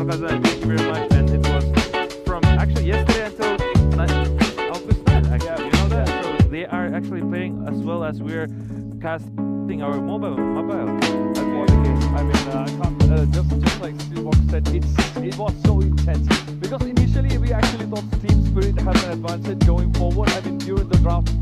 Kazan, thank you very much. And it was from actually yesterday until August 9th, actually. You know that? So they are actually playing as well as we're casting our mobile. That's what the case. I mean, I can't, just like Steelbox said, it was so intense. Because initially we actually thought Team Spirit had an advantage going forward. I mean, during the draft.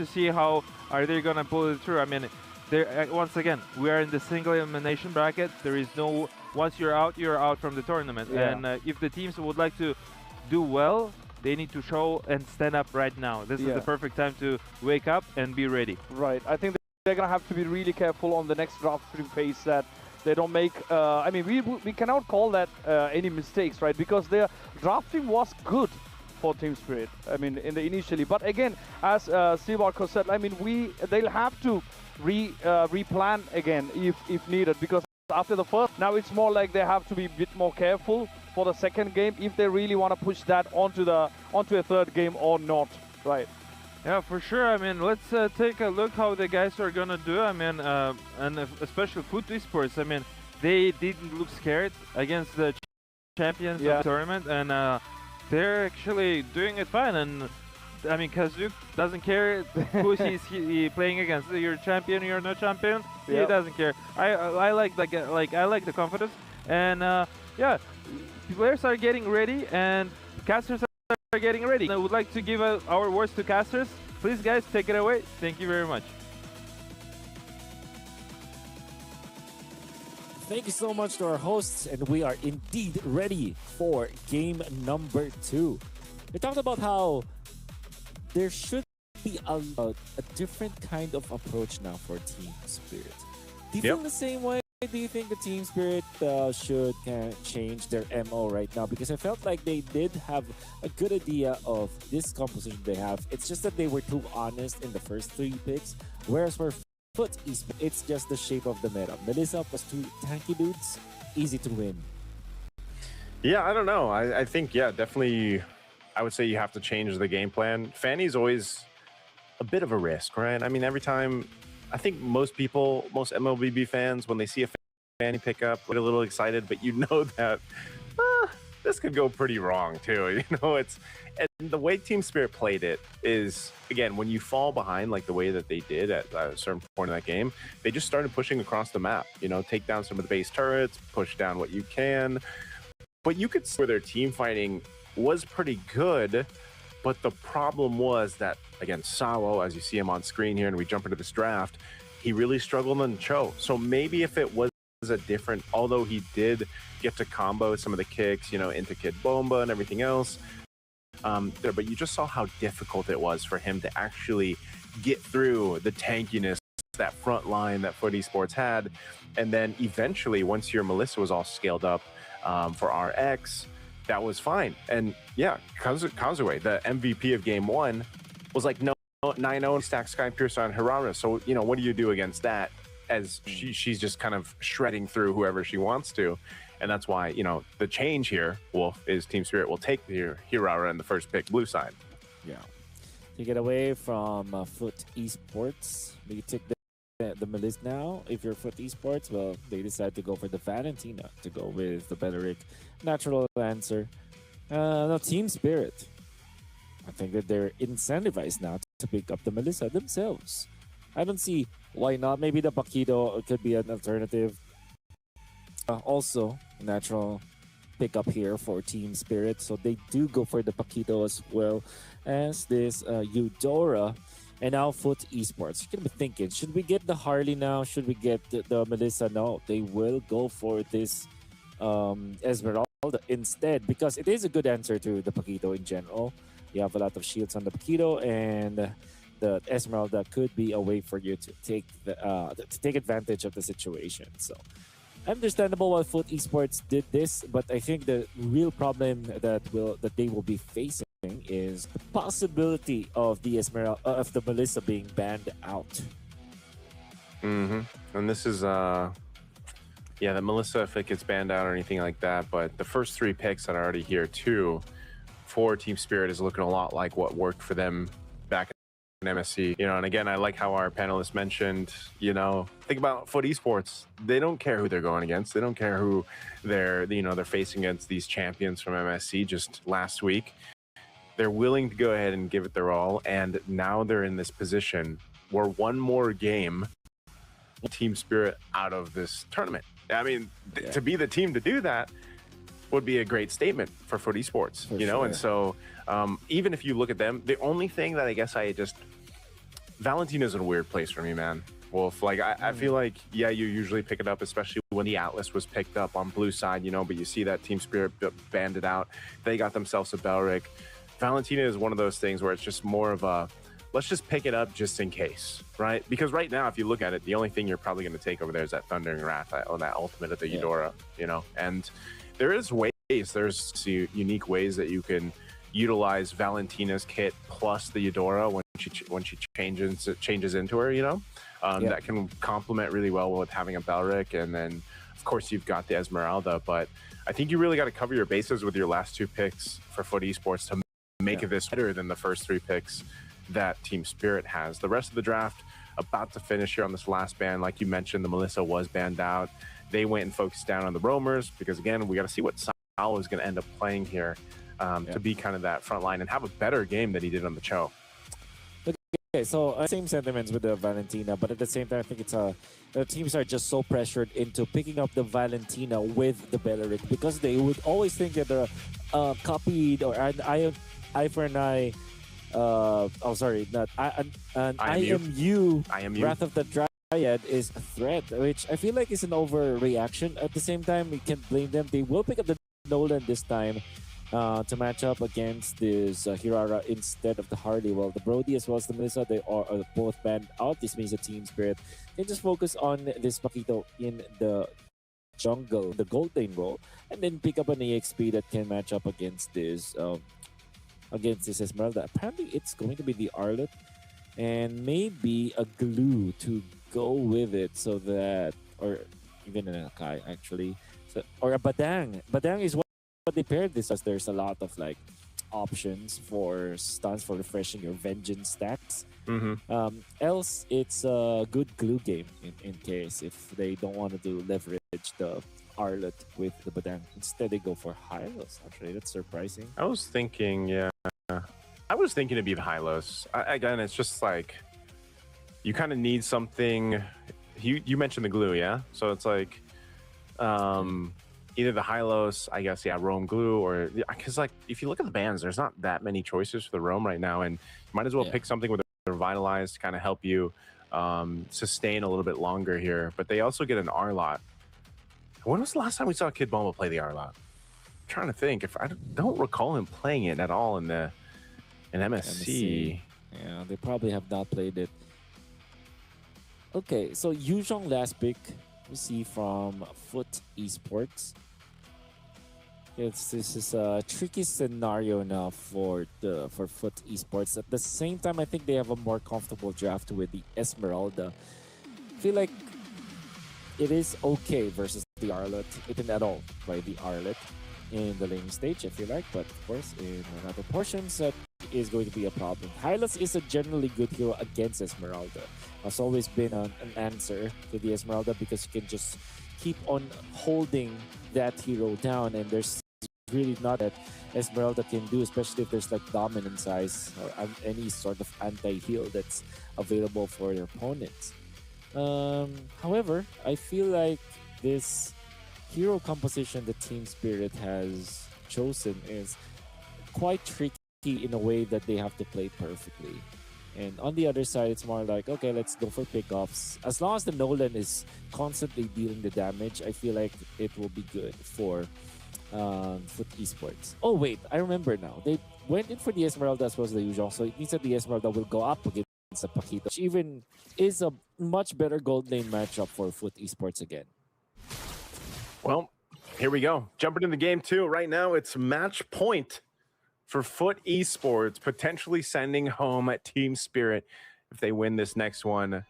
see how are they gonna pull it through. I mean, once again, we are in the single elimination bracket. There is no, once you're out from the tournament. Yeah. And if the teams would like to do well, they need to show and stand up right now. This is the perfect time to wake up and be ready. Right. I think they're gonna have to be really careful on the next draft phase that they don't make. I mean, we cannot call that any mistakes, right? Because their drafting was good for Team Spirit. I mean, initially, but again, as Steve Marco said, I mean, they'll have to replan again if needed, because after the first, now it's more like they have to be a bit more careful for the second game if they really want to push that onto a third game or not, right? Yeah, for sure. I mean, let's take a look how the guys are gonna do. I mean, and especially Foot Esports. I mean, they didn't look scared against the champions of the tournament, and they're actually doing it fine. And I mean, Kazook doesn't care who he's playing against. You're champion, you're no champion. He doesn't care. I like the confidence, and yeah, players are getting ready, and casters are getting ready. I would like to give our words to casters. Please, guys, take it away. Thank you very much. Thank you so much to our hosts, and we are indeed ready for game number 2. We talked about how there should be a different kind of approach now for Team Spirit. Do you feel the same way? Do you think the Team Spirit should change their MO right now? Because I felt like they did have a good idea of this composition they have. It's just that they were too honest in the first 3 picks, whereas for Foot Esports, it's just the shape of the meta. Melissa plus 2 tanky dudes, easy to win. Yeah, I don't know. I think, definitely, I would say you have to change the game plan. Fanny's always a bit of a risk, right? I mean, every time, I think most MLBB fans, when they see a Fanny pickup, get a little excited, but you know that this could go pretty wrong too. You know, and the way Team Spirit played it is, again, when you fall behind like the way that they did at a certain point in that game, they just started pushing across the map. You know, take down some of the base turrets, push down what you can. But you could see where their team fighting was pretty good. But the problem was that, again, Sawo, as you see him on screen here, and we jump into this draft, he really struggled on Cho. So maybe if it was a different, although he did get to combo some of the kicks, you know, into Kid Bomba and everything else, but you just saw how difficult it was for him to actually get through the tankiness, that front line that Foot Esports had. And then eventually, once your Melissa was all scaled up for RX, that was fine. And yeah, Kazue, the MVP of game 1, was like, no, 9-0 stack Sky Pierce on Aurora. So, you know, what do you do against that? As she's just kind of shredding through whoever she wants to. And that's why, you know, the change here, Wolf, is Team Spirit will take the Aurora in the first pick, blue side. Yeah. Take it away from Foot Esports. You take the Melissa now. If you're Foot Esports, well, they decide to go for the Valentina to go with the Bederick. Natural answer. No, Team Spirit. I think that they're incentivized now to pick up the Melissa themselves. I don't see why not. Maybe the Paquito could be an alternative. Also, natural pickup here for Team Spirit. So they do go for the Paquito as well as this Eudora. And now Foot Esports. You're going to be thinking, should we get the Harley now? Should we get the Melissa? No, they will go for this Esmeralda instead, because it is a good answer to the Paquito in general. You have a lot of shields on the Paquito, and the Esmeralda could be a way for you to take advantage of the situation. So understandable why Foot Esports did this, but I think the real problem that they will be facing is the possibility of the of the Melissa being banned out. And this is the Melissa, if it gets banned out or anything like that, but the first 3 picks that are already here too for Team Spirit is looking a lot like what worked for them back in MSC, you know. And again, I like how our panelists mentioned, you know, think about Foot Esports. They don't care who they're going against. They don't care who they're facing against these champions from MSC just last week. They're willing to go ahead and give it their all. And now they're in this position where one more game, Team Spirit out of this tournament. I mean, to be the team to do that would be a great statement for Foot Esports, you know. And so even if you look at them, the only thing that I guess Valentina's in a weird place for me, man. Wolf, like I feel like, yeah, you usually pick it up, especially when the Atlas was picked up on blue side, you know, but you see that Team Spirit banded out. They got themselves a Belric. Valentina is one of those things where it's just more of a, let's just pick it up just in case, right? Because right now, if you look at it, the only thing you're probably going to take over there is that Thundering Wrath on that ultimate of the Eudora, you know? And there is ways, there's unique ways that you can utilize Valentina's kit plus the Eudora when she changes into her, you know? That can complement really well with having a Belric, and then of course you've got the Esmeralda. But I think you really got to cover your bases with your last 2 picks for Foot Esports to make this better than the first 3 picks that Team Spirit has. The rest of the draft about to finish here on this last ban. Like you mentioned, the Melissa was banned out. They went and focused down on the roamers because, again, we got to see what Sal is going to end up playing here to be kind of that front line and have a better game than he did on the Cho. Okay, so same sentiments with the Valentina, but at the same time, I think it's the teams are just so pressured into picking up the Valentina with the Beleric because they would always think that the copied or an eye for an eye. Oh, sorry, not an IMU. Wrath of the Dryad is a threat, which I feel like is an overreaction. At the same time, we can't blame them. They will pick up the Nolan this time. To match up against this Hirara instead of the Harley. Well, the Brody as well as the Melissa, they are both banned out. This means the Team Spirit can just focus on this Paquito in the jungle, the gold lane role, and then pick up an EXP that can match up against this Esmeralda. Apparently, it's going to be the Arlet and maybe a glue to go with it, so that, or even an Akai actually, so, or a Badang. Badang is what they paired this as. There's a lot of like options for stuns for refreshing your vengeance stacks. Else, it's a good glue game in case if they don't want to leverage the Arlet with the Badang. Instead, they go for Hylos. Actually, that's surprising. I was thinking, it'd be the Hylos. Again, it's just like you kind of need something. You mentioned the glue, yeah? So it's like either the Hylos, I guess, Roam glue, or because like if you look at the bans, there's not that many choices for the Roam right now, and you might as well pick something with a Revitalize to kind of help you sustain a little bit longer here. But they also get an Arlot. When was the last time we saw Kid Bomba play the Arlot? I'm trying to think. If I don't recall him playing it at all in MSC. Yeah, they probably have not played it. Okay, so Yuzhong last pick we see from Foot Esports. This is a tricky scenario now for Foot Esports. At the same time, I think they have a more comfortable draft with the Esmeralda. I feel like it is okay versus the Arlet. It isn't at all by the Arlet in the laning stage, I feel like. But of course, in other portions, that is going to be a problem. Hylos is a generally good hero against Esmeralda. Has always been an answer to the Esmeralda because you can just keep on holding that hero down, and there's really not that Esmeralda can do, especially if there's like dominant size or any sort of anti-heal that's available for your opponents. However, I feel like this hero composition that Team Spirit has chosen is quite tricky in a way that they have to play perfectly. And on the other side, it's more like, okay, let's go for pickoffs. As long as the Nolan is constantly dealing the damage, I feel like it will be good for Foot Esports. Oh wait, I remember now. They went in for the Esmeralda as well as the Yuzhong, so it means that the Esmeralda will go up against the Paquito, which even is a much better gold lane matchup for Foot Esports again. Well, here we go. Jumping into game 2. Right now, it's match point for Foot Esports, potentially sending home at Team Spirit if they win this next one.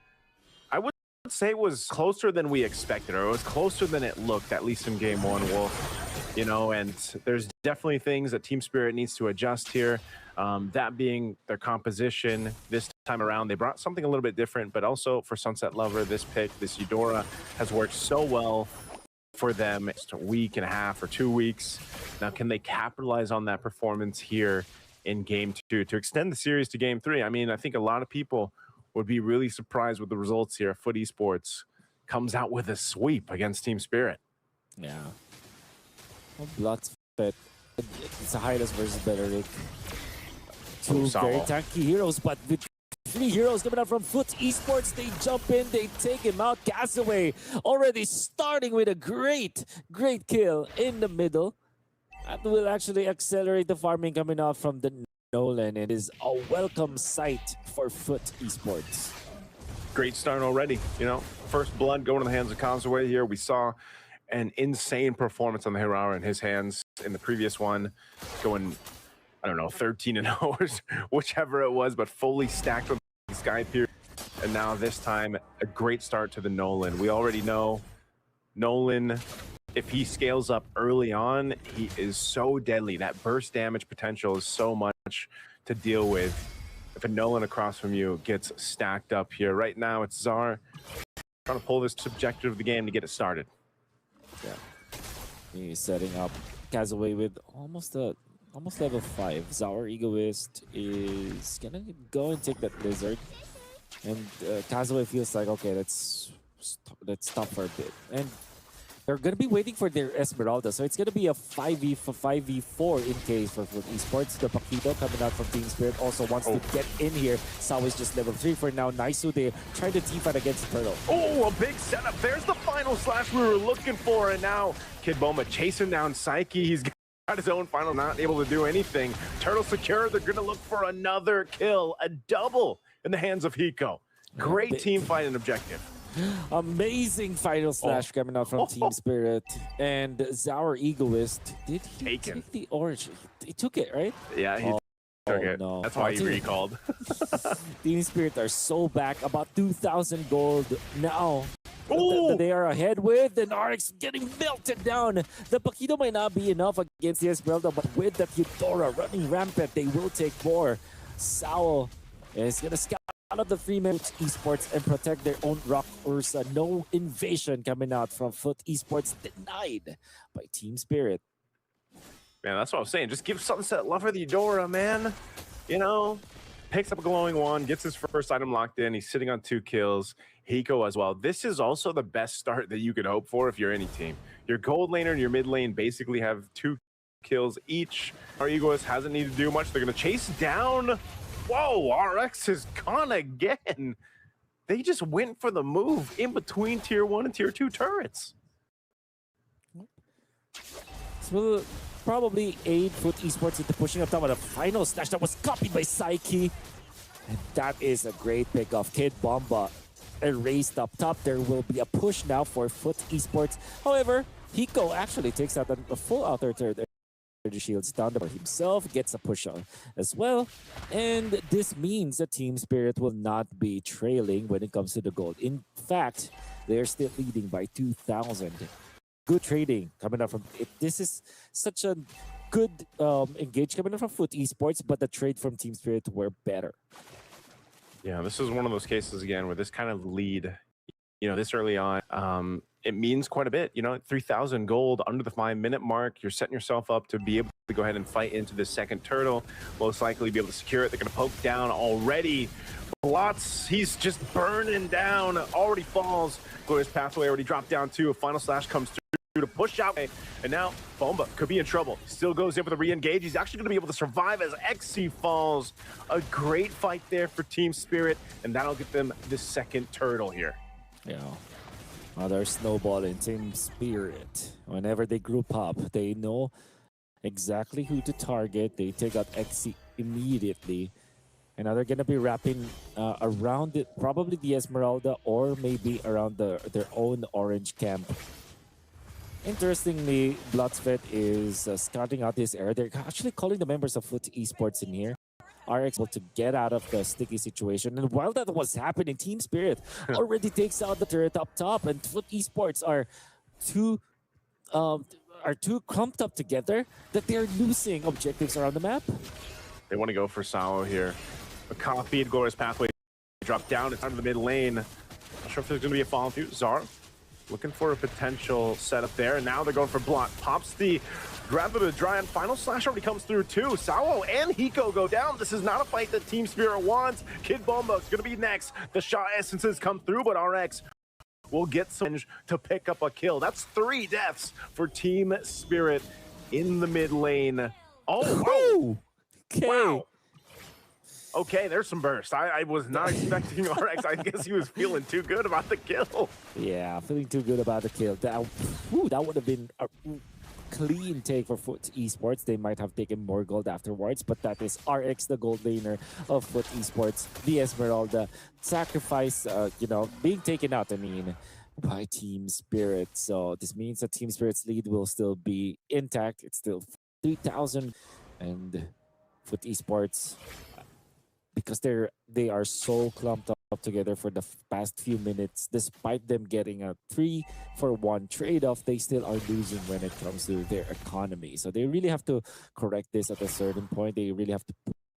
I would say it was closer than we expected, or it was closer than it looked, at least in game 1, Wolf. You know, and there's definitely things that Team Spirit needs to adjust here. That being their composition this time around. They brought something a little bit different, but also for Sunset Lover, this pick, this Eudora, has worked so well for them. It's a week and a half or 2 weeks. Now, can they capitalize on that performance here in game 2 to extend the series to game 3? I mean, I think a lot of people would be really surprised with the results here. Foot Esports comes out with a sweep against Team Spirit. Yeah. Bloodspet. It's a Hylos versus Beleric. Two very tanky heroes, but with 3 heroes coming out from Foot Esports. They jump in, they take him out. Castaway already starting with a great kill in the middle. That will actually accelerate the farming coming out from the Nolan. It is a welcome sight for Foot Esports. Great start already, you know. First blood going to the hands of Castaway here. We saw an insane performance on the Aurora in his hands in the previous one, going, I don't know, 13-0, whichever it was, but fully stacked with Sky Pierce. And now this time, a great start to the Nolan. We already know Nolan, if he scales up early on, he is so deadly. That burst damage potential is so much to deal with. If a Nolan across from you gets stacked up here. Right now, it's Zar trying to pull this objective of the game to get it started. Yeah, he's setting up Castaway with almost level 5. Zauer Egoist is gonna go and take that lizard, and Castaway feels like, okay, let's stop for a bit, and they're gonna be waiting for their Esmeralda, so it's gonna be a 5v4 in case for Esports. The Panggung coming out from Team Spirit also wants to get in here. Sao is just level 3 for now. Naisu, they trying to team fight against Turtle. Oh, a big setup. There's the final slash we were looking for, and now Kid Bomba chasing down Psyche. He's got his own final, not able to do anything. Turtle secure. They're gonna look for another kill, a double in the hands of Hiko. Great team fight and objective. Amazing final slash coming out from Team Spirit. And Zauer Egoist, did he take the orange? He took it, right? Yeah, he took it. No. That's why he recalled. Team Spirit are so back, about 2,000 gold now. They are ahead with, and RX getting melted down. The Panggung might not be enough against the Esmeralda, but with that Eudora running rampant, they will take more. Sao is going to scout out of the 3-man Esports and protect their own Rock Ursa. No invasion coming out from Foot Esports, denied by Team Spirit. Man, that's what I was saying. Just give Sunset love for the Eudora, man. You know, picks up a glowing wand, gets his first item locked in. He's sitting on 2 kills. Hiko as well. This is also the best start that you could hope for if you're any team. Your gold laner and your mid lane basically have 2 kills each. Our Egoist hasn't needed to do much. They're going to chase down. Whoa, RX is gone again. They just went for the move in between tier 1 and tier 2 turrets. This will probably aid Foot Esports into pushing up top of the final slash that was copied by Psyche. And that is a great pick off. Kid Bomba erased up top. There will be a push now for Foot Esports. However, Hiko actually takes out a full outer third. Shields down by himself, gets a push on as well, and this means that Team Spirit will not be trailing when it comes to the gold. In fact, they're still leading by 2,000. Good trading coming up from it. This is such a good engage coming up from Foot Esports, but the trade from Team Spirit were better. Yeah, this is one of those cases again where this kind of lead, you know, this early on, it means quite a bit. You know, 3,000 gold under the 5-minute mark. You're setting yourself up to be able to go ahead and fight into this second turtle. Most likely be able to secure it. They're going to poke down already. Blots, he's just burning down. Already falls. Glorious Pathway already dropped down too. A final slash comes through to push out. And now Bomba could be in trouble. Still goes in for the re-engage. He's actually going to be able to survive as XC falls. A great fight there for Team Spirit. And that'll get them the second turtle here. Yeah. Another snowball in Team Spirit. Whenever they group up, they know exactly who to target. They take out XC immediately. And now they're going to be wrapping around it, probably the Esmeralda or maybe around their own orange camp. Interestingly, Bloodsvet is scouting out this area. They're actually calling the members of Foot Esports in here. RX able to get out of the sticky situation. And while that was happening, Team Spirit already takes out the turret up top, and Foot Esports are too clumped up together that they're losing objectives around the map. They want to go for Sao here. A copied Glorious Pathway drop down. It's under the mid lane. Not sure if there's going to be a follow through. Zar looking for a potential setup there, and now they're going for Blot. Pops the grab of the Dry, and final slash already comes through too. Sao and Hiko go down. This is not a fight that Team Spirit wants. Kid Bomba's going to be next. The shot essences come through, but RX will get some to pick up a kill. That's 3 deaths for Team Spirit in the mid lane. Oh, wow. Okay. Wow. Okay, there's some burst. I was not expecting RX. I guess he was feeling too good about the kill. Yeah, feeling too good about the kill. That would have been a clean take for Foot Esports. They might have taken more gold afterwards, but that is RX, the gold laner of Foot Esports, the Esmeralda. Sacrifice, being taken out, by Team Spirit. So this means that Team Spirit's lead will still be intact. It's still 3,000, and Foot Esports, because they are so clumped up together for the past few minutes, despite them getting a 3-for-1 trade-off, they still are losing when it comes to their economy. So they really have to correct this at a certain point. They really have to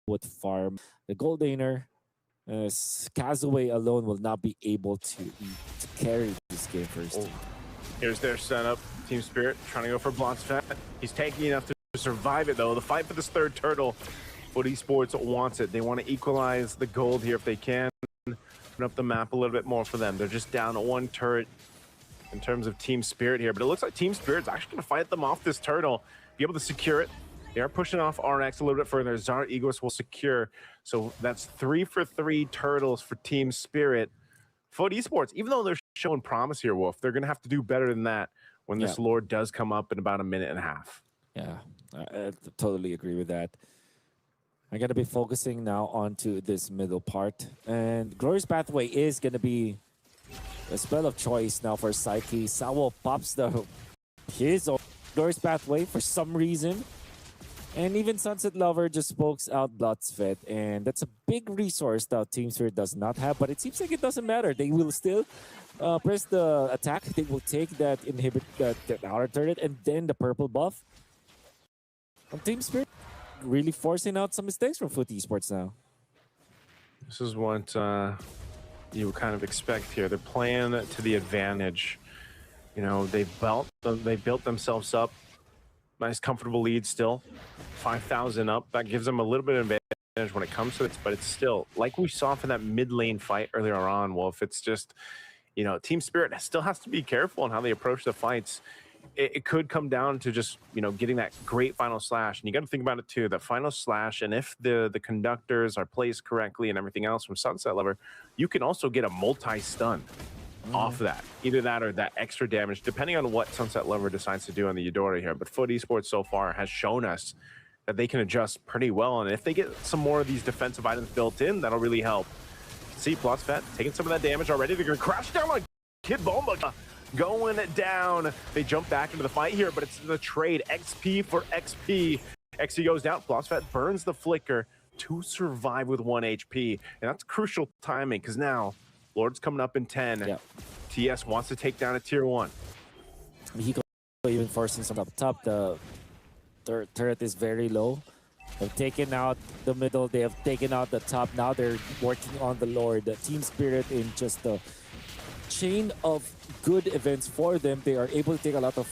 put farm. The gold laner, Kazaway alone will not be able to carry this game first. Here's their setup. Team Spirit trying to go for Blotsfat. He's tanky enough to survive it, though. The fight for this third turtle, Foot Esports wants it. They want to equalize the gold here if they can. Open up the map a little bit more for them. They're just down to one turret in terms of Team Spirit here, but it looks like Team Spirit's actually going to fight them off this turtle, be able to secure it. They are pushing off RX a little bit further. Zara Egos will secure. So that's 3 for 3 turtles for Team Spirit. Foot Esports, even though they're showing promise here, Wolf, they're going to have to do better than that when this Lord does come up in about a minute and a half. Yeah, I totally agree with that. I got to be focusing now onto this middle part. And Glorious Pathway is going to be a spell of choice now for Psyche. Sawo pops his own Glorious Pathway for some reason. And even Sunset Lover just pokes out Bloodsphet. And that's a big resource that Team Spirit does not have. But it seems like it doesn't matter. They will still press the attack. They will take that inhibit, that outer turret, and then the purple buff. And Team Spirit really forcing out some mistakes from Foot Esports now. This is what you would kind of expect here. They're playing to the advantage. You know, they built themselves up. Nice, comfortable lead still. 5,000 up. That gives them a little bit of advantage when it comes to it, but it's still, like we saw for that mid lane fight earlier on, Wolf, it's just, Team Spirit still has to be careful on how they approach the fights. It could come down to just, getting that great final slash. And you got to think about it too, the final slash. And if the conductors are placed correctly and everything else from Sunset Lover, you can also get a multi-stun off that. Either that or that extra damage, depending on what Sunset Lover decides to do on the Eudora here. But Foot Esports so far has shown us that they can adjust pretty well. And if they get some more of these defensive items built in, that'll really help. See, Blotsfat taking some of that damage already. They're going to crash down on Kid Bomba. Going down. They jump back into the fight here, but it's the trade. XP for XP. XP goes down. Blotsfat burns the flicker to survive with 1 HP. And that's crucial timing because now Lord's coming up in 10. Yep. TS wants to take down a tier 1. He could even forcing some up top. The turret is very low. They've taken out the middle. They have taken out the top. Now they're working on the Lord. The Team Spirit in just the chain of good events for them. They are able to take a lot of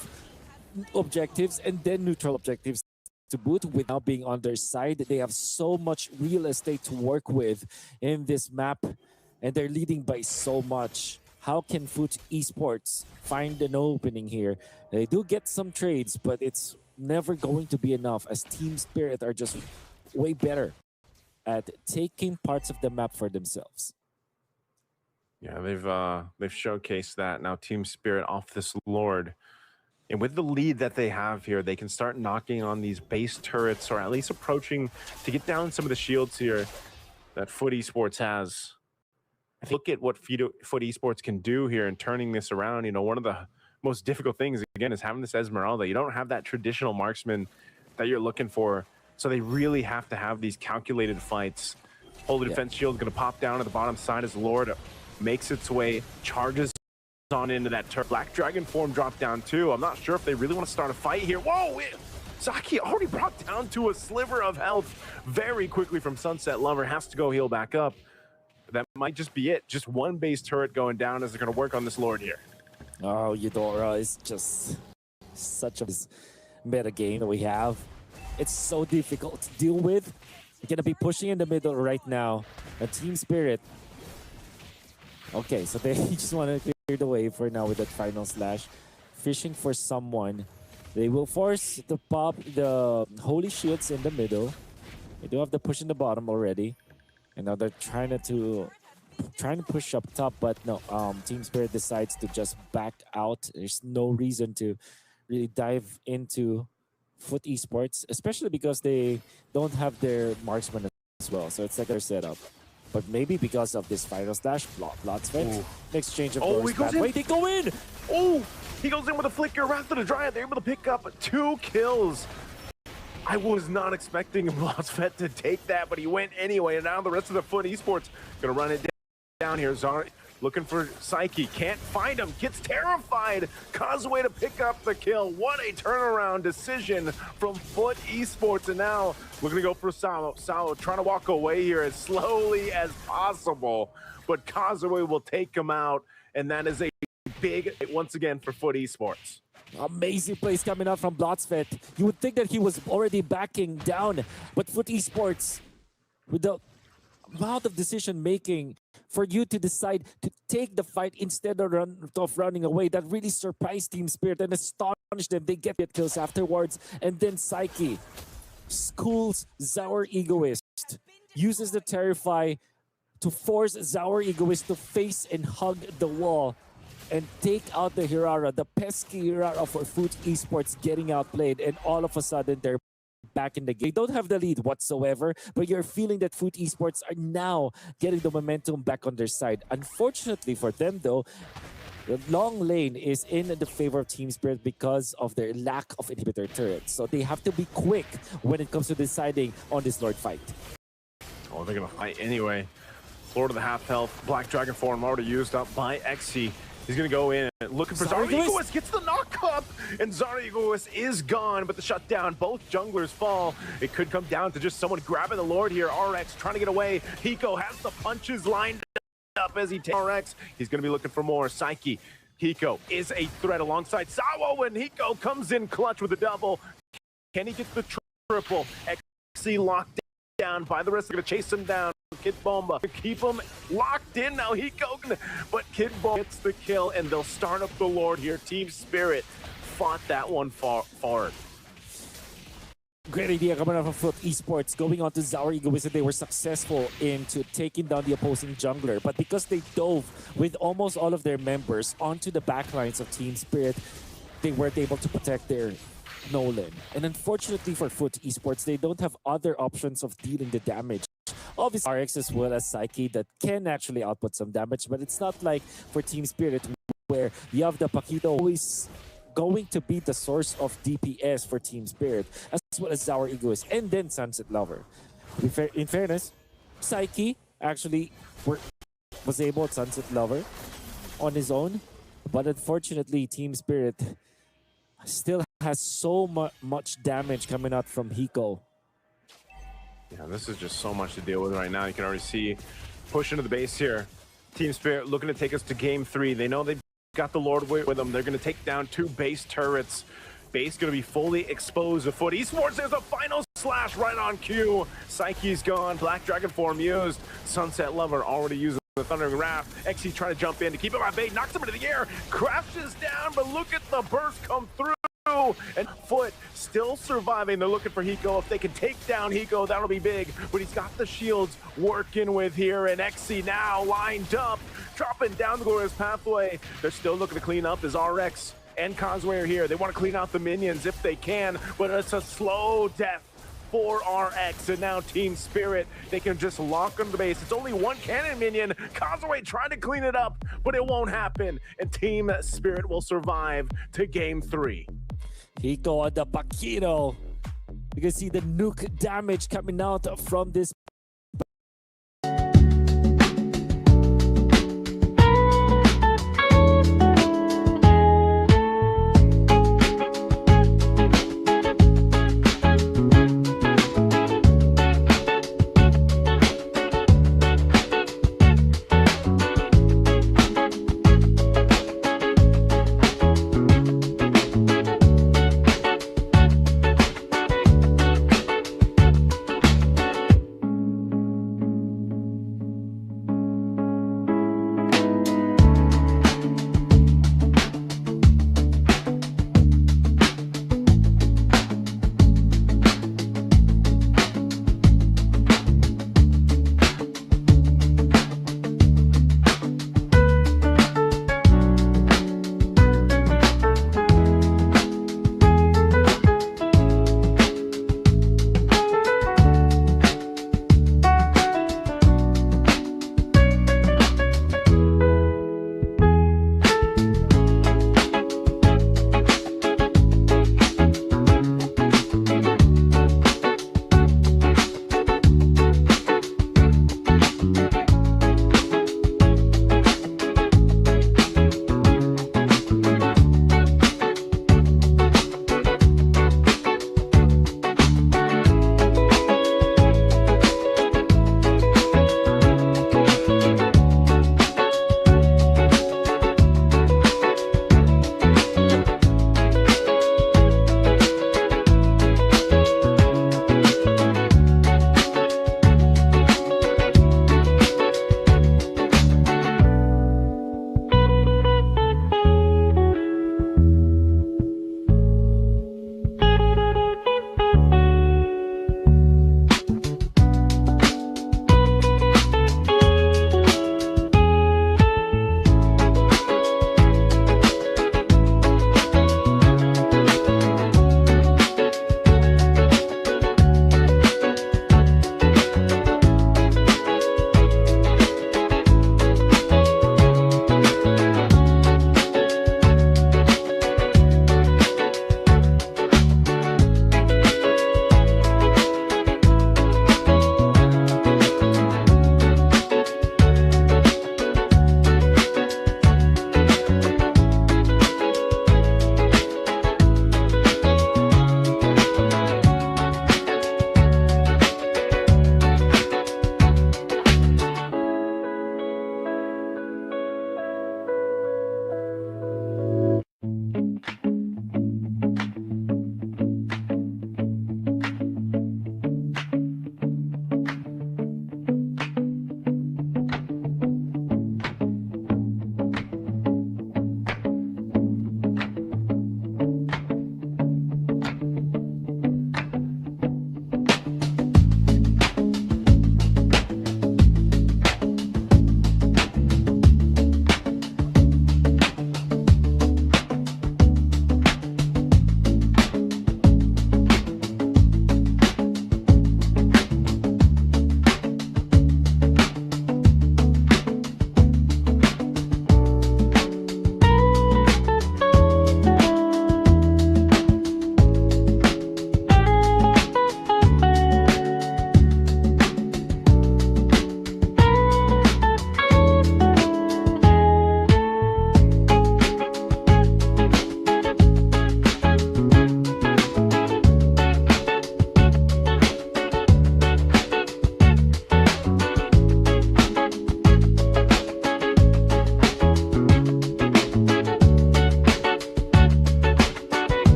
objectives and then neutral objectives to boot without being on their side. They have so much real estate to work with in this map, and they're leading by so much. How can Foot Esports find an opening here? They do get some trades, but it's never going to be enough as Team Spirit are just way better at taking parts of the map for themselves. Yeah, they've showcased that. Now Team Spirit off this Lord. And with the lead that they have here, they can start knocking on these base turrets, or at least approaching to get down some of the shields here that Foot Esports has. Look at what Foot Esports can do here and turning this around. One of the most difficult things, again, is having this Esmeralda. You don't have that traditional marksman that you're looking for. So they really have to have these calculated fights. Holy Defense Shield going to pop down at the bottom side as Lord makes its way, charges on into that turret. Black Dragon form dropped down too. I'm not sure if they really want to start a fight here. Whoa! Zaki already brought down to a sliver of health very quickly from Sunset Lover. Has to go heal back up. That might just be it. Just one base turret going down as they're going to work on this Lord here. Oh, Eudora is just such a meta game that we have. It's so difficult to deal with. We're going to be pushing in the middle right now. A Team Spirit. Okay, so they just want to clear the way for now with that final slash. Fishing for someone. They will force the pop the Holy Shields in the middle. They do have the push in the bottom already. And now they're trying to push up top, but no, Team Spirit decides to just back out. There's no reason to really dive into Foot Esports, especially because they don't have their marksman as well. So it's like their setup. But maybe because of this final slash, Blood's Fence, exchange of doors, pathway, they go in! Oh, he goes in with a flicker. Wrath of the Dryad, they're able to pick up 2 kills. I was not expecting Blodsvet to take that, but he went anyway. And now the rest of the Foot Esports gonna run it down here. Zara looking for Psyche, can't find him, gets terrified. Causeway to pick up the kill. What a turnaround decision from Foot Esports. And now we're gonna go for Sao. Sao trying to walk away here as slowly as possible, but Causeway will take him out. And that is a big hit once again for Foot Esports. Amazing plays coming out from Blodsvet. You would think that he was already backing down, but Foot Esports, with the amount of decision making for you to decide to take the fight instead of running away, that really surprised Team Spirit and astonished them. They get kills afterwards, and then Psyche schools Zaur Egoist, uses the Terrify to force Zaur Egoist to face and hug the wall and take out the Hirara, the pesky Hirara for Foot Esports getting outplayed, and all of a sudden they're back in the game. They don't have the lead whatsoever, but you're feeling that Foot Esports are now getting the momentum back on their side. Unfortunately for them though, the long lane is in the favor of Team Spirit because of their lack of inhibitor turrets. So they have to be quick when it comes to deciding on this Lord fight. Oh, they're gonna fight anyway. Lord of the half health, Black Dragon form already used up by Xe. He's gonna go in, looking for Zaur Egoist, gets the knock up, and Zaur Egoist is gone, but the shutdown, both junglers fall. It could come down to just someone grabbing the Lord here. RX trying to get away. Hiko has the punches lined up as he takes RX. He's gonna be looking for more. Psyche, Hiko is a threat alongside Sawo, and Hiko comes in clutch with a double. Can he get the triple? Xe locked down by the rest. They're gonna chase him down. Kid Bomba to keep him locked in now. Hiko, but Kid Bomba gets the kill, and they'll start up the Lord here. Team Spirit fought that one forward. Great idea coming out from Foot Esports, going on to Zaur Egoist. They were successful into taking down the opposing jungler, but because they dove with almost all of their members onto the backlines of Team Spirit, they weren't able to protect their Nolan. And unfortunately for Foot Esports, they don't have other options of dealing the damage. Obviously, RX as well as Psyche that can actually output some damage, but it's not like for Team Spirit where you have the Phygital always going to be the source of DPS for Team Spirit, as well as Zaur Egoist and then Sunset Lover. In fairness, Psyche actually was able at Sunset Lover on his own, but unfortunately Team Spirit still has so much damage coming out from Hiko. Yeah, this is just so much to deal with right now. You can already see push into the base here. Team Spirit looking to take us to game 3. They know they've got the Lord with them. They're going to take down 2 base turrets. Base going to be fully exposed to Foot Esports. There's a final slash right on cue. Psyche's gone. Black Dragon form used. Sunset Lover already using the Thundering Wrath. Xe trying to jump in to keep him at bay. Knocks him into the air. Crashes down, but look at the burst come through. And Foot still surviving. They're looking for Hiko. If they can take down Hiko, that'll be big. But he's got the shields working with here. And Xe now lined up, dropping down the glorious pathway. They're still looking to clean up as RX and Causeway are here. They want to clean out the minions if they can, but it's a slow death for RX. And now Team Spirit, they can just lock on the base. It's only 1 cannon minion. Causeway trying to clean it up, but it won't happen. And Team Spirit will survive to game 3. Hiko on the Phygital. You can see the nuke damage coming out from this.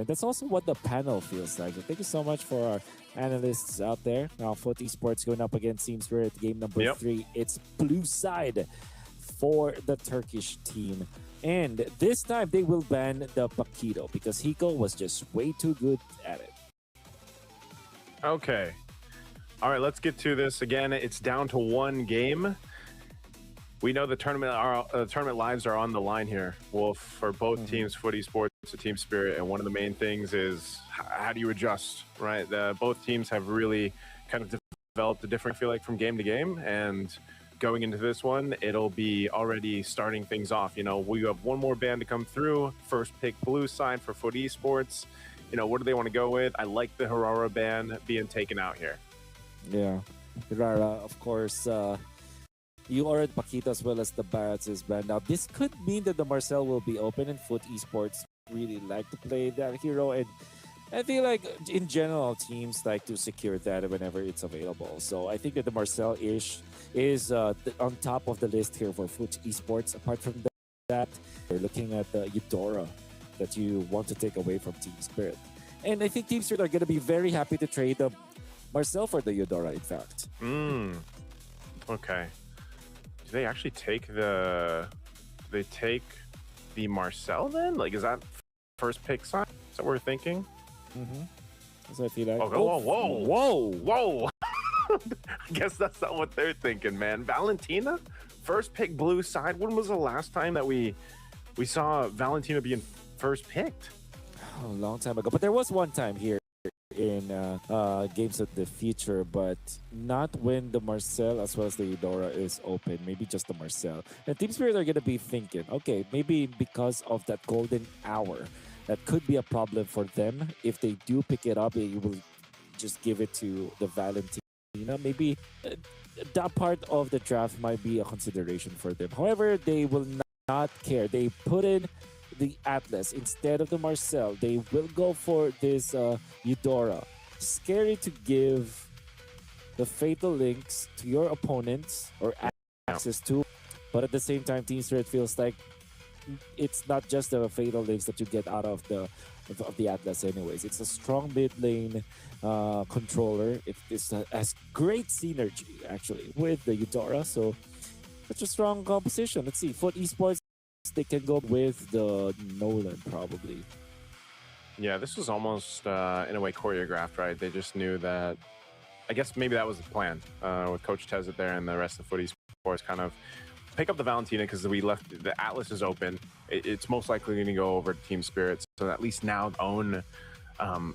And that's also what the panel feels like. So thank you so much for our analysts out there. Now, Foot Esports going up against Team Spirit, game number 3. It's blue side for the Turkish team. And this time they will ban the Phygital because Hiko was just way too good at it. Okay. All right, let's get to this again. It's down to one game. We know the tournament lives are on the line here, Wolf, for both teams, Foot Esports and Team Spirit. And one of the main things is how do you adjust, right? Both teams have really kind of developed a different feel like from game to game. And going into this one, it'll be already starting things off. You know, we have one more band to come through. First pick blue side for Foot Esports. You know, what do they want to go with? I like the Aurora band being taken out here. Yeah, Rara, of course. You are at Phygital as well as the Barats' band. Now, this could mean that the Marcel will be open, and Foot Esports really like to play that hero. And I feel like, in general, teams like to secure that whenever it's available. So I think that the Marcel is on top of the list here for Foot Esports. Apart from that, we're looking at the Eudora that you want to take away from Team Spirit. And I think Team Spirit are going to be very happy to trade the Marcel for the Eudora, in fact. Okay. Do they actually take the Marcel then? Like, is that first pick sign? Is that what we're thinking? That's what I feel like. Whoa. I guess that's not what they're thinking, man. Valentina, first pick blue side. When was the last time that we saw Valentina being first picked? A long time ago. But there was one time here in Games of the Future, but not when the Marcel as well as the Eudora is open. Maybe just the Marcel. And Team Spirit are going to be thinking, okay, maybe because of that golden hour, that could be a problem for them. If they do pick it up, they will just give it to the Valentina. Maybe that part of the draft might be a consideration for them. However, they will not care. They put in the Atlas instead of the Marcel. They will go for this Eudora. Scary to give the fatal links to your opponents or access to, but at the same time, Team Spirit feels like it's not just the fatal links that you get out of the Atlas anyways. It's a strong mid lane controller. It has great synergy actually with the Eudora, so such a strong composition. Let's see, Foot Esports, they can go with the Nolan probably. Yeah, this was almost in a way choreographed, right? They just knew that. I guess maybe that was the plan with Coach Tezzet there and the rest of Foot Esports, kind of pick up the Valentina because we left the Atlas is open. It's most likely going to go over to Team Spirit, so at least now own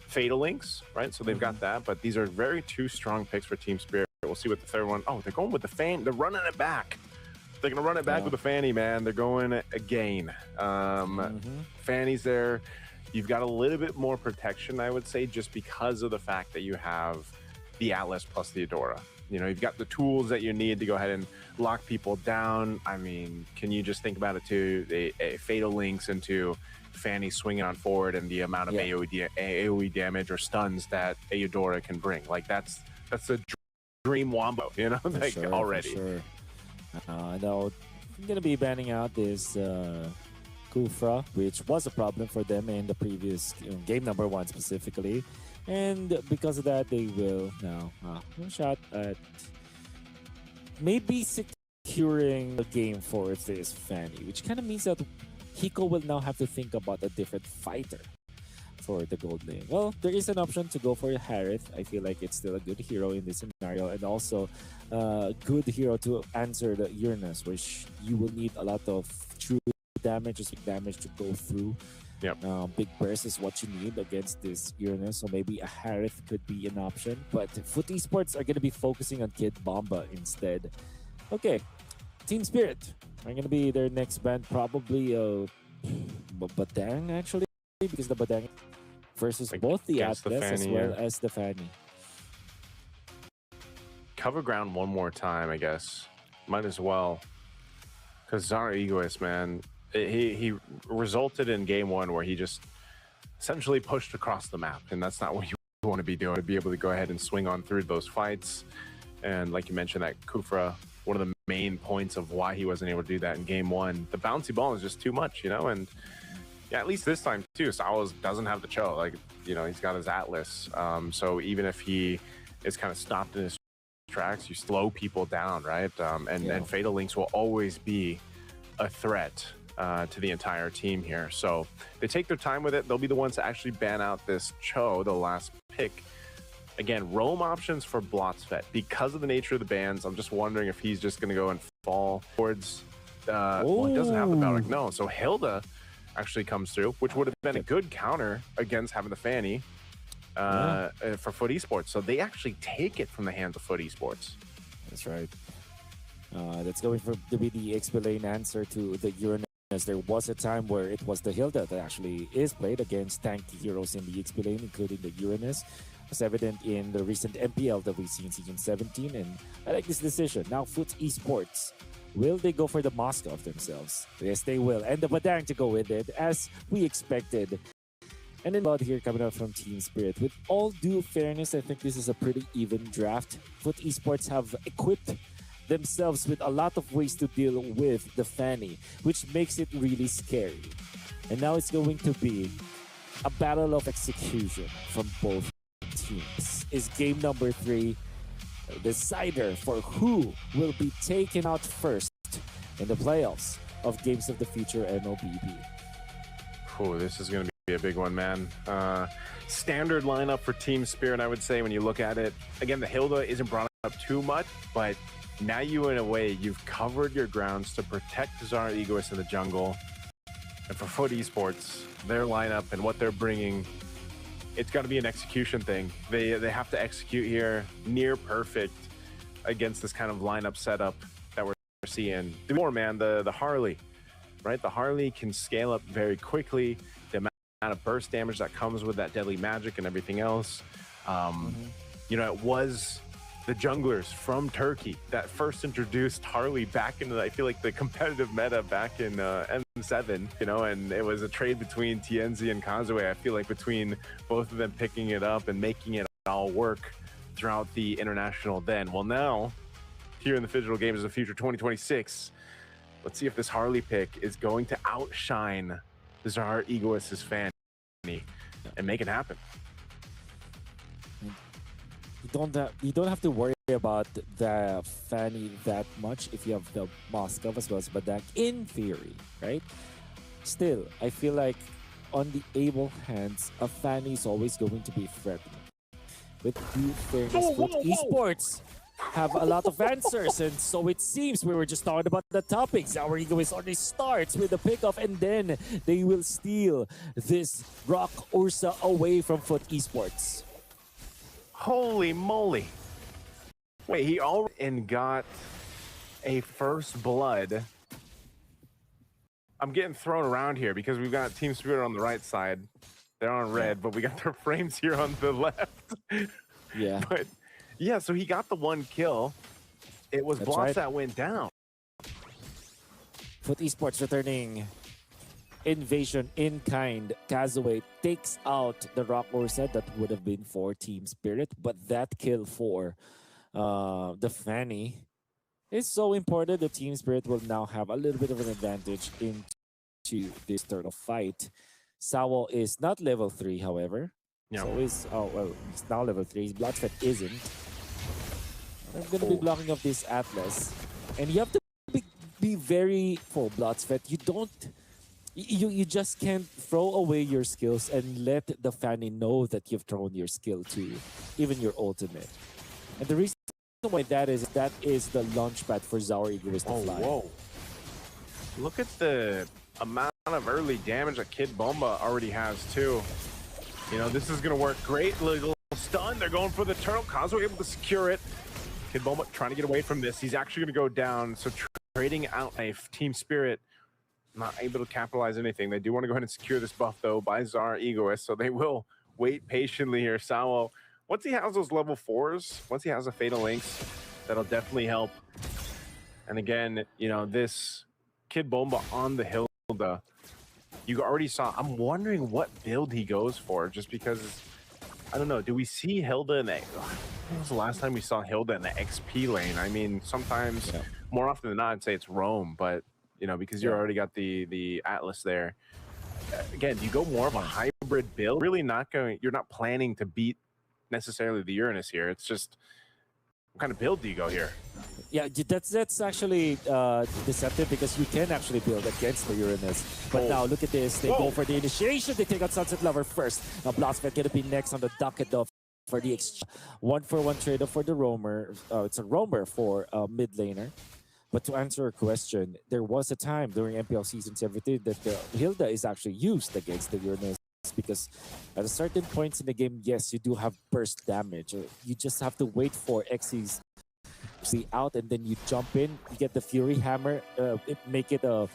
Fatal Links, right? So they've got that, but these are two strong picks for Team Spirit. We'll see what the third one. Oh, they're going with the Fan. They're running it back. They're going to run it back with the Fanny, man. They're going again. Fanny's there. You've got a little bit more protection, I would say, just because of the fact that you have the Atlas plus the Eudora. You know, you've got the tools that you need to go ahead and lock people down. I mean, can you just think about it too? A Fatal Links into Fanny swinging on forward and the amount of AoE damage or stuns that a Eudora can bring. Like, that's a dream wombo, you know, like sure, already. Sure. Now, I'm going to be banning out this Kufra, which was a problem for them in the previous game number 1 specifically. And because of that, they will now shot at maybe securing a game for this Fanny, which kind of means that Hiko will now have to think about a different fighter for the gold lane. Well, there is an option to go for Harith. I feel like it's still a good hero in this scenario, and also a good hero to answer the Uranus, which you will need a lot of true damage to go through. Yep. Big burst is what you need against this Uranus, so maybe a Harith could be an option. But Foot Esports are going to be focusing on Kid Bomba instead. Okay, Team Spirit are going to be their next band, probably Badang actually, because the Badang versus both the Atlas as well as the Fanny. Cover ground one more time, I guess. Might as well. Because Zara Egoist, man, he resulted in game 1 where he just essentially pushed across the map, and that's not what you want to be doing. To be able to go ahead and swing on through those fights, and like you mentioned, that Kufra, one of the main points of why he wasn't able to do that in game 1. The bouncy ball is just too much, you know, and Yeah, at least this time too, Sawas doesn't have the Cho. Like, you know, he's got his Atlas. So even if he is kind of stopped in his tracks, you slow people down, right? And Fatal Links will always be a threat to the entire team here. So they take their time with it. They'll be the ones to actually ban out this Cho, the last pick. Again, roam options for Blotzfet. Because of the nature of the bans, I'm just wondering if he's just going to go and fall towards... well, he doesn't have the Babak. No, so Hilda actually comes through, which would have been a good counter against having the Fanny for Foot Esports. So they actually take it from the hands of Foot Esports. That's right. That's going to be the explain answer to the Uranus. There was a time where it was the Hilda that actually is played against tanky heroes in the explain, including the Uranus. It's evident in the recent MPL that we've seen season 17, and I like this decision. Now Foot Esports, will they go for the Moskov themselves? Yes, they will. And the Badang to go with it, as we expected. And then blood here coming out from Team Spirit. With all due fairness, I think this is a pretty even draft. Foot Esports have equipped themselves with a lot of ways to deal with the Fanny, which makes it really scary. And now it's going to be a battle of execution from both teams. Is game number 3 decider for who will be taken out first in the playoffs of Games of the Future MLBB. Oh, this is going to be a big one, man. Standard lineup for Team Spirit, I would say, when you look at it. Again, the Hilda isn't brought up too much, but now you, in a way, you've covered your grounds to protect Zara Egoist in the jungle. And for Foot Esports, their lineup and what they're bringing, it's got to be an execution thing. They have to execute here near perfect against this kind of lineup setup that we're seeing. More, man, the Harley, right? The Harley can scale up very quickly. The amount of burst damage that comes with that deadly magic and everything else. You know, it was the junglers from Turkey that first introduced Harley back into, I feel like, the competitive meta back in M7, you know, and it was a trade between Tienzi and Kazue. I feel like between both of them picking it up and making it all work throughout the international then. Well, now, here in the Phygital Games of the Future 2026, let's see if this Harley pick is going to outshine the Zahar Egoist's Fanny and make it happen. You don't have to worry about the Fanny that much if you have the Moskov as well as Badak in theory, right? Still, I feel like on the able hands, a Fanny is always going to be threatening. With due fairness, Foot Esports have a lot of answers, and so it seems we were just talking about the topics. Our Egoist already starts with the pickoff, and then they will steal this Rock Ursa away from Foot Esports. Holy moly. Wait, he already got a first blood. I'm getting thrown around here because we've got Team Spirit on the right side. They're on red, but we got their frames here on the left. Yeah. But yeah, so he got the 1 kill. It was Blotz right. that went down. Foot Esports returning invasion in kind. Kazue takes out the Rock Ursa. That would have been for Team Spirit, but that kill for the Fanny is so important that Team Spirit will now have a little bit of an advantage into this turtle fight. Sawo is not level 3, however. Yeah. So he's now level 3. Bloodfett isn't. I'm gonna be blocking off this Atlas, and you have to be very for Bloodfett. You just can't throw away your skills and let the Fanny know that you've thrown your skill to even your ultimate. And the reason why that is the launchpad for Zahar Egoist to fly. Whoa. Look at the amount of early damage that Kid Bomba already has too. You know, this is gonna work great. Little stun, they're going for the turtle. Kazuo able to secure it. Kid Bomba trying to get away from this. He's actually gonna go down. So trading out a Team Spirit, not able to capitalize anything. They do want to go ahead and secure this buff though by Zahar Egoist, so they will wait patiently here. Sawo, once he has those level 4s, once he has a Fatal Links, that'll definitely help. And again, you know, this Kid Bomba on the Hilda, you already saw. I'm wondering what build he goes for, just because, I don't know, do we see Hilda in the, when was the last time we saw Hilda in the XP lane? I mean, sometimes, more often than not, I'd say it's Roam, but you know, because you already got the Atlas there. again, you go more of a hybrid build. Really not going. You're not planning to beat necessarily the Uranus here. It's just what kind of build do you go here? Yeah, that's actually deceptive because you can actually build against the Uranus. But now look at this. They go for the initiation. They take out Sunset Lover first. Now Blastfed gonna be next on the docket of for the 1-for-1 trade-off for the roamer. It's a roamer for mid laner. But to answer your question, there was a time during MPL Season 17 that the Hilda is actually used against the Uranus because at a certain points in the game, yes, you do have burst damage. You just have to wait for Xyz to be out and then you jump in, you get the Fury Hammer, make it a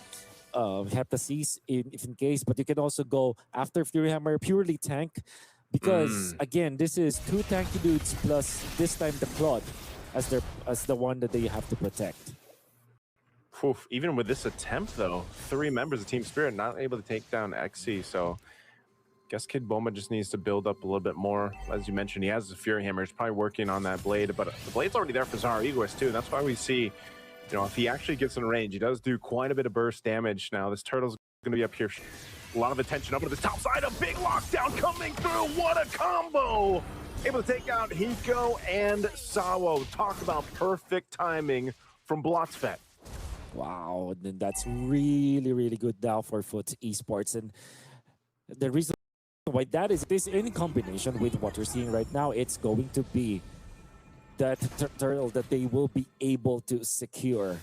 Heptasis if in case, but you can also go after Fury Hammer purely tank because again, this is 2 tanky dudes plus this time the Claude as the one that they have to protect. Oof, even with this attempt, though, 3 members of Team Spirit not able to take down Xe, so I guess Kid Bomba just needs to build up a little bit more. As you mentioned, he has the Fury Hammer. He's probably working on that blade, but the blade's already there for Zara Egoist, too. That's why we see, you know, if he actually gets in range, he does do quite a bit of burst damage. Now, this turtle's going to be up here. A lot of attention up to this top side. A big lockdown coming through. What a combo! Able to take out Hiko and Sawo. Talk about perfect timing from Bloxfet. Wow, then that's really, really good now for Foot Esports. And the reason why that is this in combination with what you're seeing right now, it's going to be that turtle that they will be able to secure.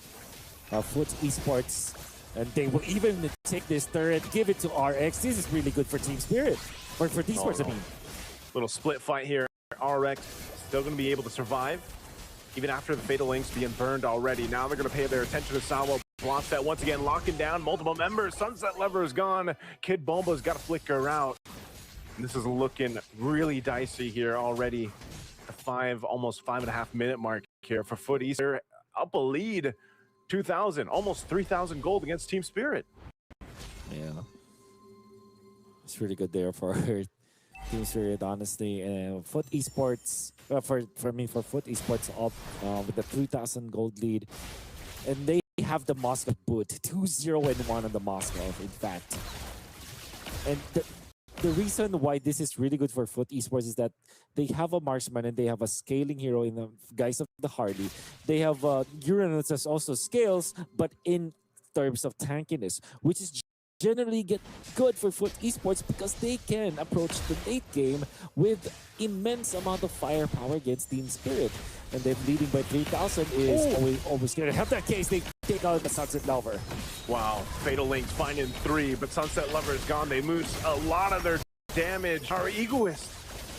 Foot Esports, and they will even take this turret, give it to RX. This is really good for Team Spirit, or for Esports, I mean. Little split fight here. RX still going to be able to survive. Even after the Fatal Links being burned already, now they're going to pay their attention to Sawo. Bloxfet once again locking down multiple members. Sunset Lover is gone. Kid Bomba's got to flicker out. And this is looking really dicey here already. The almost 5.5 minute mark here for Foot East. They're up a lead, 2,000, almost 3,000 gold against Team Spirit. Yeah, it's really good there for Team Spirit, honestly. And Foot Esports, for Foot Esports up with the 3,000 gold lead. And they have the Moscow boot, 2-0-1 on the Moscow, in fact. And the reason why this is really good for Foot Esports is that they have a marksman and they have a scaling hero in the guise of the Harley. They have Uranus as also scales, but in terms of tankiness, which is generally get good for Foot Esports because they can approach the late game with immense amount of firepower against Team Spirit. And then leading by 3,000 is always going to have that case. They take out the Sunset Lover. Wow, Fatal Links finding 3, but Sunset Lover is gone. They lose a lot of their damage. Our Egoist,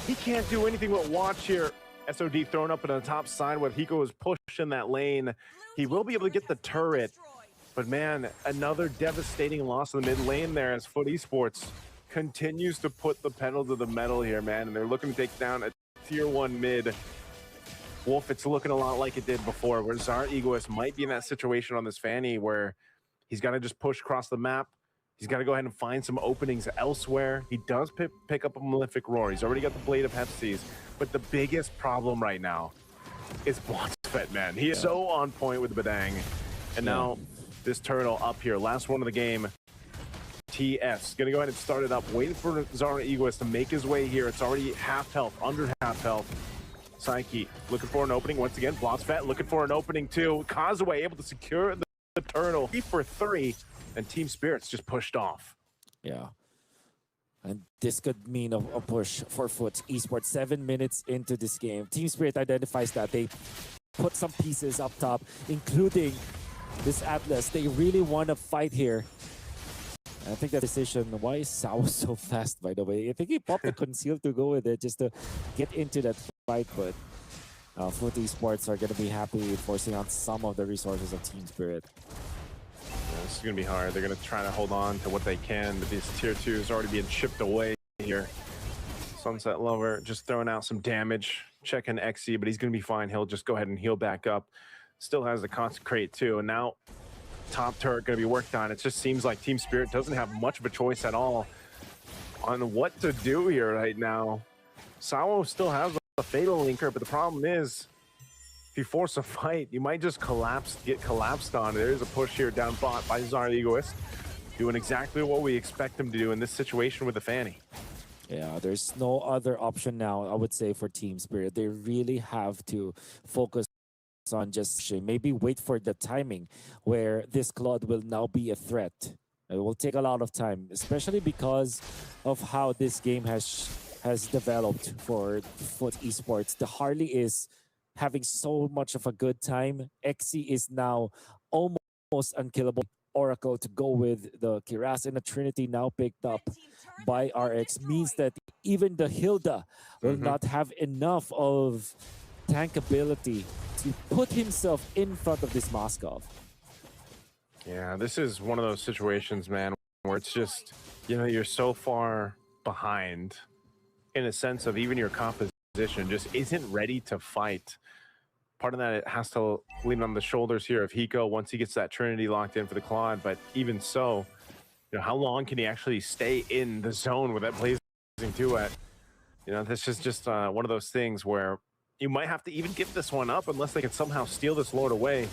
he can't do anything but watch here. SOD thrown up on the top side with Hiko is pushing that lane. He will be able to get the turret. But man, another devastating loss in the mid lane there as Foot Esports continues to put the pedal to the metal here, man. And they're looking to take down a tier 1 mid. Wolf, it's looking a lot like it did before, where Zara Egoist might be in that situation on this Fanny where he's got to just push across the map. He's got to go ahead and find some openings elsewhere. He does pick up a Malefic Roar. He's already got the Blade of Hepsies. But the biggest problem right now is Bloxfet, man. He is so on point with the Badang. And now this turtle up here, last one of the game. TS gonna go ahead and start it up, waiting for Zara Egoist to make his way here. It's already half health, under half health. Psyche looking for an opening once again. Bloxfet looking for an opening too. Causeway able to secure the turtle. 3 for 3, and Team Spirit's just pushed off. Yeah. And this could mean a push for Foot Esports 7 minutes into this game. Team Spirit identifies that. They put some pieces up top, including this Atlas. They really want to fight here. I think that decision, why is Sao so fast, by the way? I think he popped the conceal to go with it just to get into that fight, but Foot Esports are going to be happy forcing out some of the resources of Team Spirit. Yeah, this is going to be hard. They're going to try to hold on to what they can, but these tier 2s already being chipped away here. Sunset Lover just throwing out some damage, checking Xe, but he's going to be fine. He'll just go ahead and heal back up. Still has the Consecrate too, and now top turret going to be worked on. It just seems like Team Spirit doesn't have much of a choice at all on what to do here right now. Sawo still has a Fatal Linker, but the problem is, if you force a fight, you might just get collapsed on. There is a push here down bot by Zara Egoist. doing exactly what we expect them to do in this situation with the Fanny. Yeah, there's no other option now, I would say, for Team Spirit. They really have to focus on just maybe wait for the timing where this Claude will now be a threat. It will take a lot of time, especially because of how this game has developed for Foot Esports. The Harley is having so much of a good time. Exi is now almost unkillable. Oracle to go with the Kiras, and the Trinity now picked up by RX means that even the Hilda will not have enough of tank ability to put himself in front of this Moskov. Yeah, this is one of those situations, man, where it's just, you know, you're so far behind in a sense of even your composition just isn't ready to fight. Part of that, it has to lean on the shoulders here of Hiko once he gets that Trinity locked in for the Claude. But even so, you know, how long can he actually stay in the zone with that blazing 2-at? You know, this is just one of those things where you might have to even give this one up unless they can somehow steal this Lord away.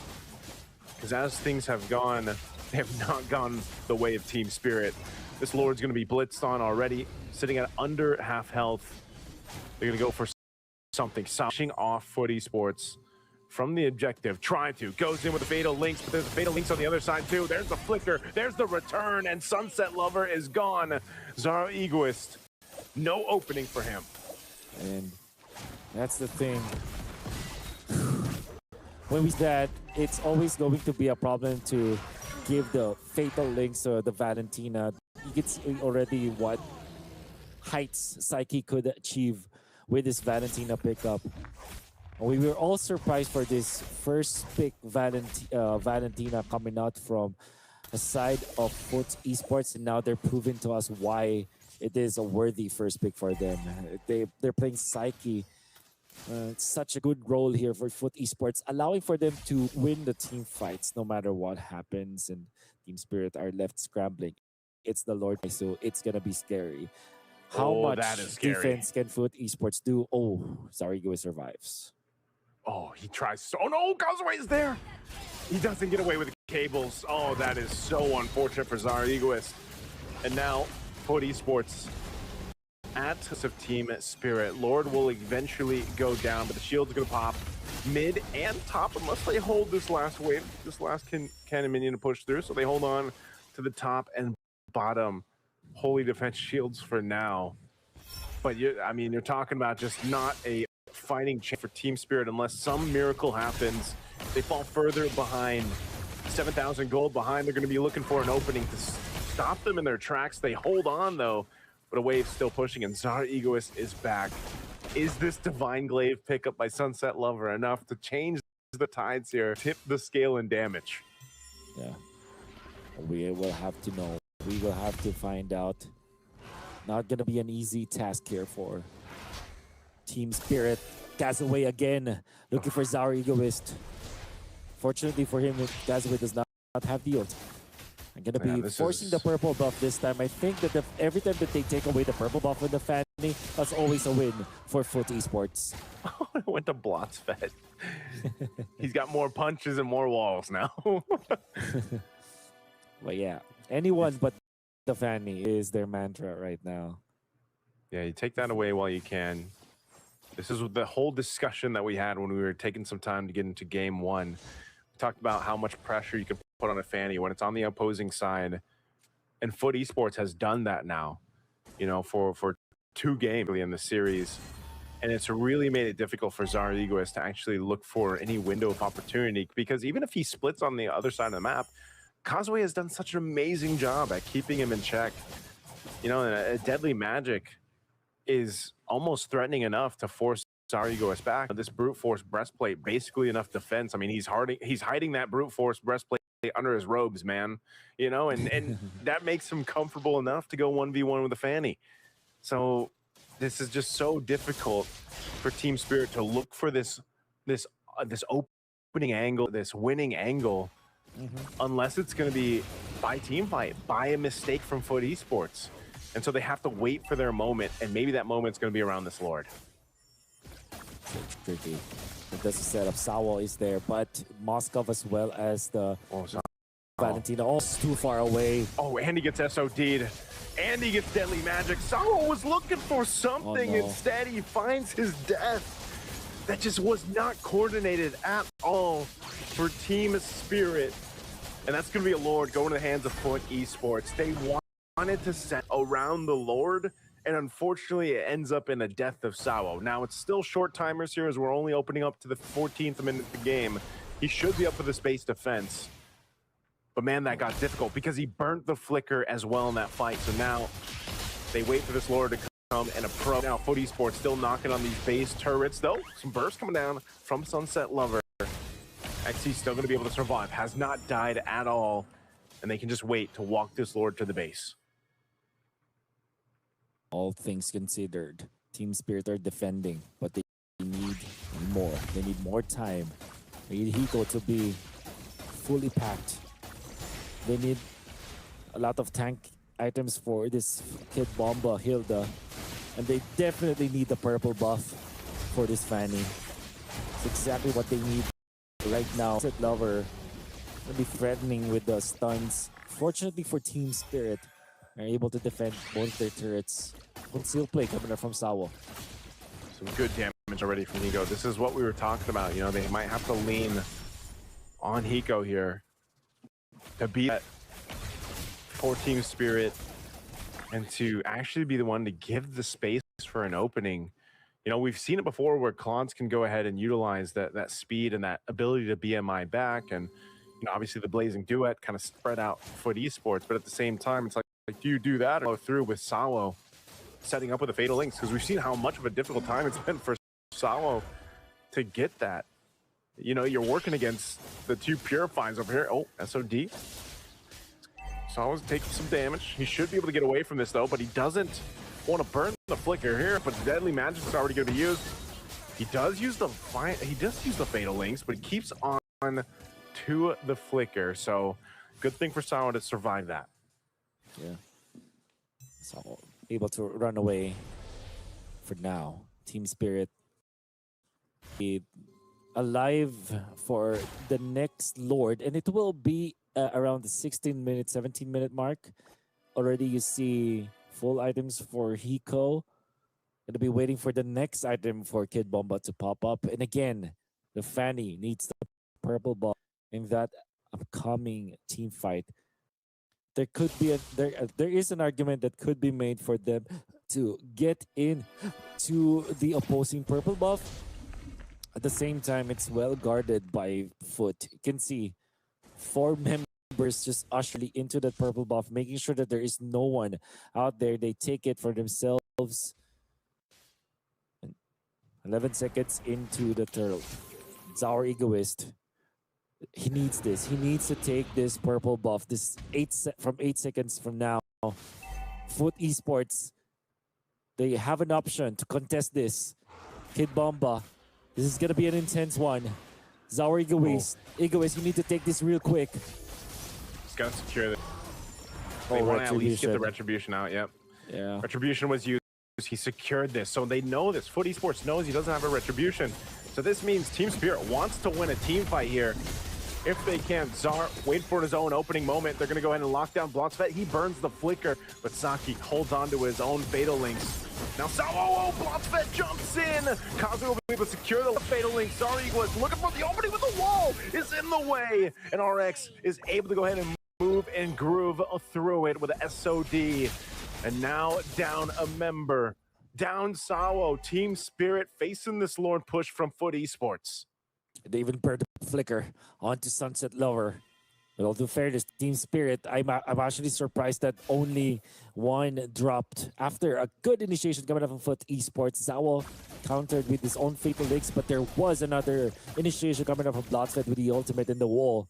Because as things have gone, they have not gone the way of Team Spirit. This Lord's going to be blitzed on already, sitting at under half health. They're going to go for something, pushing off Foot Esports from the objective, trying to, goes in with the Fatal Links, but there's a Fatal Links on the other side too. There's the flicker, there's the return, and Sunset Lover is gone. Zara Egoist, no opening for him. And that's the thing. When we said it's always going to be a problem to give the Fatal Links or the Valentina. You can see already what heights Psyche could achieve with this Valentina pickup. We were all surprised for this first pick Valentina coming out from the side of Foot Esports, and now they're proving to us why it is a worthy first pick for them. They're playing Psyche. It's such a good role here for Foot Esports, allowing for them to win the team fights no matter what happens, and Team Spirit are left scrambling. It's the Lord, so it's gonna be scary. How much defense can Foot Esports do? Oh, Zarigo survives. Oh, he tries so. Oh no, Gazaway is there. He doesn't get away with the cables. Oh, that is so unfortunate for Zara Egoist. And now, Foot Esports at of Team Spirit. Lord will eventually go down, but the shield's gonna pop mid and top unless they hold this last wave, this last cannon minion to push through. So they hold on to the top and bottom holy defense shields for now. But I mean, you're talking about just not a fighting chance for Team Spirit unless some miracle happens. They fall further behind, 7,000 gold behind. They're going to be looking for an opening to stop them in their tracks. They hold on though, but a wave's still pushing, and Zara Egoist is back. Is this Divine Glaive pickup by Sunset Lover enough to change the tides here, tip the scale in damage? Yeah, we will have to know. We will have to find out. Not going to be an easy task here for Team Spirit. Gazaway again, looking for Zara Egoist. Fortunately for him, Gazaway does not have the ult. I'm going to be forcing the purple buff this time. I think that every time that they take away the purple buff with the Fanny, that's always a win for Foot Esports. Oh, it went to Blotsfed. He's got more punches and more walls now. But yeah, anyone but the Fanny is their mantra right now. Yeah, you take that away while you can. This is the whole discussion that we had when we were taking some time to get into game one. We talked about how much pressure you can put on a Fanny when it's on the opposing side. And Foot Esports has done that now, you know, for 2 games in the series. And it's really made it difficult for Zara Egoist to actually look for any window of opportunity, because even if he splits on the other side of the map, Causeway has done such an amazing job at keeping him in check. You know, and a Deadly Magic is almost threatening enough to force Zara Egoist back. This brute force breastplate, basically enough defense. I mean, he's hiding that brute force breastplate under his robes, man. You know, and that makes him comfortable enough to go 1v1 with a Fanny. So this is just so difficult for Team Spirit to look for this opening angle, this winning angle, unless it's going to be by team fight, by a mistake from Foot Esports. And so they have to wait for their moment, and maybe that moment's going to be around this Lord. It's tricky. It doesn't set up. Sawal is there, but Moskov as well as the Valentino almost too far away. Oh, and he gets SOD'd. And he gets Deadly Magic. Sawo was looking for something. Oh, no. Instead, he finds his death. That just was not coordinated at all for Team Spirit. And that's going to be a Lord going to the hands of Foot Esports. They wanted to set around the Lord, and unfortunately, it ends up in a death of Sawo. Now, it's still short timers here as we're only opening up to the 14th minute of the game. He should be up for the space defense. But man, that got difficult because he burnt the flicker as well in that fight. So now they wait for this Lord to come and a pro. Now Foot Esports still knocking on these base turrets though. Some burst coming down from Sunset Lover. XC's still gonna be able to survive. Has not died at all. And they can just wait to walk this Lord to the base. All things considered, Team Spirit are defending, but they need more. They need more time. They need Hiko to be fully packed. They need a lot of tank items for this Kid Bomba, Hilda. And they definitely need the purple buff for this Fanny. It's exactly what they need right now. Sunset Lover will be threatening with the stuns. Fortunately for Team Spirit, they're able to defend both their turrets. Conceal play coming up from Sawo. Some good damage already from Hiko. This is what we were talking about. You know, they might have to lean on Hiko here to beat that for Team Spirit and to actually be the one to give the space for an opening. You know, we've seen it before where Clans can go ahead and utilize that speed and that ability to BMI back. And, you know, obviously the Blazing Duet kind of spread out Foot Esports, but at the same time, it's like do you do that or go through with Sawo setting up with the Fatal Links? Because we've seen how much of a difficult time it's been for Sawo to get that. You know, you're working against the two Purifies over here. Oh, SOD. Sawo's taking some damage. He should be able to get away from this, though, but he doesn't want to burn the flicker here, but Deadly Magic is already going to be used. He does use the Fatal Links, but he keeps on to the flicker. So, good thing for Sawo to survive that. Yeah. So, able to run away for now. Team Spirit alive for the next Lord, and it will be around the 16-minute, 17-minute mark. Already you see full items for Hiko. Gonna be waiting for the next item for Kid Bomba to pop up. And again, the Fanny needs the purple ball in that upcoming team fight. There could be there is an argument that could be made for them to get in to the opposing purple buff. At the same time, it's well guarded by Foot. You can see 4 members just ushered into that purple buff, making sure that there is no one out there. They take it for themselves. 11 seconds into the turtle. It's our egoist. He needs this. He needs to take this purple buff. This 8 seconds from now. Foot Esports, they have an option to contest this. Kid Bomba. This is gonna be an intense one. Zaur Egoist. Egoist, you need to take this real quick. He's gotta secure this. They want to at least get the Retribution out, yep. Yeah. Retribution was used. He secured this, so they know this. Foot Esports knows he doesn't have a Retribution. So this means Team Spirit wants to win a team fight here. If they can, Zar wait for his own opening moment. They're gonna go ahead and lock down Blotsvet. He burns the flicker, but Saki holds on to his own Fatal Links. Now Sawo, Blotsvet jumps in. Kazu will be able to secure the Fatal Link. Sorry, was looking for the opening, but the wall is in the way. And RX is able to go ahead and move and groove through it with a SOD. And now down a member. Down Sawo. Team Spirit facing this Lord push from Foot Esports. They even burned the flicker onto Sunset Lover. With all due fairness, Team Spirit, I'm actually surprised that only one dropped. After a good initiation coming up from Foot Esports, Zawo countered with his own Fatal Links, but there was another initiation coming up from Blotsvet with the ultimate in the wall.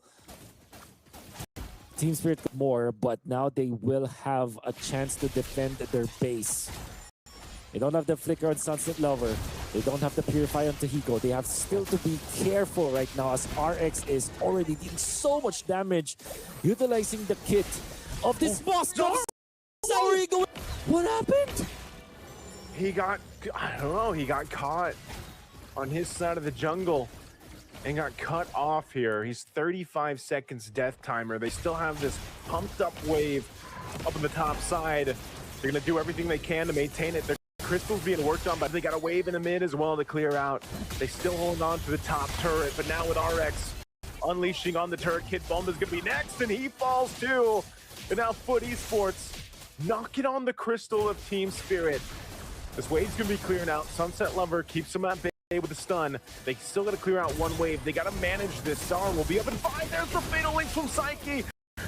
Team Spirit got more, but now they will have a chance to defend their base. They don't have the flicker on Sunset Lover. They don't have the Purify on Hiko. They have still to be careful right now as RX is already dealing so much damage, utilizing the kit of this boss. What happened? He got, I don't know, he got caught on his side of the jungle. and got cut off here. He's 35 seconds death timer. They still have this pumped up wave up on the top side. They're gonna do everything they can to maintain it. Their crystal's being worked on, but they got a wave in the mid as well to clear out. They still hold on to the top turret, but now with RX unleashing on the turret, Kid Bomb is gonna be next, and he falls too. And now Foot Esports knocking on the crystal of Team Spirit. This wave's gonna be clearing out. Sunset Lover keeps him at bay with a stun. They still gotta clear out one wave. They gotta manage this. Zara will be up in 5. There's the fatal link from Psyche.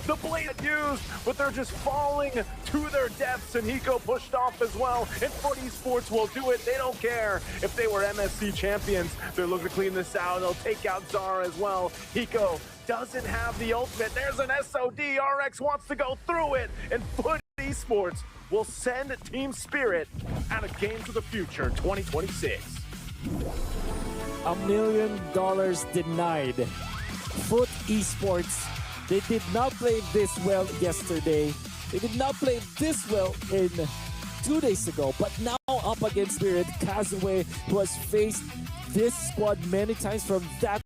The blade used, but they're just falling to their deaths, and Hiko pushed off as well. And Foot Esports will do it. They don't care if they were MSC champions. They're looking to clean this out. They'll take out Zara as well. Hiko doesn't have the ultimate. There's an SOD. RX wants to go through it, and Foot Esports will send Team Spirit out of Games of the Future 2026. $1 million denied. Foot Esports, they did not play this well yesterday. They did not play this well in 2 days ago, but now up against Spirit, Kazue, who has faced this squad many times from that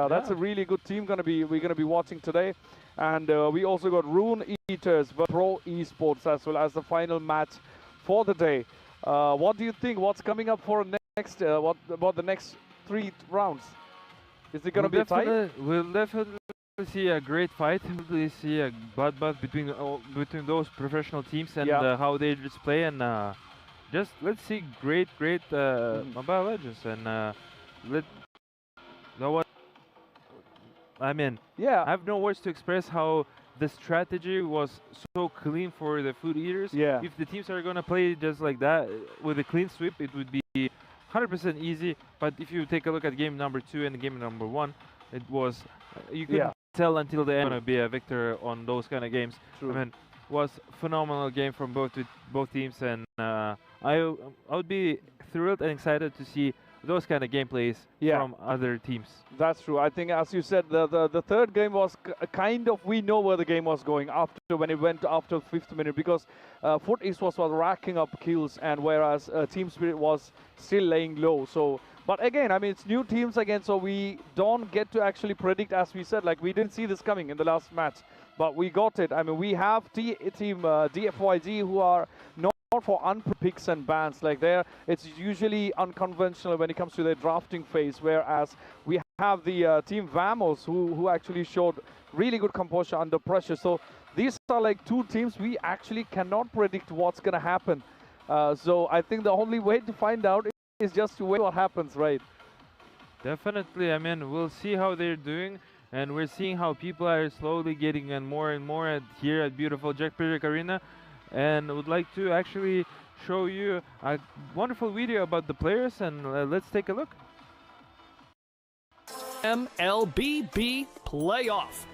Yeah, that's a really good team we're gonna be watching today. And we also got Rune Eaters, but Pro Esports as well as the final match for the day. What do you think? What's coming up for next? What about the next 3 rounds? Is it gonna be a tie? We'll definitely see a great fight. We'll see a bloodbath between those professional teams and how they just play, and just let's see great Mobile Legends, and I mean, I have no words to express how the strategy was so clean for the Food Eaters. Yeah. If the teams are gonna play just like that with a clean sweep, it would be 100% easy. But if you take a look at game number 2 and game number 1, it was you couldn't tell until the end gonna be a victor on those kind of games. True. I mean, was phenomenal game from both teams, and I would be thrilled and excited to see those kind of gameplays from other teams. That's true. I think, as you said, the third game was kind of, we know where the game was going after when it went after 5th minute, because Foot Esports was racking up kills, and whereas Team Spirit was still laying low. So, but again, I mean, it's new teams again, so we don't get to actually predict, as we said, like we didn't see this coming in the last match, but we got it. I mean, we have team DFYG who are not for unpicks and bans. Like there, it's usually unconventional when it comes to their drafting phase, whereas we have the team Vamos who actually showed really good composure under pressure. So these are like 2 teams we actually cannot predict what's gonna happen. So I think the only way to find out is just to wait what happens, right? Definitely. I mean, we'll see how they're doing, and we're seeing how people are slowly getting in more and more here at beautiful Jack Project Arena. And would like to actually show you a wonderful video about the players, and let's take a look. MLBB Playoff.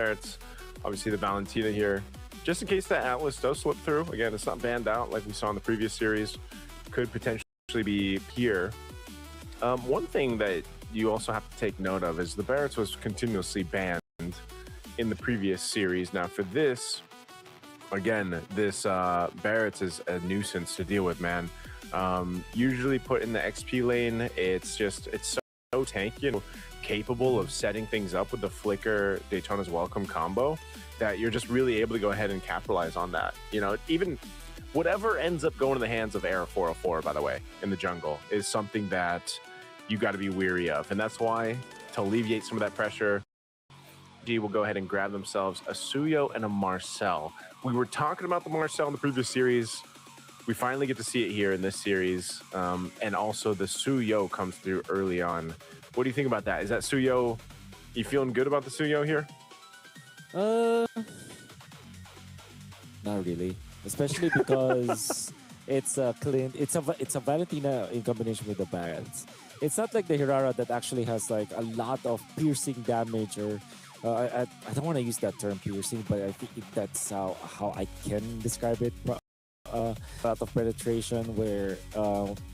Barretts, obviously the Valentina here. Just in case that Atlas does slip through, again, it's not banned out like we saw in the previous series. Could potentially be here. One thing that you also have to take note of is the Barretts was continuously banned in the previous series. Now for this, again, this Barretts is a nuisance to deal with, man. Usually put in the XP lane, it's so tanky and capable of setting things up with the Flicker Daytona's Welcome combo that you're just really able to go ahead and capitalize on that. You know, even whatever ends up going to the hands of Era 404, by the way, in the jungle, is something that you got to be weary of. And that's why, to alleviate some of that pressure, G will go ahead and grab themselves a Suyo and a Marcel. We were talking about the Marcel in the previous series. We finally get to see it here in this series. And also the Suyo comes through early on. What do you think about that? Is that Suyo, you feeling good about the Suyo here? Not really. Especially because it's a Clint, it's a Valentina in combination with the Barretts. It's not like the Hirara that actually has like a lot of piercing damage, or I don't want to use that term piercing, but I think that's how I can describe it. A lot of penetration,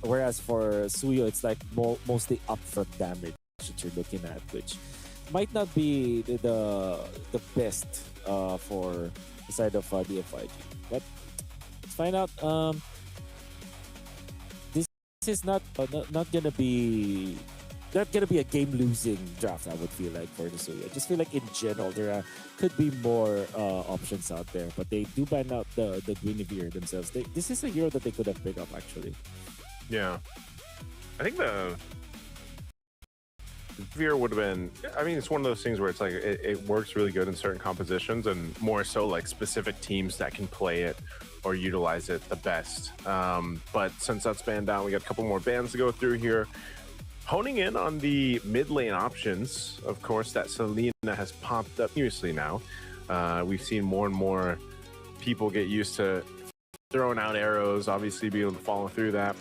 whereas for Suyo it's like mostly upfront damage that you're looking at, which might not be the best for the side of DFYG. But let's find out. This is not gonna be a game-losing draft, I would feel like, for the Suyo. I just feel like in general there could be more options out there, but they do ban out the Guinevere themselves. This is a hero that they could have picked up, actually. Yeah. I think the Guinevere would have been, I mean, it's one of those things where it's like it works really good in certain compositions, and more so like specific teams that can play it or utilize it the best. But since that's banned out, we got a couple more bans to go through here. Honing in on the mid lane options, of course, that Selena has popped up continuously now. We've seen more and more people get used to throwing out arrows, obviously being able to follow through that.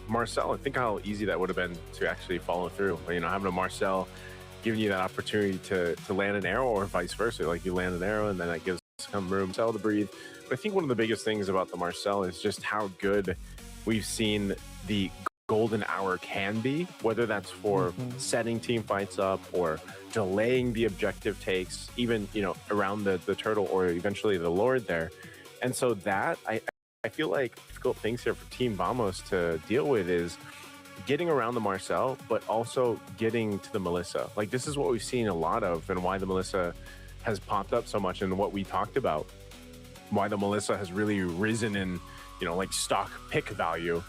Marcel, I think how easy that would have been to actually follow through. You know, having a Marcel giving you that opportunity to land an arrow, or vice versa. Like you land an arrow and then that gives some room to breathe. But I think one of the biggest things about the Marcel is just how good we've seen the golden hour can be, whether that's for setting team fights up or delaying the objective takes, even, you know, around the turtle or eventually the Lord there. And so that, I feel like difficult things here for Team Vamos to deal with is getting around the Marcel, but also getting to the Melissa. Like, this is what we've seen a lot of, and why the Melissa has popped up so much, and what we talked about, why the Melissa has really risen in, you know, like stock pick value.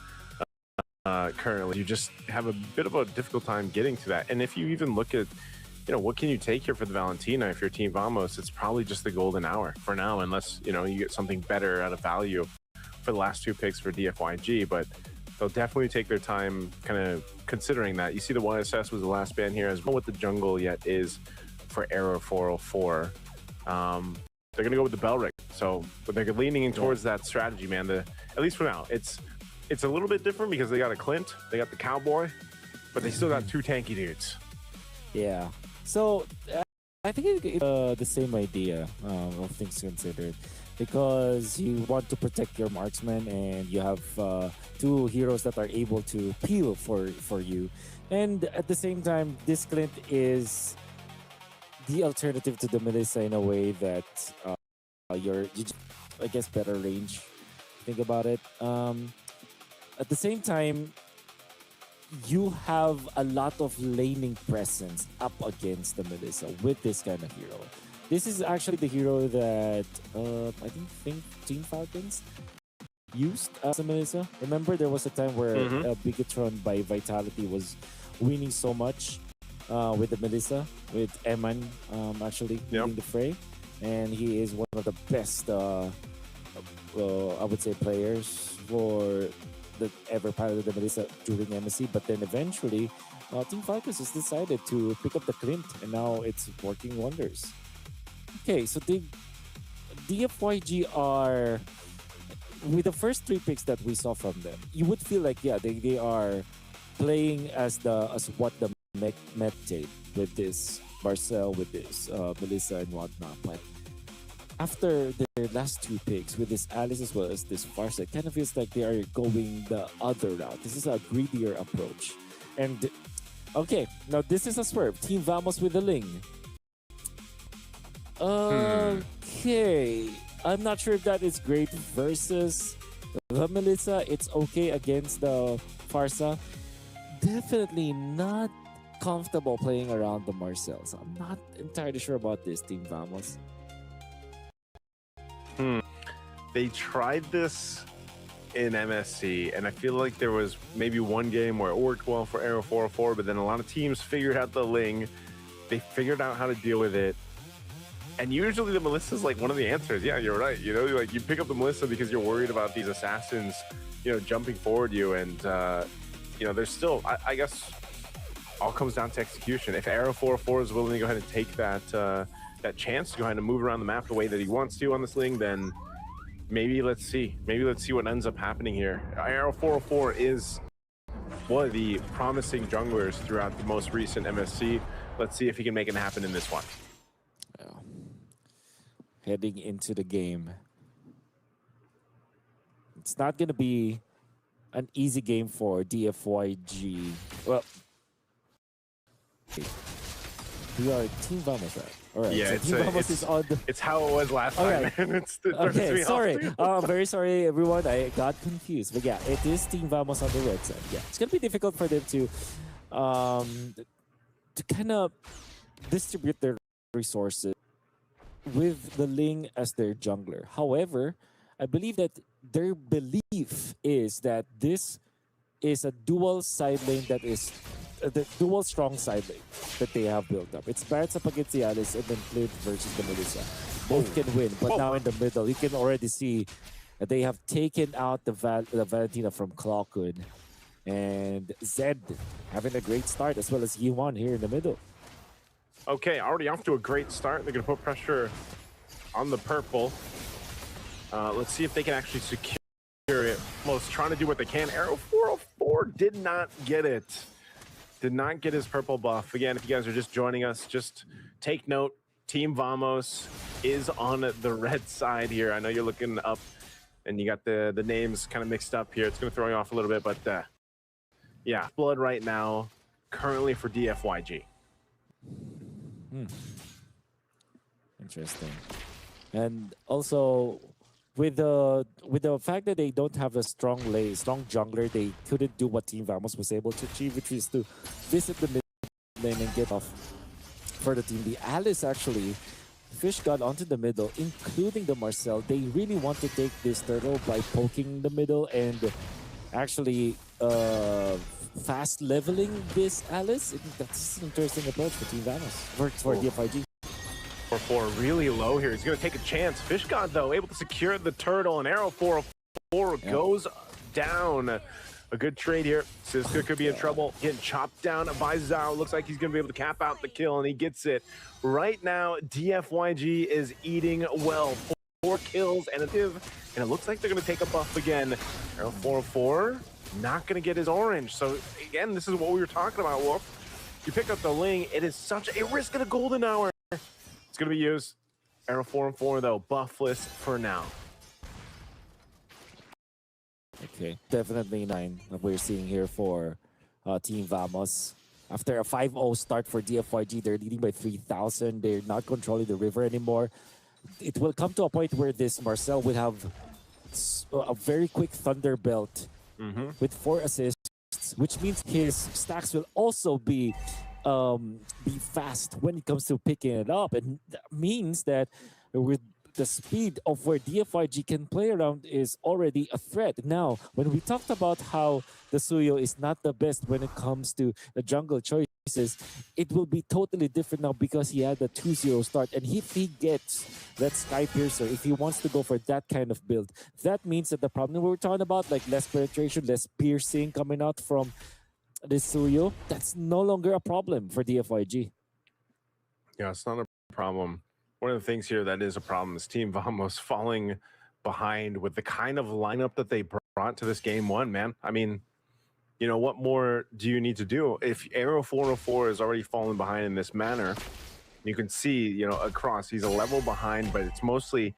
Currently, you just have a bit of a difficult time getting to that. And if you even look at, you know, what can you take here for the Valentina if you're Team Vamos, it's probably just the golden hour for now, unless, you know, you get something better out of value for the last two picks for DFYG. But they'll definitely take their time kind of considering that. You see the YSS was the last ban here, as well what the jungle yet is for Arrow 404. They're going to go with the Belric. So, but they're leaning in towards that strategy, man. At least for now, it's a little bit different because they got a Clint, they got the Cowboy, but they still got two tanky dudes. Yeah. So I think it's the same idea of things considered, because you want to protect your marksman and you have two heroes that are able to peel for you. And at the same time, this Clint is the alternative to the Melissa in a way that you just, I guess, better range. Think about it. At the same time, you have a lot of laning presence up against the Melissa with this kind of hero. This is actually the hero that I think Team Falcons used as a Melissa. Remember, there was a time where Bigatron by Vitality was winning so much with the Melissa, with Eman actually leading the fray. And he is one of the best, I would say, players for that ever piloted the Melissa during MSC. But then eventually, Team Falcons has decided to pick up the Clint, and now it's working wonders. Okay, so the DFYG are, with the first three picks that we saw from them, you would feel like, yeah, they are playing as what the Met did with this Marcel with this Melissa and whatnot, but after their last two picks with this Alice as well as this Farsa, it kind of feels like they are going the other route. This is a greedier approach. And okay, now this is a swerve. Team Vamos with the Ling. Okay, I'm not sure if that is great versus the Melissa. It's okay against the Farsa. Definitely not comfortable playing around the Marcel. So I'm not entirely sure about this Team Vamos. They tried this in MSC, and I feel like there was maybe one game where it worked well for Aero 404, but then a lot of teams figured out the Ling. They figured out how to deal with it. And usually the Melissa is like one of the answers. Yeah, you're right. You know, like you pick up the Melissa because you're worried about these assassins, you know, jumping forward you. And, you know, there's still, I guess, all comes down to execution. If Aero 404 is willing to go ahead and take that that chance to go ahead and move around the map the way that he wants to on this Ling, then maybe let's see. Maybe let's see what ends up happening here. Aero 404 is one of the promising junglers throughout the most recent MSC. Let's see if he can make it happen in this one. Well, heading into the game, it's not going to be an easy game for DFYG. Well, we are Team Vamos, right? All right. Yeah, so Team Vamos is on the... It's how it was last time. Right. Okay, sorry. Very sorry, everyone. I got confused. But yeah, it is Team Vamos on the red side. Yeah, it's going to be difficult for them to kind of distribute their resources with the Ling as their jungler. However, I believe that their belief is that this is a dual side lane that is the dual strong side lane that they have built up. It's Barrett's up against the Alice and then Clint versus the Melissa. Both can win, but now in the middle, you can already see that they have taken out the Valentina from Clockwood. And Zed having a great start, as well as Yuan here in the middle. Okay, already off to a great start. They're going to put pressure on the purple. Let's see if they can actually secure it. Most trying to do what they can. Aero 404 did not get it. Did not get his purple buff. Again, if you guys are just joining us, just take note. Team Vamos is on the red side here. I know you're looking up and you got the names kind of mixed up here. It's going to throw you off a little bit, but yeah, blood right now, currently for DFYG. Interesting. And also, with the fact that they don't have a strong jungler, they couldn't do what Team Vamos was able to achieve, which is to visit the mid lane and get off for the team. The Alice actually, Fish got onto the middle, including the Marcel. They really want to take this turtle by poking the middle and actually fast leveling this Alice. That's an interesting approach for Team Vamos, for DFIG. 4 really low here. He's going to take a chance. Fish God, though, able to secure the turtle, and Aero 404 goes down. A good trade here. Siska could be in trouble. Getting chopped down by Zhao. Looks like he's going to be able to cap out the kill, and he gets it. Right now, DFYG is eating well. 4 kills and a div, and it looks like they're going to take a buff again. Aero 404 not going to get his orange. So, again, this is what we were talking about, Wolf. You pick up the Ling. It is such a risk at a golden hour. It's going to be used. Aero 404, though, buffless for now. Okay, definitely 9 that we're seeing here for Team Vamos. After a 5-0 start for DFYG, they're leading by 3,000. They're not controlling the river anymore. It will come to a point where this Marcel will have a very quick Thunder Belt with 4 assists, which means his stacks will also be fast when it comes to picking it up. And that means that with the speed of where DFYG can play around is already a threat. Now, when we talked about how the Suyo is not the best when it comes to the jungle choices, it will be totally different now because he had the 2-0 start. And if he gets that Sky Piercer, if he wants to go for that kind of build, that means that the problem we were talking about, like less penetration, less piercing coming out from the Suyo, that's no longer a problem for DFYG. Yeah, it's not a problem. One of the things here that is a problem is Team Vamos falling behind with the kind of lineup that they brought to this game 1, man. I mean, you know, what more do you need to do? If Aero 404 is already falling behind in this manner, You can see, you know, across, he's a level behind, but it's mostly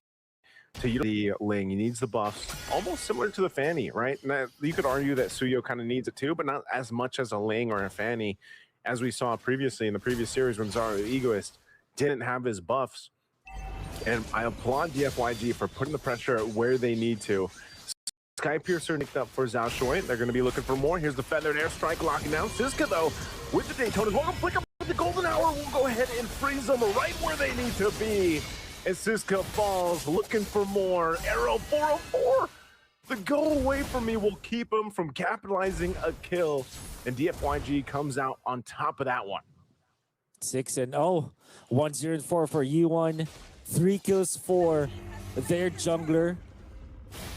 to the Ling. He needs the buffs, almost similar to the Fanny, right? And you could argue that Suyo kind of needs it too, but not as much as a Ling or a Fanny, as we saw previously in the previous series when Zaro Egoist didn't have his buffs. And I applaud DFYG for putting the pressure where they need to. Skypiercer nicked up for Zhao Shui. They're going to be looking for more. Here's the feathered airstrike locking down. Siska, though, with the Daytonas, welcome, flick up with the golden hour. We'll go ahead and freeze them right where they need to be. And Siska falls, looking for more. Arrow 404. The go away from me will keep him from capitalizing a kill. And DFYG comes out on top of that one. 6-0. 1-0-4 for U1. 3 kills for their jungler.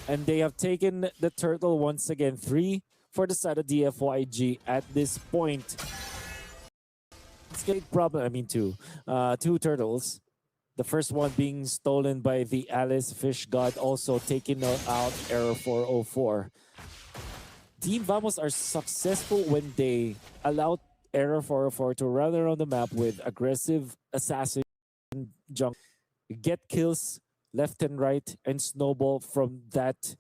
And they have taken the turtle once again. 3 for the side of DFYG at this point. It's a big problem. I mean, 2 turtles. The first one being stolen by the Alice Fish God, also taking out Error 404. Team Vamos are successful when they allow Error 404 to run around the map with aggressive assassin junk, get kills left and right, and snowball from that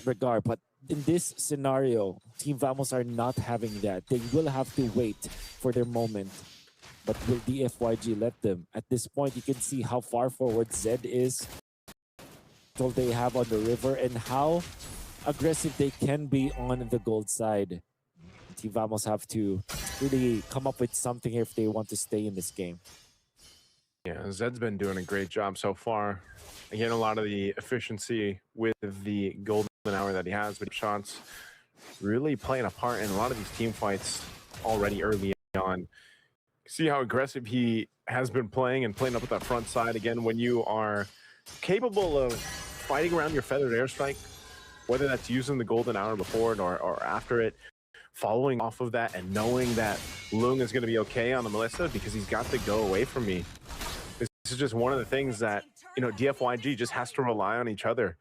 regard. But in this scenario, Team Vamos are not having that. They will have to wait for their moment. But will DFYG let them? At this point, you can see how far forward Zed is, what they have on the river, and how aggressive they can be on the gold side. Team Vamos have to really come up with something here if they want to stay in this game. Yeah, Zed's been doing a great job so far. Again, a lot of the efficiency with the golden hour that he has, but shots really playing a part in a lot of these team fights already early on. See how aggressive he has been playing and playing up at that front side. Again, when you are capable of fighting around your feathered airstrike, whether that's using the golden hour before it or after it, following off of that and knowing that Lung is going to be okay on the Melissa because he's got to go away from me. This is just one of the things that, you know, DFYG just has to rely on each other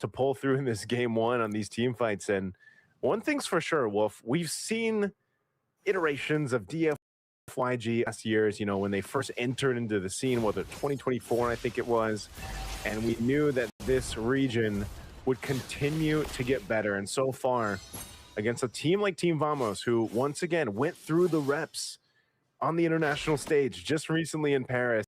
to pull through in this game one on these team fights. And one thing's for sure, Wolf, we've seen iterations of DFYG last years, you know, when they first entered into the scene, whether 2024, I think it was, and we knew that this region would continue to get better. And so far, against a team like Team Vamos, who once again went through the reps on the international stage just recently in Paris,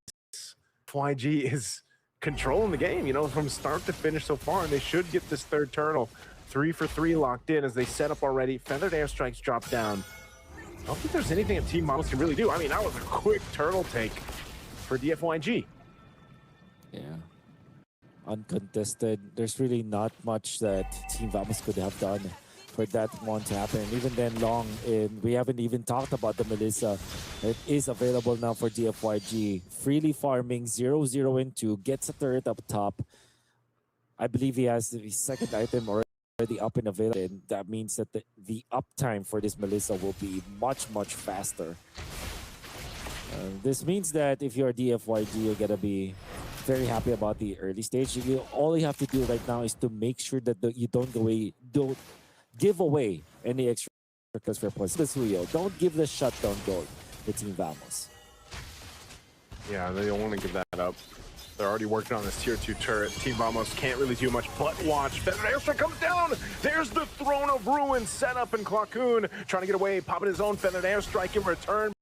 DFYG is controlling the game, you know, from start to finish so far, and they should get this third turtle 3 for 3 locked in as they set up already. Feathered airstrikes drop down. I don't think there's anything that Team Vamos can really do. I mean, that was a quick turtle take for DFYG. Yeah. Uncontested. There's really not much that Team Vamos could have done for that one to happen. And even then, we haven't even talked about the Melissa. It is available now for DFYG. Freely farming 0-0 and 2. Gets a turret up top. I believe he has the second item already up and available. And that means that the uptime for this Melissa will be much, much faster. This means that if you're DFYG, you're going to be very happy about the early stage. All you have to do right now is to make sure that you don't give away any extra kills for points. Don't give the shutdown goal to Team Vamos. Yeah, they don't want to give that up. They're already working on this tier 2 turret. Team Vamos can't really do much but watch. Feathered airstrike comes down. There's the throne of ruin set up in Klakoon. Trying to get away, popping his own feathered airstrike in return.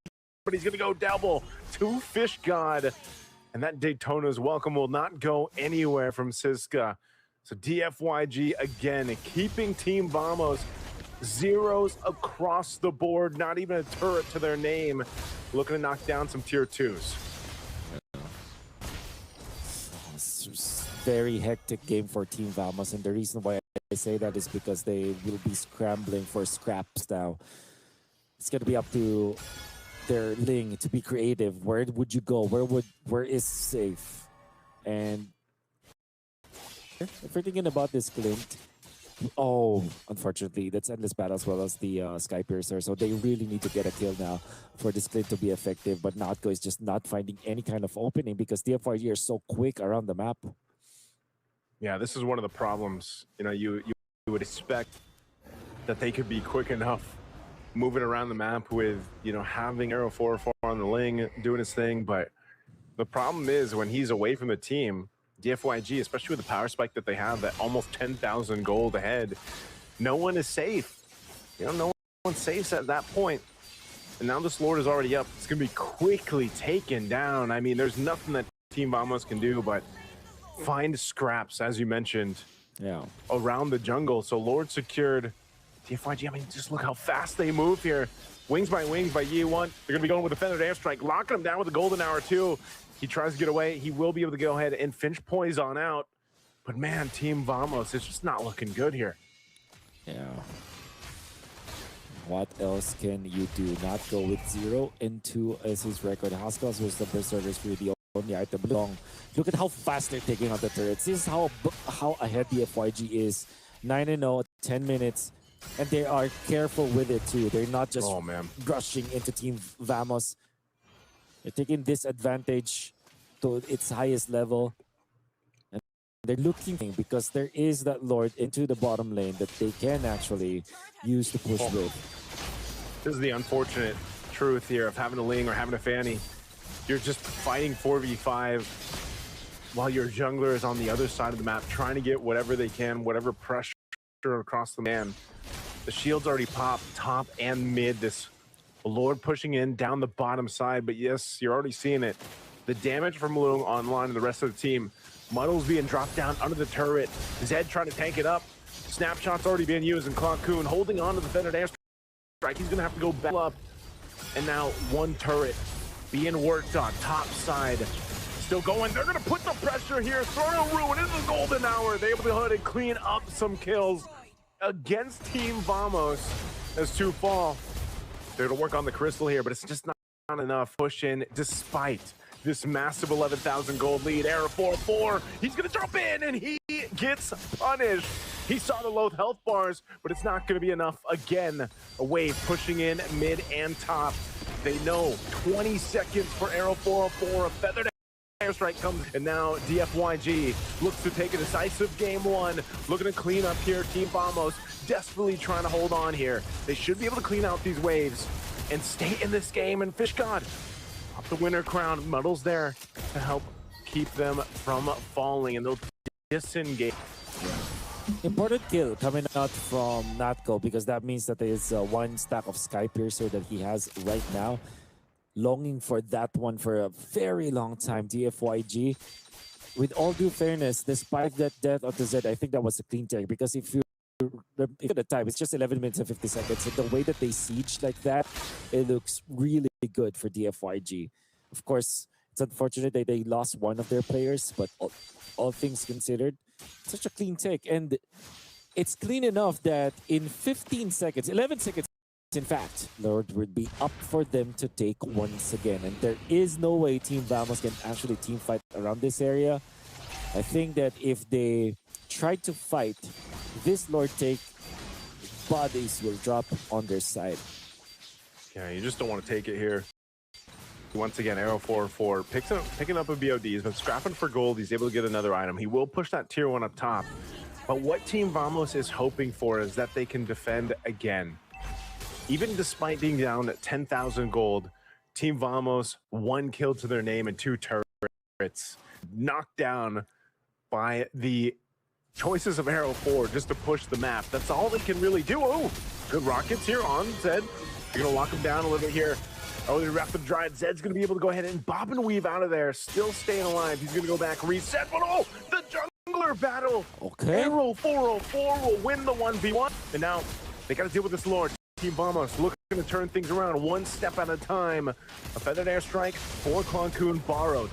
But he's going to go double to Fish God. And that Daytona's welcome will not go anywhere from Siska. So DFYG again, keeping Team Vamos zeros across the board, not even a turret to their name. Looking to knock down some tier 2s. It's a very hectic game for Team Vamos, and the reason why I say that is because they will be scrambling for scraps now. It's going to be up to their Ling to be creative. Where would you go? Where is safe? And if we're thinking about this Glint, unfortunately, that's Endless Battle as well as the Skypiercer. So they really need to get a kill now for this Glint to be effective. But Nautko is just not finding any kind of opening because DFYG are so quick around the map. Yeah, this is one of the problems. You know, you would expect that they could be quick enough moving around the map with, you know, having Arrow 404 on the Ling doing his thing, but The problem is when he's away from the team, DFYG, especially with the power spike that they have, that almost 10,000 gold ahead, no one is safe. You know, no one's safe at that point. And now this Lord is already up. It's going to be quickly taken down. I mean, there's nothing that Team Vamos can do but find scraps, as you mentioned, around the jungle. So Lord secured. DFYG, I mean, just look how fast they move here. Wings by Ye1. They're going to be going with a feathered airstrike, locking him down with a golden hour too. He tries to get away. He will be able to go ahead and Finch poison out. But man, Team Vamos is just not looking good here. Yeah. What else can you do? Not go with 0 and 2 as his record. Haskell's was the berserkers for the only item belong. Look at how fast they're taking on the turrets. This is how ahead the FYG is. 9-0, 10 minutes. And they are careful with it too. They're not just rushing into Team Vamos. They're taking this advantage to its highest level. And they're looking because there is that Lord into the bottom lane that they can actually use to push with. This is the unfortunate truth here of having a Ling or having a Fanny. You're just fighting 4v5 while your jungler is on the other side of the map trying to get whatever they can, whatever pressure across the man. The shield's already popped top and mid. This Lord pushing in down the bottom side, but yes, you're already seeing it. The damage from Malung online and the rest of the team. Muddle's being dropped down under the turret. Zed trying to tank it up. Snapshot's already being used, and Clockcoon holding on to the feathered airstrike. He's gonna have to go back up. And now one turret being worked on top side. Still going. They're gonna put the pressure here. Throw a Rune. This is a golden hour. They're able to go ahead and clean up some kills against Team Vamos as 2 fall. They're going to work on the crystal here, but it's just not enough. Push in despite this massive 11,000 gold lead. Arrow 4-4. He's going to jump in and he gets punished. He saw the low health bars, but it's not going to be enough. Again, a wave pushing in mid and top. They know 20 seconds for Arrow 404. A feathered airstrike comes, and now DFYG looks to take a decisive game 1, looking to clean up here. Team Vamos desperately trying to hold on here. They should be able to clean out these waves and stay in this game, and Fish God up the winner crown. Muddle's there to help keep them from falling, and they'll disengage. Important kill coming out from Natko, because that means that there is 1 stack of Sky Piercer that he has right now. Longing for that one for a very long time. DFYG, with all due fairness, despite that death of the Zed, I think that was a clean take, because if you look at the time, it's just 11 minutes and 50 seconds. And the way that they siege like that, it looks really good for DFYG. Of course, it's unfortunate that they lost one of their players, but all things considered, such a clean take. And it's clean enough that in 15 seconds, 11 seconds, in fact, Lord would be up for them to take once again. And there is no way Team Vamos can actually team fight around this area. I think that if they try to fight this Lord take, bodies will drop on their side. Yeah, you just don't want to take it here. Once again, Arrow 4-4, picking up a BOD. He's been scrapping for gold. He's able to get another item. He will push that tier 1 up top. But what Team Vamos is hoping for is that they can defend again. Even despite being down at 10,000 gold, Team Vamos 1 kill to their name and 2 turrets. Knocked down by the choices of Arrow 4 just to push the map. That's all they can really do. Oh, good rockets here on Zed. You're going to lock him down a little bit here. Oh, the rapid drive. Zed's going to be able to go ahead and bob and weave out of there. Still staying alive. He's going to go back, reset. But oh, the jungler battle. Okay. Arrow 404 will win the 1v1. And now they got to deal with this Lord. Team Vamos looking to turn things around 1 step at a time. A feathered airstrike for Clockcoon borrowed.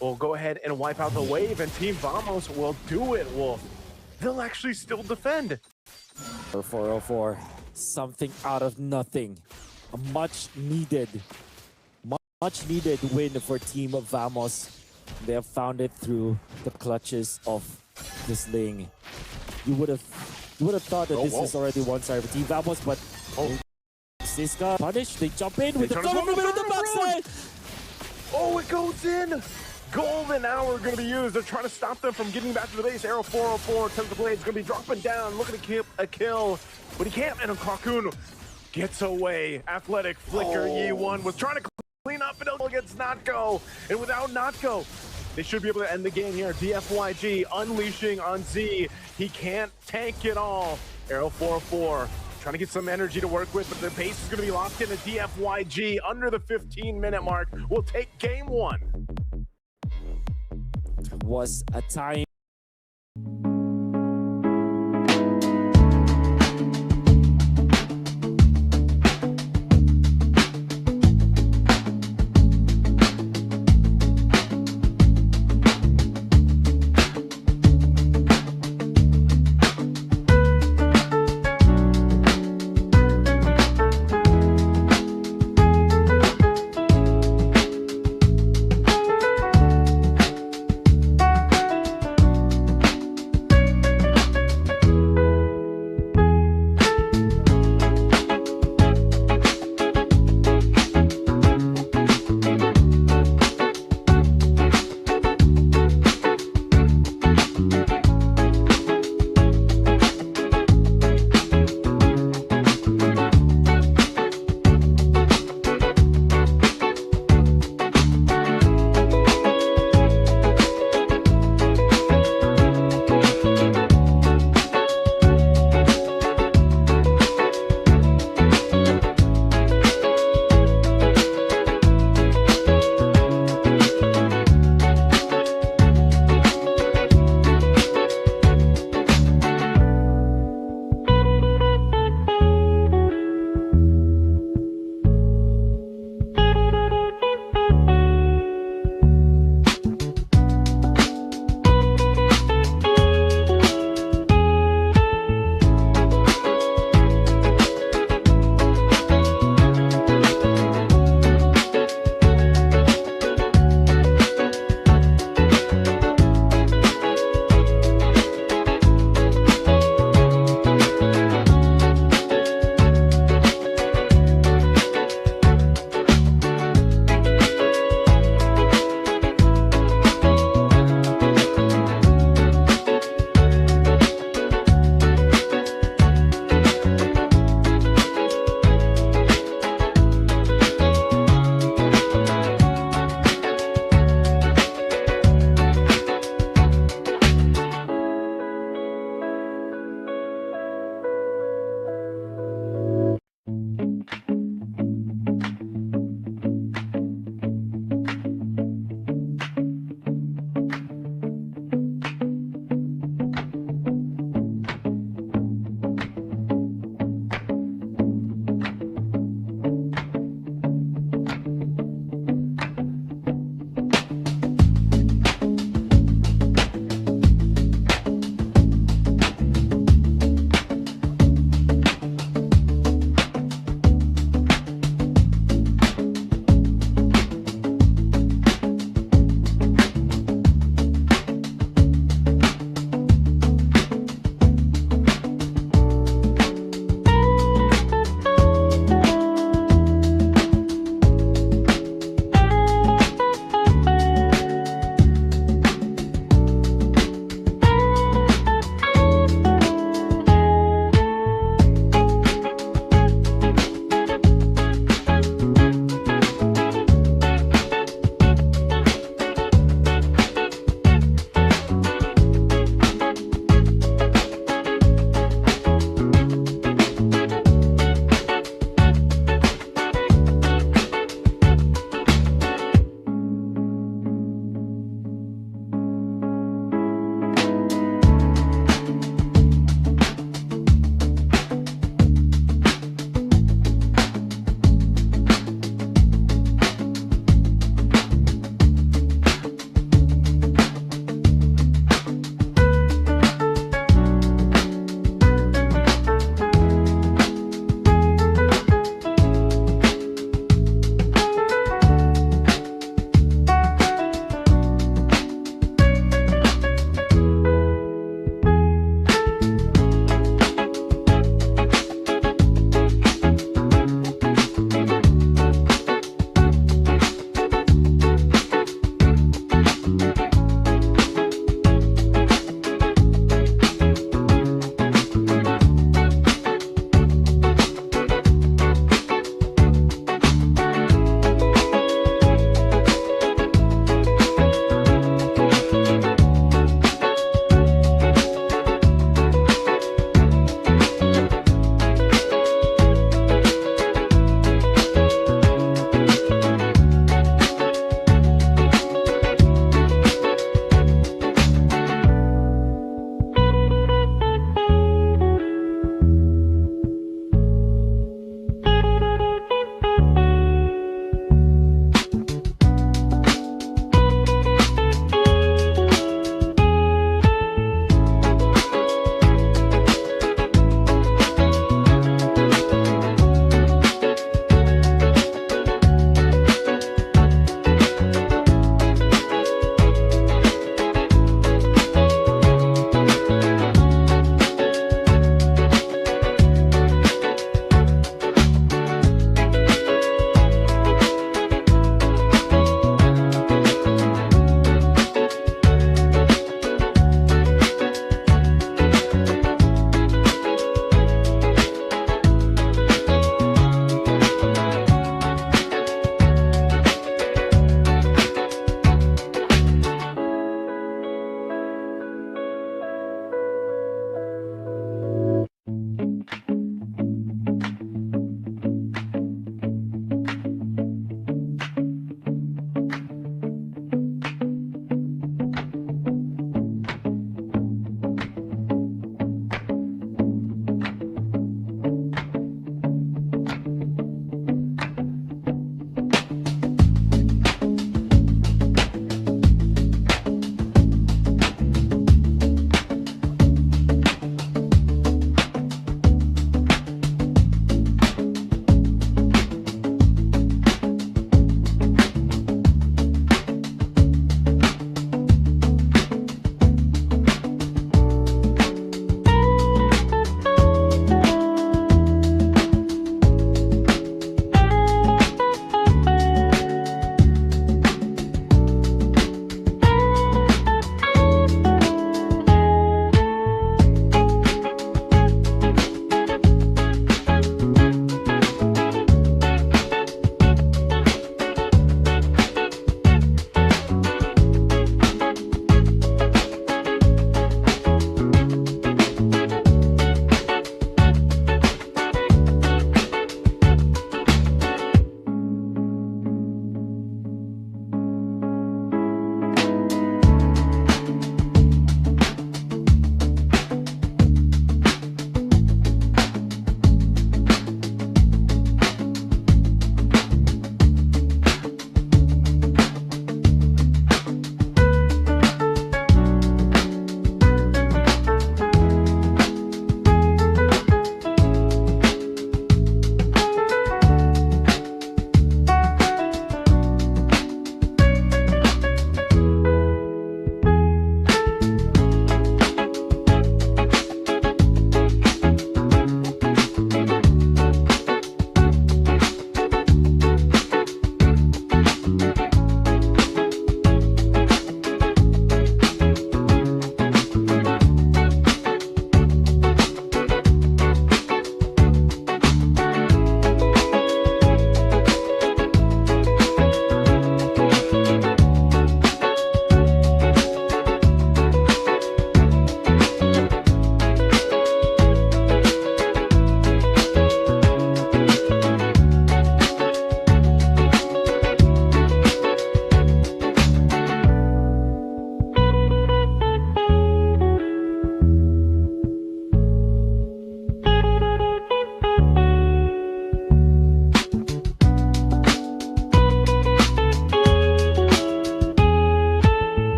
We'll go ahead and wipe out the wave, and Team Vamos will do it. They'll actually still defend. 404, something out of nothing. A much needed win for Team Vamos. They have found it through the clutches of this Ling. You would have thought that this is already one side of Team Vamos, but Siska punished. They jump in with the cover from the backside. Oh, it goes in. Golden hour going to be used. They're trying to stop them from getting back to the base. Arrow 404, Temple Blade's going to be dropping down, looking to keep a kill, but he can't. And Clockcoon gets away. Athletic flicker. Ye1 was trying to Clean up against Notco. And without Notco, they should be able to end the game here. DFYG unleashing on Z. He can't tank it all. Arrow 4-4. Trying to get some energy to work with, but the pace is going to be locked into DFYG under the 15-minute mark. We'll take game 1. Was a time.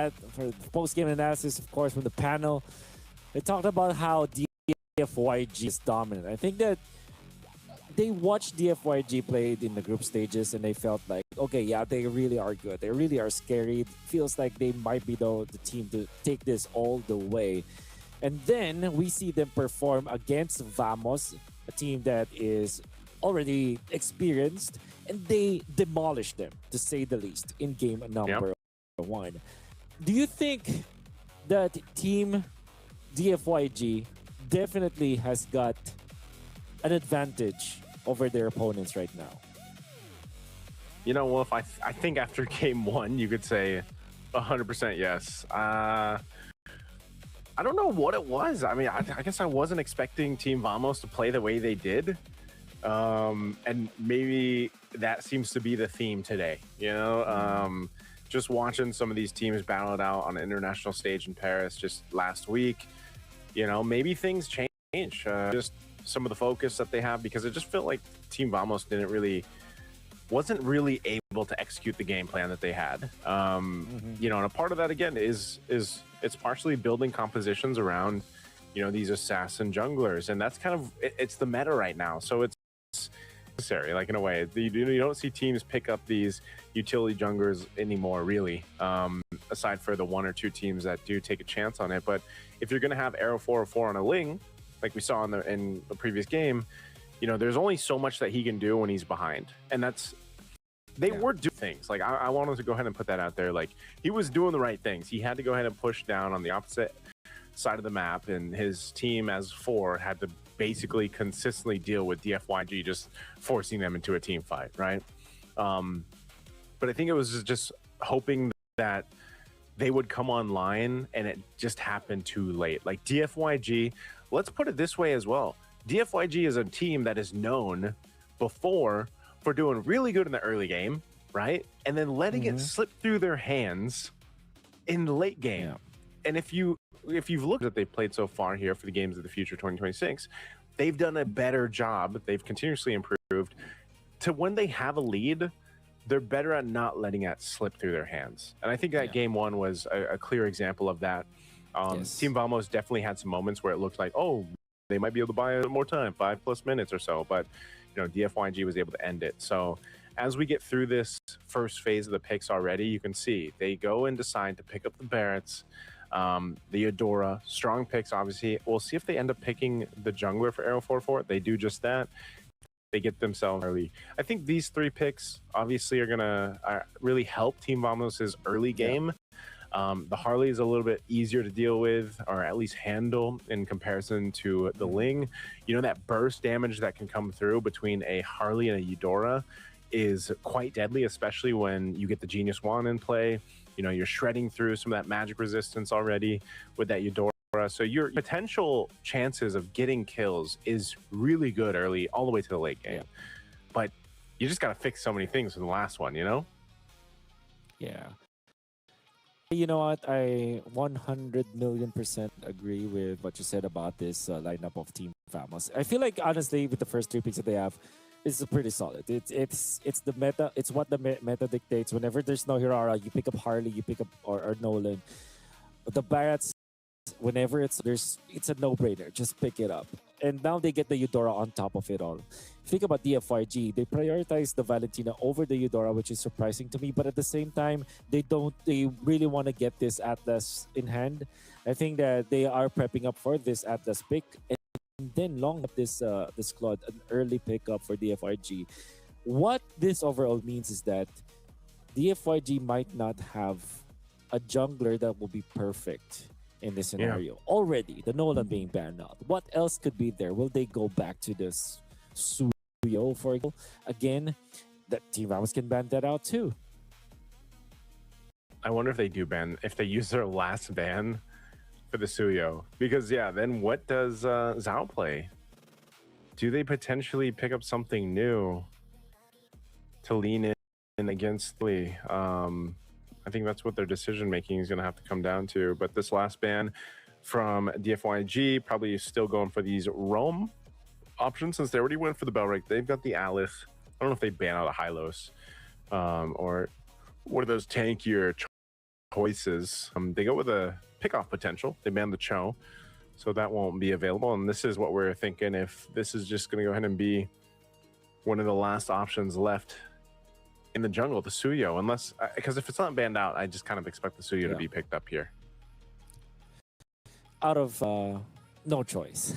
that for the post-game analysis, of course, from the panel. They talked about how DFYG is dominant. I think that they watched DFYG played in the group stages and they felt like, okay, yeah, they really are good. They really are scary. It feels like they might be the team to take this all the way. And then we see them perform against Vamos, a team that is already experienced, and they demolish them, to say the least, in game number 1. Do you think that Team DFYG definitely has got an advantage over their opponents right now? You know, Wolf, I think after game 1, you could say 100% yes. I don't know what it was. I mean, I guess I wasn't expecting Team Vamos to play the way they did. And maybe that seems to be the theme today, you know? Just watching some of these teams battle it out on the international stage in Paris just last week, you know, maybe things change. Just some of the focus that they have, because it just felt like Team Vamos wasn't really able to execute the game plan that they had. You know, and a part of that, again, is it's partially building compositions around, you know, these assassin junglers, and that's kind of it's the meta right now. So it's necessary, like, in a way. You don't see teams pick up these utility junglers anymore, really, aside for the 1 or 2 teams that do take a chance on it. But if you're going to have Arrow 404 on a Ling, like we saw in the previous game, you know, there's only so much that he can do when he's behind, and that's they were doing things. Like, I wanted to go ahead and put that out there. Like, he was doing the right things. He had to go ahead and push down on the opposite side of the map, and his team as 4 had to basically consistently deal with DFYG just forcing them into a team fight, right? But I think it was just hoping that they would come online, and it just happened too late. Like, DFYG, let's put it this way as well. DFYG is a team that is known before for doing really good in the early game, right? And then letting it slip through their hands in the late game. And if you've looked at what they've played so far here for the Games of the Future 2026, they've done a better job. They've continuously improved to when they have a lead, they're better at not letting that slip through their hands. And I think that game 1 was a clear example of that. Team Vamos definitely had some moments where it looked like, oh, they might be able to buy more time, 5+ minutes or so. But, you know, DFYG was able to end it. So as we get through this first phase of the picks already, you can see they go and decide to pick up the Barretts, the Aurora, strong picks, obviously. We'll see if they end up picking the jungler for Arrow 44. They do just that. They get themselves early. I think these 3 picks obviously are going to really help Team Vamos' early game. The Harley is a little bit easier to deal with, or at least handle, in comparison to the Ling. You know, that burst damage that can come through between a Harley and a Eudora is quite deadly, especially when you get the Genius Wand in play. You know, you're shredding through some of that magic resistance already with that Eudora. So your potential chances of getting kills is really good early, all the way to the late game. But you just got to fix so many things in the last one, you know? Yeah. You know what? I 100,000,000% agree with what you said about this lineup of Team Vamos. I feel like, honestly, with the first 3 picks that they have, it's pretty solid. It's the meta. It's what the meta dictates. Whenever there's no Aurora, you pick up Harley, you pick up or Nolan. The Barretts, whenever it's a no-brainer. Just pick it up. And now they get the Eudora on top of it all. Think about DFYG. They prioritize the Valentina over the Eudora, which is surprising to me. But at the same time, they really want to get this Atlas in hand. I think that they are prepping up for this Atlas pick. And then long up this Claude, an early pickup for DFYG. What this overall means is that DFYG might not have a jungler that will be perfect in this scenario. Already, the Nolan being banned out. What else could be there? Will they go back to this Suyo, for example? Again, that Team Vamos can ban that out too. I wonder if they do ban, if they use their last ban for the Suyo. Because, yeah, then what does Zhao play? Do they potentially pick up something new to lean in against Lee? I think that's what their decision making is going to have to come down to. But this last ban from DFYG, probably still going for these roam options, since they already went for the Belric. They've got the Alice. I don't know if they ban out a Hylos or one of those tankier choices. They go with a pickoff potential. They ban the Cho, so that won't be available. And this is what we're thinking, if this is just going to go ahead and be one of the last options left in the jungle, the Suyo, unless, because if it's not banned out, I just kind of expect the Suyo to be picked up here. Out of no choice,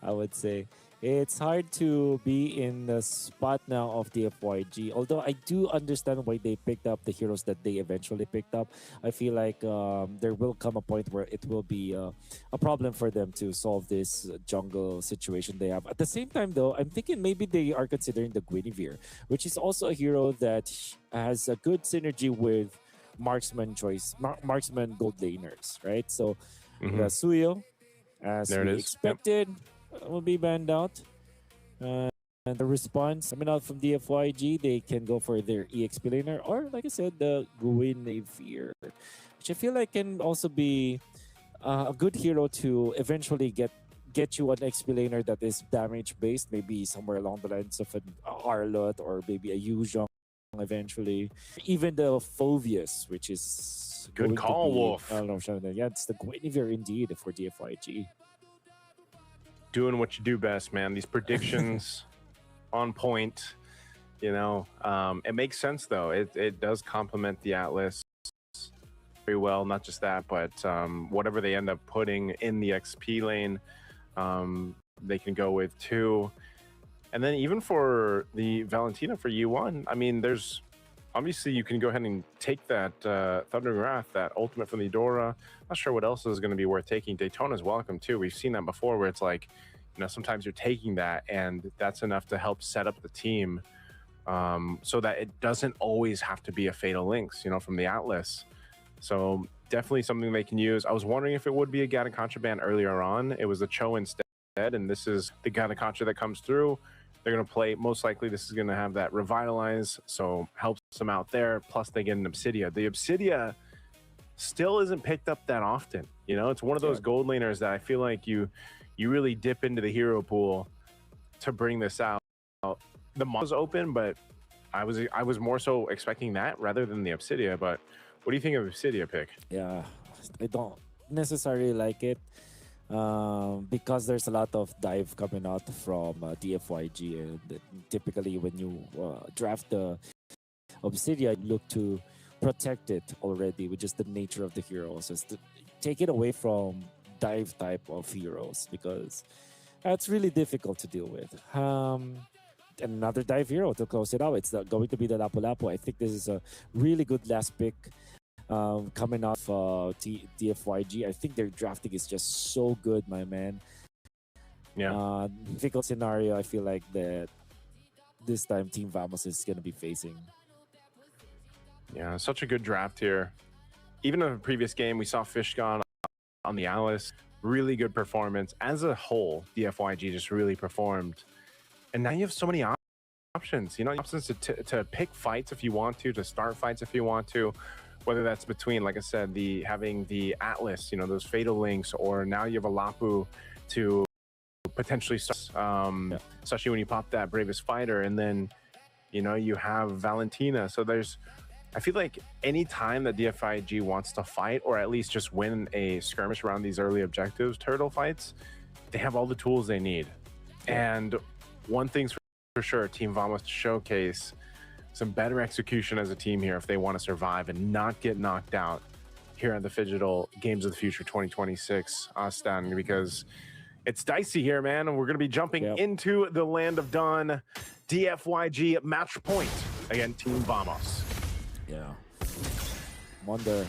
I would say. It's hard to be in the spot now of the FYG, although I do understand why they picked up the heroes that they eventually picked up. I feel like there will come a point where it will be a problem for them to solve this jungle situation they have. At the same time, though, I'm thinking maybe they are considering the Guinevere, which is also a hero that has a good synergy with marksman marksman gold laners, right? So the Suyo, as we expected, will be banned out. And the response coming out from the FYG, they can go for their EXP laner, or like I said, the Guinevere, which I feel like can also be a good hero to eventually get you an XP laner that is damage based, maybe somewhere along the lines of an Arlot or maybe a Yuzhong eventually. Even the Phovius, which is good call, Wolf. I don't know, yeah, it's the Guinevere indeed for the FYG. Doing what you do best, man. These predictions on point, you know. It makes sense though. It does complement the Atlas very well. Not just that, but whatever they end up putting in the XP lane, they can go with too. And then even for the Valentina for U1, I mean, there's obviously you can go ahead and take that Thundering Wrath, that ultimate from the Aurora. Not sure what else is going to be worth taking. Daytona's welcome too. We've seen that before, where it's like, you know, sometimes you're taking that and that's enough to help set up the team, so that it doesn't always have to be a Fatal Links, you know, from the Atlas. So definitely something they can use. I was wondering if it would be a Gata contraband earlier on. It was the Cho instead, and this is the Gata contra that comes through. They're going to play, most likely this is going to have that Revitalize, so helps them out there. Plus they get an Obsidia. The Obsidia still isn't picked up that often. You know, it's one of those gold laners that I feel like you really dip into the hero pool to bring this out. The mod was open, but I was more so expecting that rather than the Obsidia. But what do you think of Obsidia pick? Yeah, I don't necessarily like it. Because there's a lot of dive coming out from DFYG, and typically when you draft the Obsidia, you look to protect it already, which is the nature of the heroes, is to take it away from dive type of heroes, because that's really difficult to deal with. Another dive hero to close it out, it's going to be the Lapu-Lapu. I think this is a really good last pick. Coming off DFYG, I think their drafting is just so good, my man. Yeah. Difficult scenario, I feel like that this time Team Vamos is going to be facing. Yeah, such a good draft here. Even in the previous game, we saw Fishgon on the Alice. Really good performance. As a whole, DFYG just really performed. And now you have so many options. You know, options to pick fights if you want to start fights if you want to. Whether that's between, like I said, having the Atlas, you know, those Fatal Links, or now you have a Lapu to potentially start, especially when you pop that Bravest Fighter, and then, you know, you have Valentina. So I feel like any time that DFIG wants to fight, or at least just win a skirmish around these early objectives, turtle fights, they have all the tools they need. And one thing's for sure, Team Vamos showcase some better execution as a team here if they want to survive and not get knocked out here at the Phygital Games of the Future 2026 Astana, because it's dicey here, man, and we're going to be jumping into the Land of Dawn. DFYG match point against Team Vamos. Yeah. Wonder.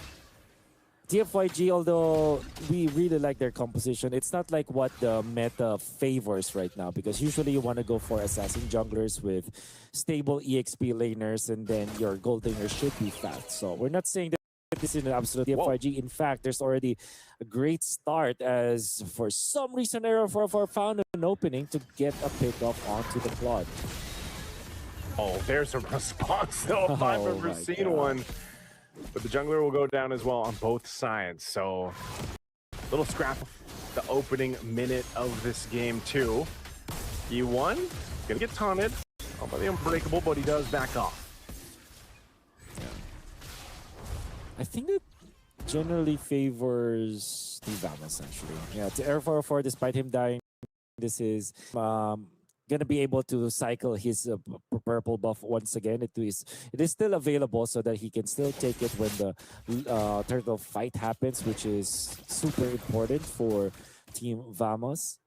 DFYG, although we really like their composition, it's not like what the meta favors right now, because usually you want to go for assassin junglers with stable EXP laners, and then your gold laner should be fast. So we're not saying that this is an absolute DFYG. In fact, there's already a great start, as for some reason Aero 44 found an opening to get a pickoff onto the plot. Oh, there's a response though, if I've ever seen one. But the jungler will go down as well on both sides. So, little scrap the opening minute of this game too. E1 gonna get taunted by the Unbreakable, but he does back off. I think that generally favors Team Vamos, actually. Yeah, to Air 404, despite him dying, this is gonna be able to cycle his purple buff once again. It is still available so that he can still take it when the turtle fight happens, which is super important for Team Vamos.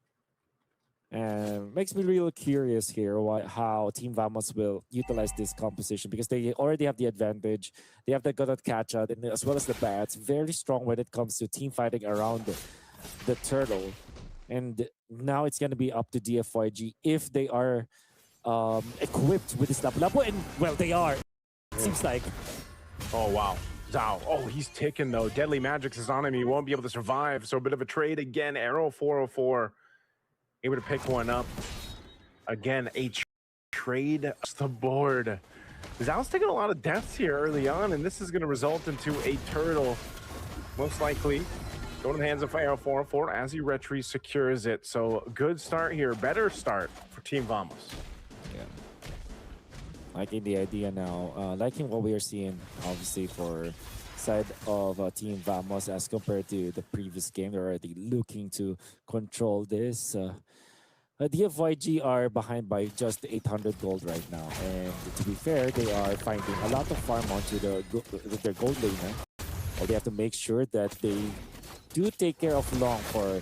And makes me real curious here how Team Vamos will utilize this composition, because they already have the advantage. They have the Godot catch-out, and as well as the bats. Very strong when it comes to team fighting around the turtle. And now it's going to be up to DFYG if they are equipped with this Lapu-Lapu. And, well, they are. It seems like. Oh, wow. Zhao. Oh, he's ticking, though. Deadly Magix is on him. He won't be able to survive. So a bit of a trade again. Arrow 404. Able to pick one up. Again, a trade across the board. Zhao's taking a lot of deaths here early on, and this is going to result into a turtle. Most likely going in the hands of Arrow 404 as he retry secures it. So good start here. Better start for Team Vamos. Yeah. Liking the idea now. Liking what we are seeing, obviously, for side of Team Vamos as compared to the previous game. They're already looking to control this. DFYG are behind by just 800 gold right now, and to be fair, they are finding a lot of farm onto their gold laner. Well, they have to make sure that they do take care of Long for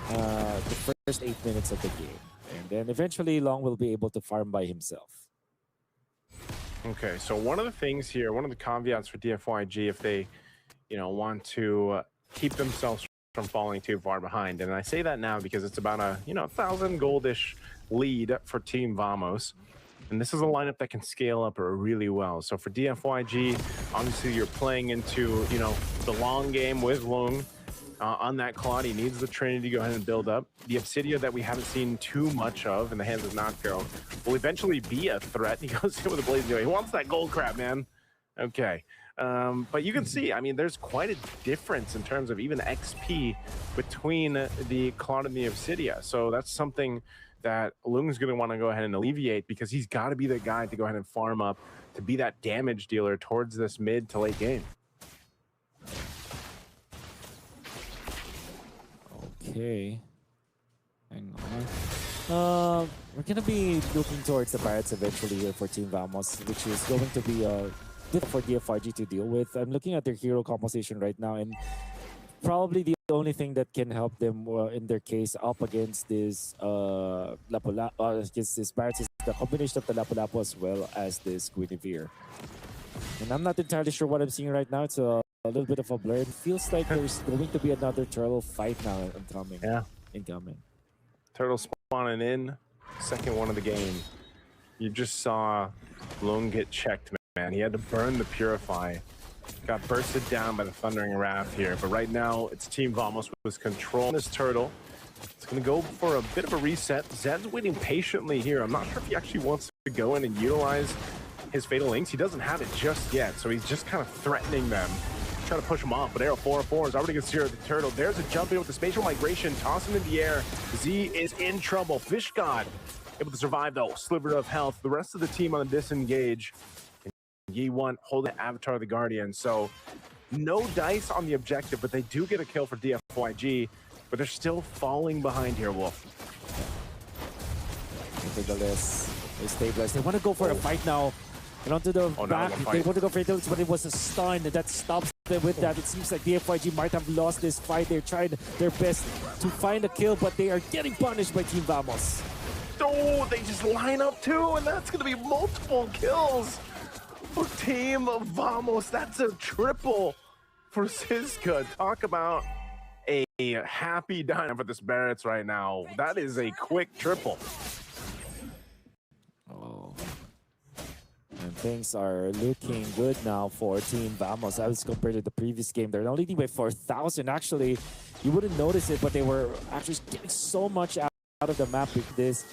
the first 8 minutes of the game, and then eventually Long will be able to farm by himself. Okay, so one of the things here, one of the caveats for DFYG, if they, want to keep themselves from falling too far behind, and I say that now because it's about a 1,000 goldish lead for Team Vamos, and this is a lineup that can scale up really well. So for DFYG, obviously you're playing into the long game with Long on that Claude. He needs the Trinity to go ahead and build up. The Obsidia that we haven't seen too much of in the hands of Notgirl will eventually be a threat. He goes in with a blaze anyway. He wants that gold crab, man. Okay. But you can see, I mean, there's quite a difference in terms of even XP between the Claude and the Obsidia. So that's something that Lung's going to want to go ahead and alleviate, because he's got to be the guy to go ahead and farm up to be that damage dealer towards this mid to late game. Okay. Hang on. We're going to be looking towards the Pirates eventually here for Team Vamos, which is going to be for DFYG to deal with. I'm looking at their hero composition right now, and probably the only thing that can help them in their case up against this against this Pirates is the combination of the Lapu-Lapu as well as this Guinevere. And I'm not entirely sure what I'm seeing right now. It's a little bit of a blur. It feels like there's going to be another turtle fight now incoming. Yeah. Incoming. Turtle spawning in, second one of the game. You just saw Lung get checked, man. He had to burn the Purify. Got bursted down by the Thundering Wrath here. But right now, it's Team Vamos with control on this turtle. It's going to go for a bit of a reset. Zed's waiting patiently here. I'm not sure if he actually wants to go in and utilize his Fatal Links. He doesn't have it just yet, so he's just kind of threatening them. Trying to push him off, but Arrow 404 is already going to steer the turtle. There's a jump in with the spatial migration, toss him in the air. Z is in trouble. Fish God able to survive though, sliver of health. The rest of the team on the disengage. Yi1 holding Avatar of the Guardian. So no dice on the objective, but they do get a kill for DFYG, but they're still falling behind here, Wolf. They stabilize. They want to go for a fight now. And onto the back, they want to go for it, but it was a stun that stops them with that. It seems like DFYG might have lost this fight. They're trying their best to find a kill, but they are getting punished by Team Vamos. Oh, they just line up too, and that's going to be multiple kills for Team Vamos. That's a triple for Siska. Talk about a happy dynamic for this Barretts right now. That is a quick triple. Oh. And things are looking good now for Team Vamos as compared to the previous game. They're only leading by 4,000. Actually, you wouldn't notice it, but they were actually getting so much out of the map with this.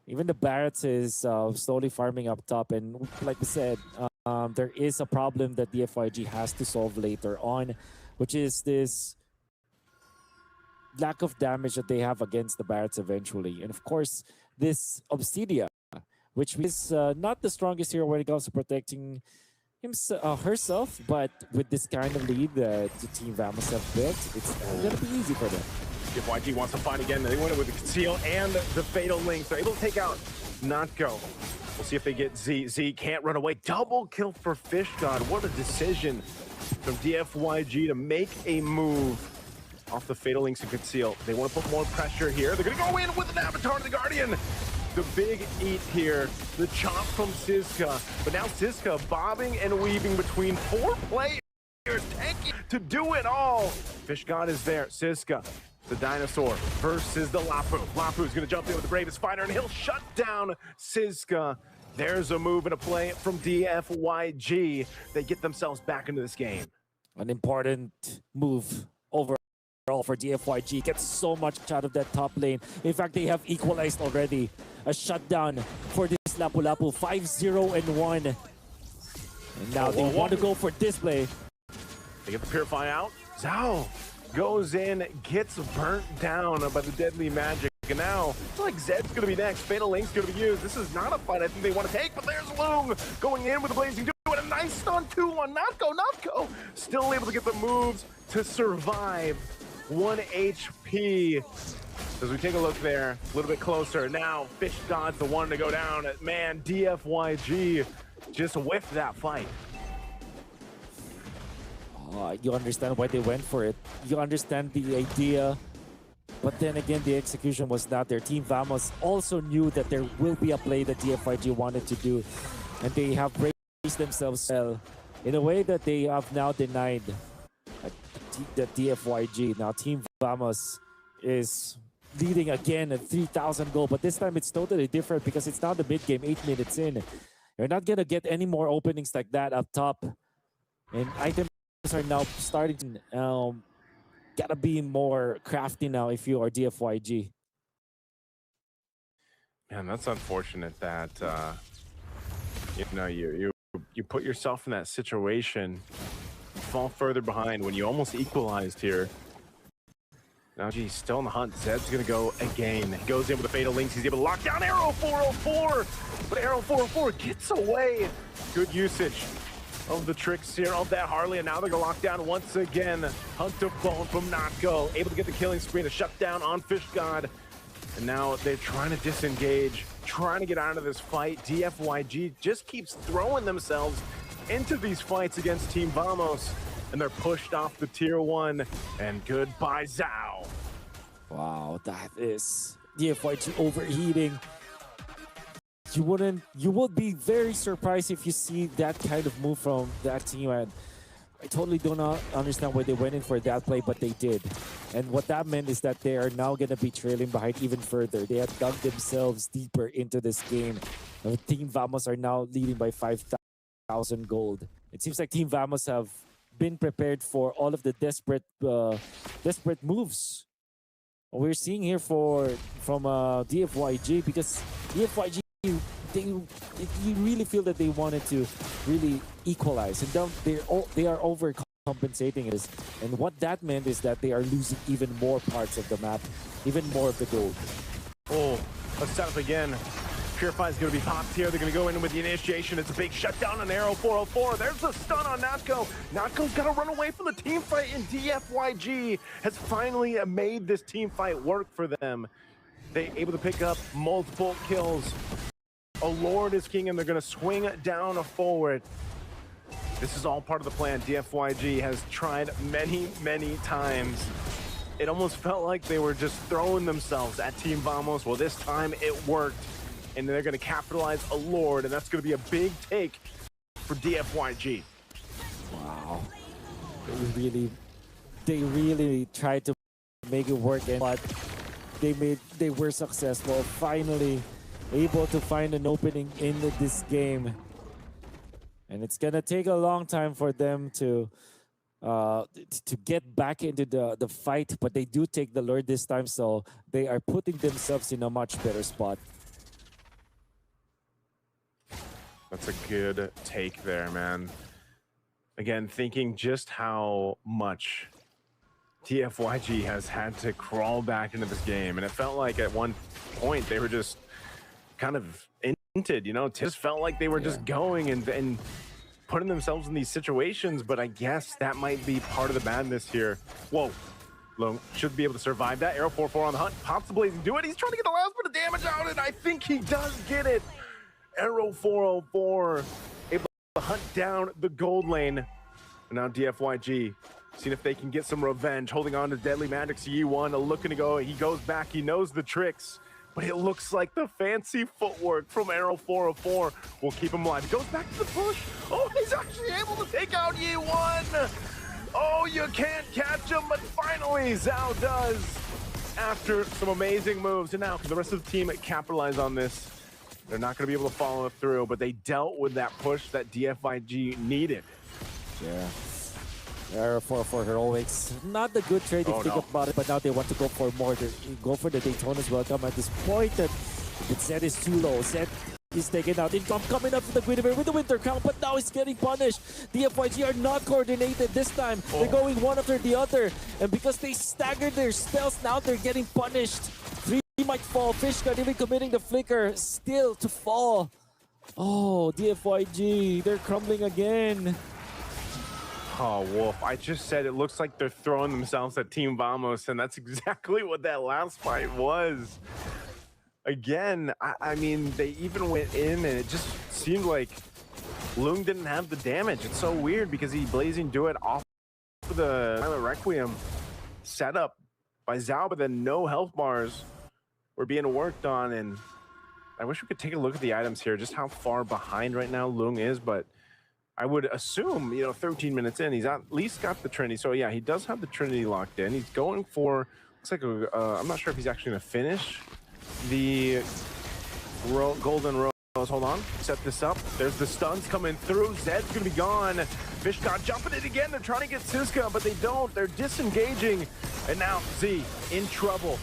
Even the Barretts is slowly farming up top. And like we said, there is a problem that DFYG has to solve later on, which is this lack of damage that they have against the Barretts eventually. And of course, this Obsidia, which is not the strongest hero when it comes to protecting herself, but with this kind of lead that the Team Vamos have built, it's gonna be easy for them. If YG wants to fight again, they win it with the conceal and the fatal links. They're able to take out Notco. We'll see if they get Z. Z can't run away. Double kill for Fishgod. What a decision from DFYG to make a move off the fatal links and conceal. They want to put more pressure here. They're going to go in with an Avatar to the Guardian. The big eat here, the chop from Siska. But now Siska bobbing and weaving between 4 players, tanking to do it all. Fishgod is there. Siska, the dinosaur, versus the Lapu. Lapu's going to jump in with the bravest fighter, and he'll shut down Siska. There's a move and a play from DFYG. They get themselves back into this game. An important move overall for DFYG. Gets so much out of that top lane. In fact, they have equalized already. A shutdown for this Lapu Lapu. 5-0-1. And now they want to go for display. They get the Purify out. Zhao goes in, gets burnt down by the deadly magic. And now, it's like Zed's going to be next. Fatal Link's going to be used. This is not a fight I think they want to take, but there's Loom going in with the Blazing Dew and a nice stun 2 on Notco. Still able to get the moves to survive. 1 HP. As we take a look there, a little bit closer. Now, Fishgod's the one to go down. Man, DFYG just whiffed that fight. You understand why they went for it. You understand the idea. But then again, the execution was not there. Team Vamos also knew that there will be a play that DFYG wanted to do. And they have braced themselves well in a way that they have now denied the DFYG. Now Team Vamos is leading again at 3,000 gold. But this time it's totally different because it's now the mid-game, 8 minutes in. You're not going to get any more openings like that up top. And items are now starting gotta be more crafty now if you are DFYG. Man, that's unfortunate that you know you put yourself in that situation, fall further behind when you almost equalized here. Now geez, still on the hunt. Zed's gonna go again. He goes in with the fatal links. He's able to lock down Arrow 404, but Arrow 404 gets away. Good usage of the tricks here of that Harley, and now they're gonna lock down once again. Hunt of Bone from Notco, able to get the killing spree to shut down on Fishgod. And now they're trying to disengage, trying to get out of this fight. DFYG just keeps throwing themselves into these fights against Team Vamos, and they're pushed off the tier 1, and goodbye Zhao. Wow, that is DFYG overheating. You would be very surprised if you see that kind of move from that team, and I totally do not understand why they went in for that play, but they did. And what that meant is that they are now going to be trailing behind even further. They have dug themselves deeper into this game. Team Vamos are now leading by 5,000 gold. It seems like Team Vamos have been prepared for all of the desperate moves we're seeing here from DFYG, because DFYG, you really feel that they wanted to really equalize, and they are overcompensating this. And what that meant is that they are losing even more parts of the map, even more of the gold. Oh, let's set up again. Purify is going to be popped here. They're going to go in with the initiation. It's a big shutdown on Arrow 404. There's a stun on Notco. Notco's got to run away from the team fight, and DFYG has finally made this team fight work for them. They're able to pick up multiple kills. A Lord is king, and they're going to swing down forward. This is all part of the plan. DFYG has tried many, many times. It almost felt like they were just throwing themselves at Team Vamos. Well, this time it worked, and they're going to capitalize a Lord, and that's going to be a big take for DFYG. Wow. They really tried to make it work, but they were successful. Finally able to find an opening in this game. And it's gonna take a long time for them to get back into the fight, but they do take the Lord this time, so they are putting themselves in a much better spot. That's a good take there, man. Again, thinking just how much DFYG has had to crawl back into this game, and it felt like at one point they were just kind of inted, you know. It just felt like they were just going, and putting themselves in these situations, but I guess that might be part of the madness here. Whoa. Lung should be able to survive that. Arrow 4-4 on the hunt. Pops the Blazing Do It. He's trying to get the last bit of damage out, and I think he does get it. Arrow 404 able to hunt down the gold lane. And now DFYG seeing if they can get some revenge, holding on to Deadly Magic's E1, looking to go. He goes back. He knows the tricks, but it looks like the fancy footwork from Arrow 404 will keep him alive. He goes back to the push. Oh, he's actually able to take out E1. Oh, you can't catch him, but finally Zhao does after some amazing moves. And now can the rest of the team capitalize on this? They're not going to be able to follow through, but they dealt with that push that DFIG needed. Yeah. Arrow 4 heroics. Not the good trade if you think about it, but now they want to go for more. They go for the Daytona's welcome at this point. That Zed is too low. Zed is taken out. Income coming up to the Guinevere with the Winter Crown, but now he's getting punished. The FYG are not coordinated this time. They're going one after the other. And because they staggered their spells, now they're getting punished. 3 might fall. Fishguard even committing the flicker. Still to fall. Oh, DFYG, they're crumbling again. Oh, Wolf, I just said it looks like they're throwing themselves at Team Vamos, and that's exactly what that last fight was. Again, I mean, they even went in, and it just seemed like Lung didn't have the damage. It's so weird because he Blazing Do It off of the Silent Requiem setup by Zhao, but then no health bars were being worked on, and I wish we could take a look at the items here, just how far behind right now Lung is, but I would assume, you know, 13 minutes in, he's at least got the Trinity. So yeah, he does have the Trinity locked in. He's going for, looks like a, I'm not sure if he's actually gonna finish the golden rose. Hold on, set this up. There's the stuns coming through. Zed's gonna be gone. Fishgod jumping it again. They're trying to get Siska, but they don't. They're disengaging. And now Z in trouble.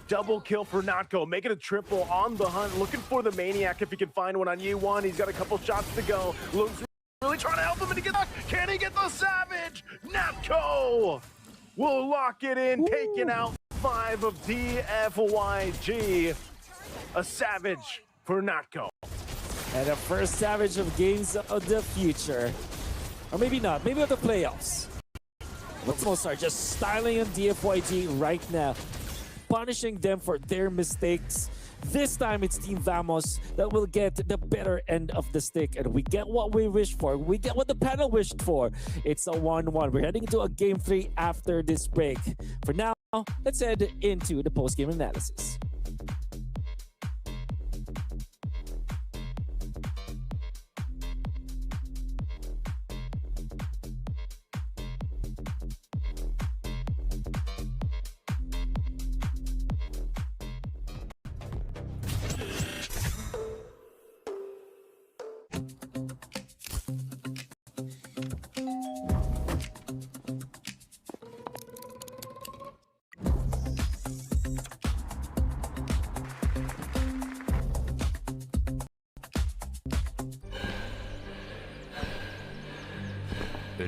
Double kill for Natko, making a triple on the hunt, looking for the Maniac if he can find one on Yi1. He's got a couple shots to go. Lung's really trying to help him and get back. Can he get the Savage? Natko will lock it in, taking out 5 of DFYG. A Savage for Natko. And the first Savage of games of the future. Or maybe not, maybe of the playoffs. Let's start just styling on DFYG right now. Punishing them for their mistakes. This time it's Team Vamos that will get the better end of the stick, and we get what we wished for. We get what the panel wished for. It's a 1-1. We're heading into a game 3 after this break. For now, let's head into the post-game analysis.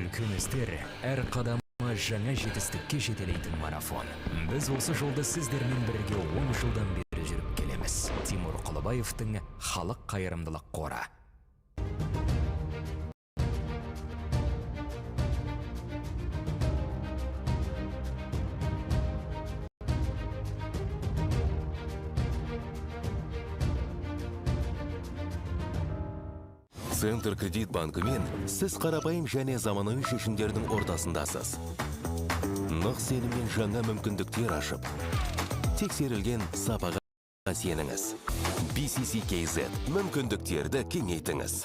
Үлкен істер әр қадамы жаңа жетістікке жетелейтін марафон. Біз осы жолды сіздермен бірге 10 жылдан бері жүріп келеміз. Тимур Құлыбаевтың халық қайырымдылық қоры. Центр кредит банкымен сіз қарапайым және заманауи шешімдердің ортасындасыз. Нық сеніммен жаңа мүмкіндіктер ашып, тексерілген сапаға сеніңіз. BCCKZ мүмкіндіктерді кеңейтіңіз.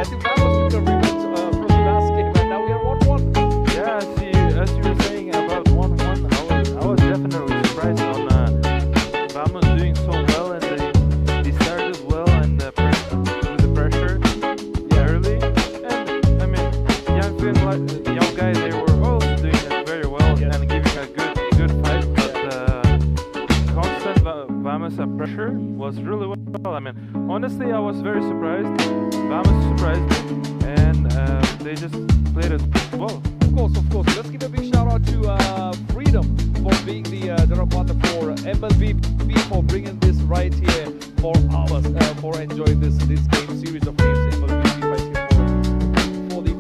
I think that was the revenge from the last game, and now we are 1-1. Yeah, as you were saying about 1-1, I was definitely surprised on Vamos doing so well, and they started well and with the pressure early. And I mean, young guys, they were also doing it very well and giving a good fight. But constant Vamos pressure was really well. I mean, honestly, I was very surprised. Vamos surprised me, and they just played it well. Of course. Let's give a big shout out to Freedom for being the general partner for MLBB, for bringing this right here for hours, for enjoying this game series of games, MLBB right here for the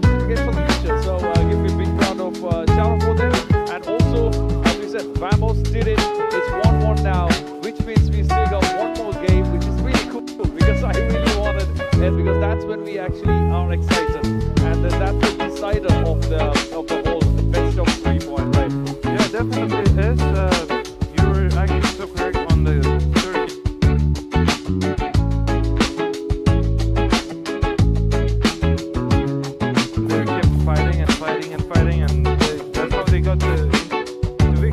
future. So give me a big round of shout out for them. And also, as we said, Vamos did it. It's 1-1 now, which means we still got one more game, which is really cool because I really wanted it, because that's when we actually are excited, and that's the decider of the whole best of 3 point, right? Yeah, definitely it is. You were actually so correct on the third. They kept fighting, and that's how they got the victory.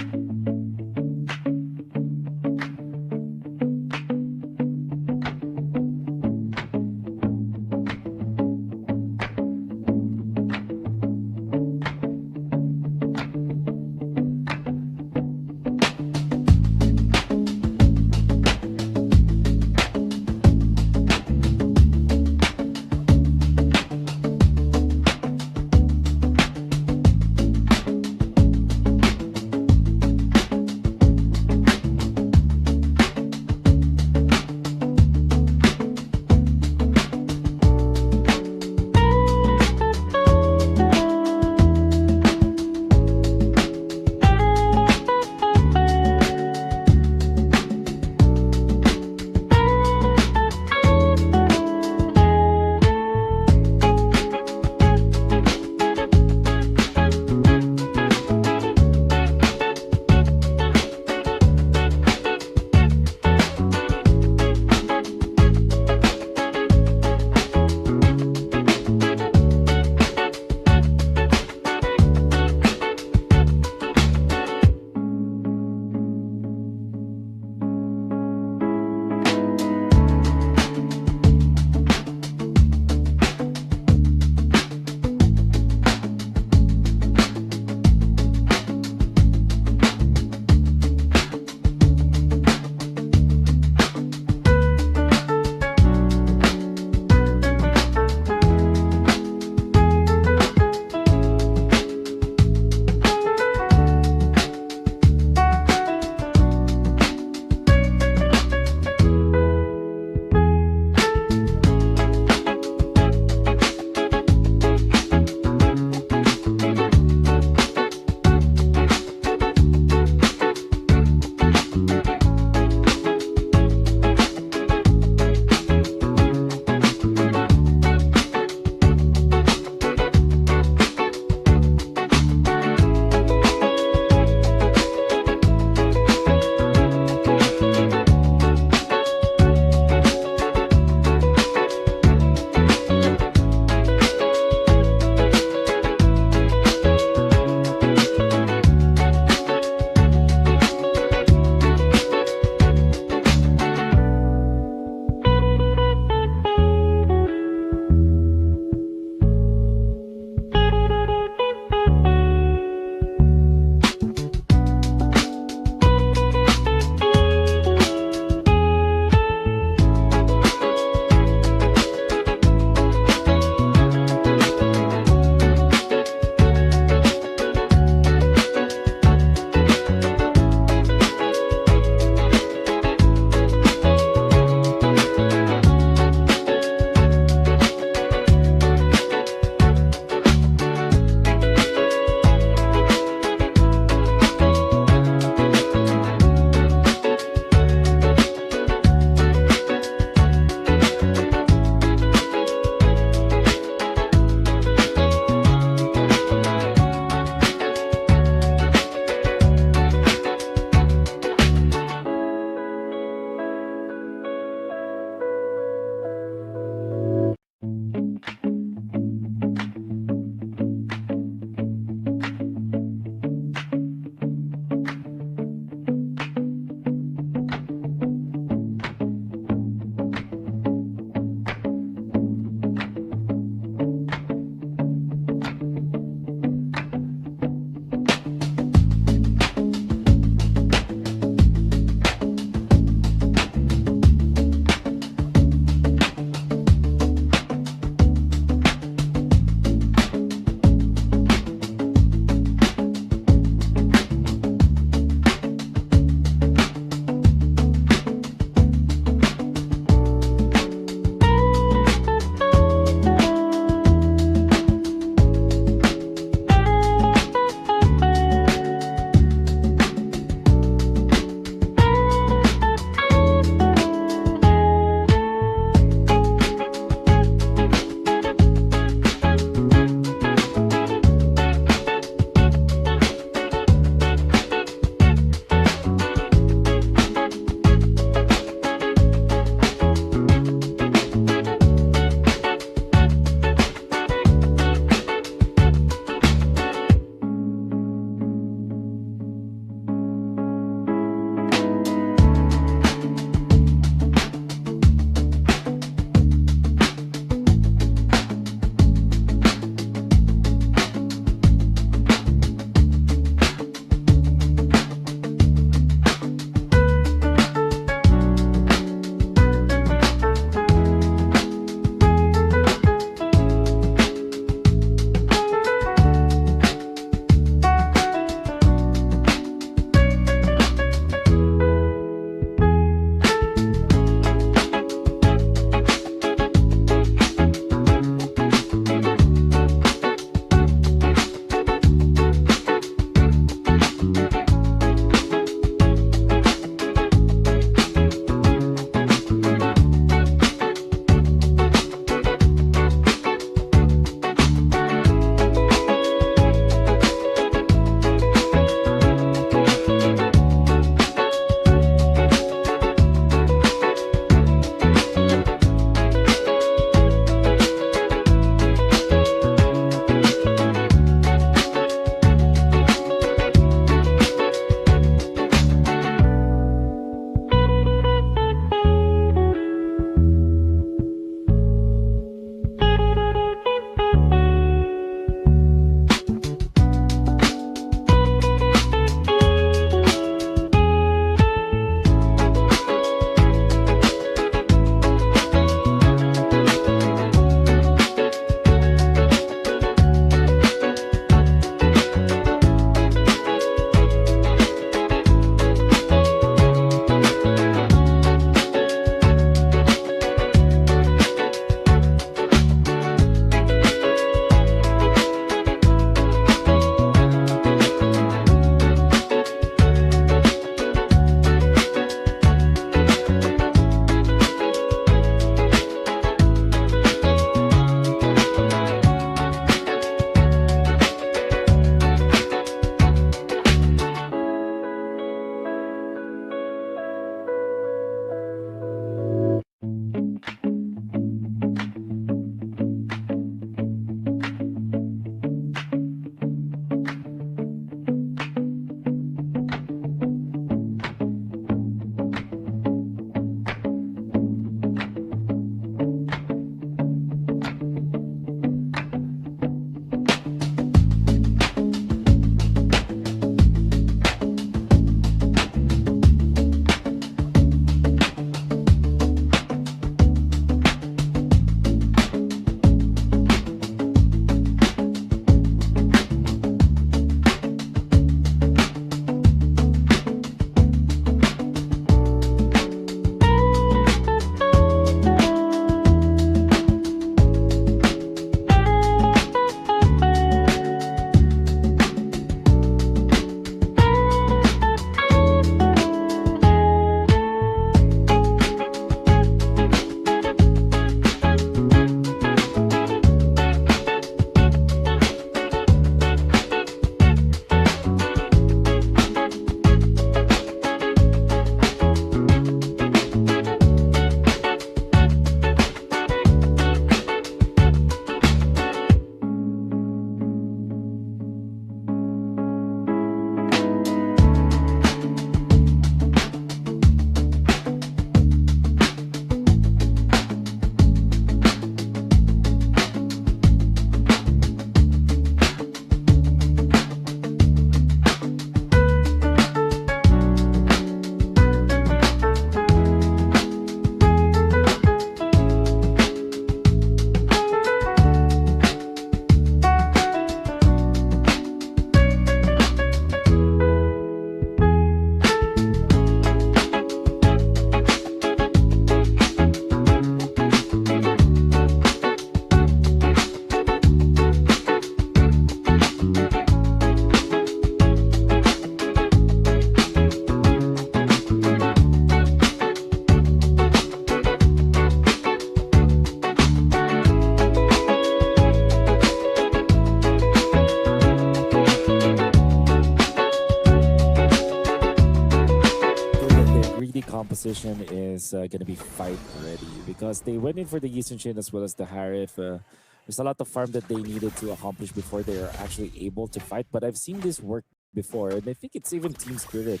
greedy composition is going to be fight ready because they went in for the Yisun Shin as well as the Harif. There's a lot of farm that they needed to accomplish before they are actually able to fight. But I've seen this work before, and I think it's even Team Spirit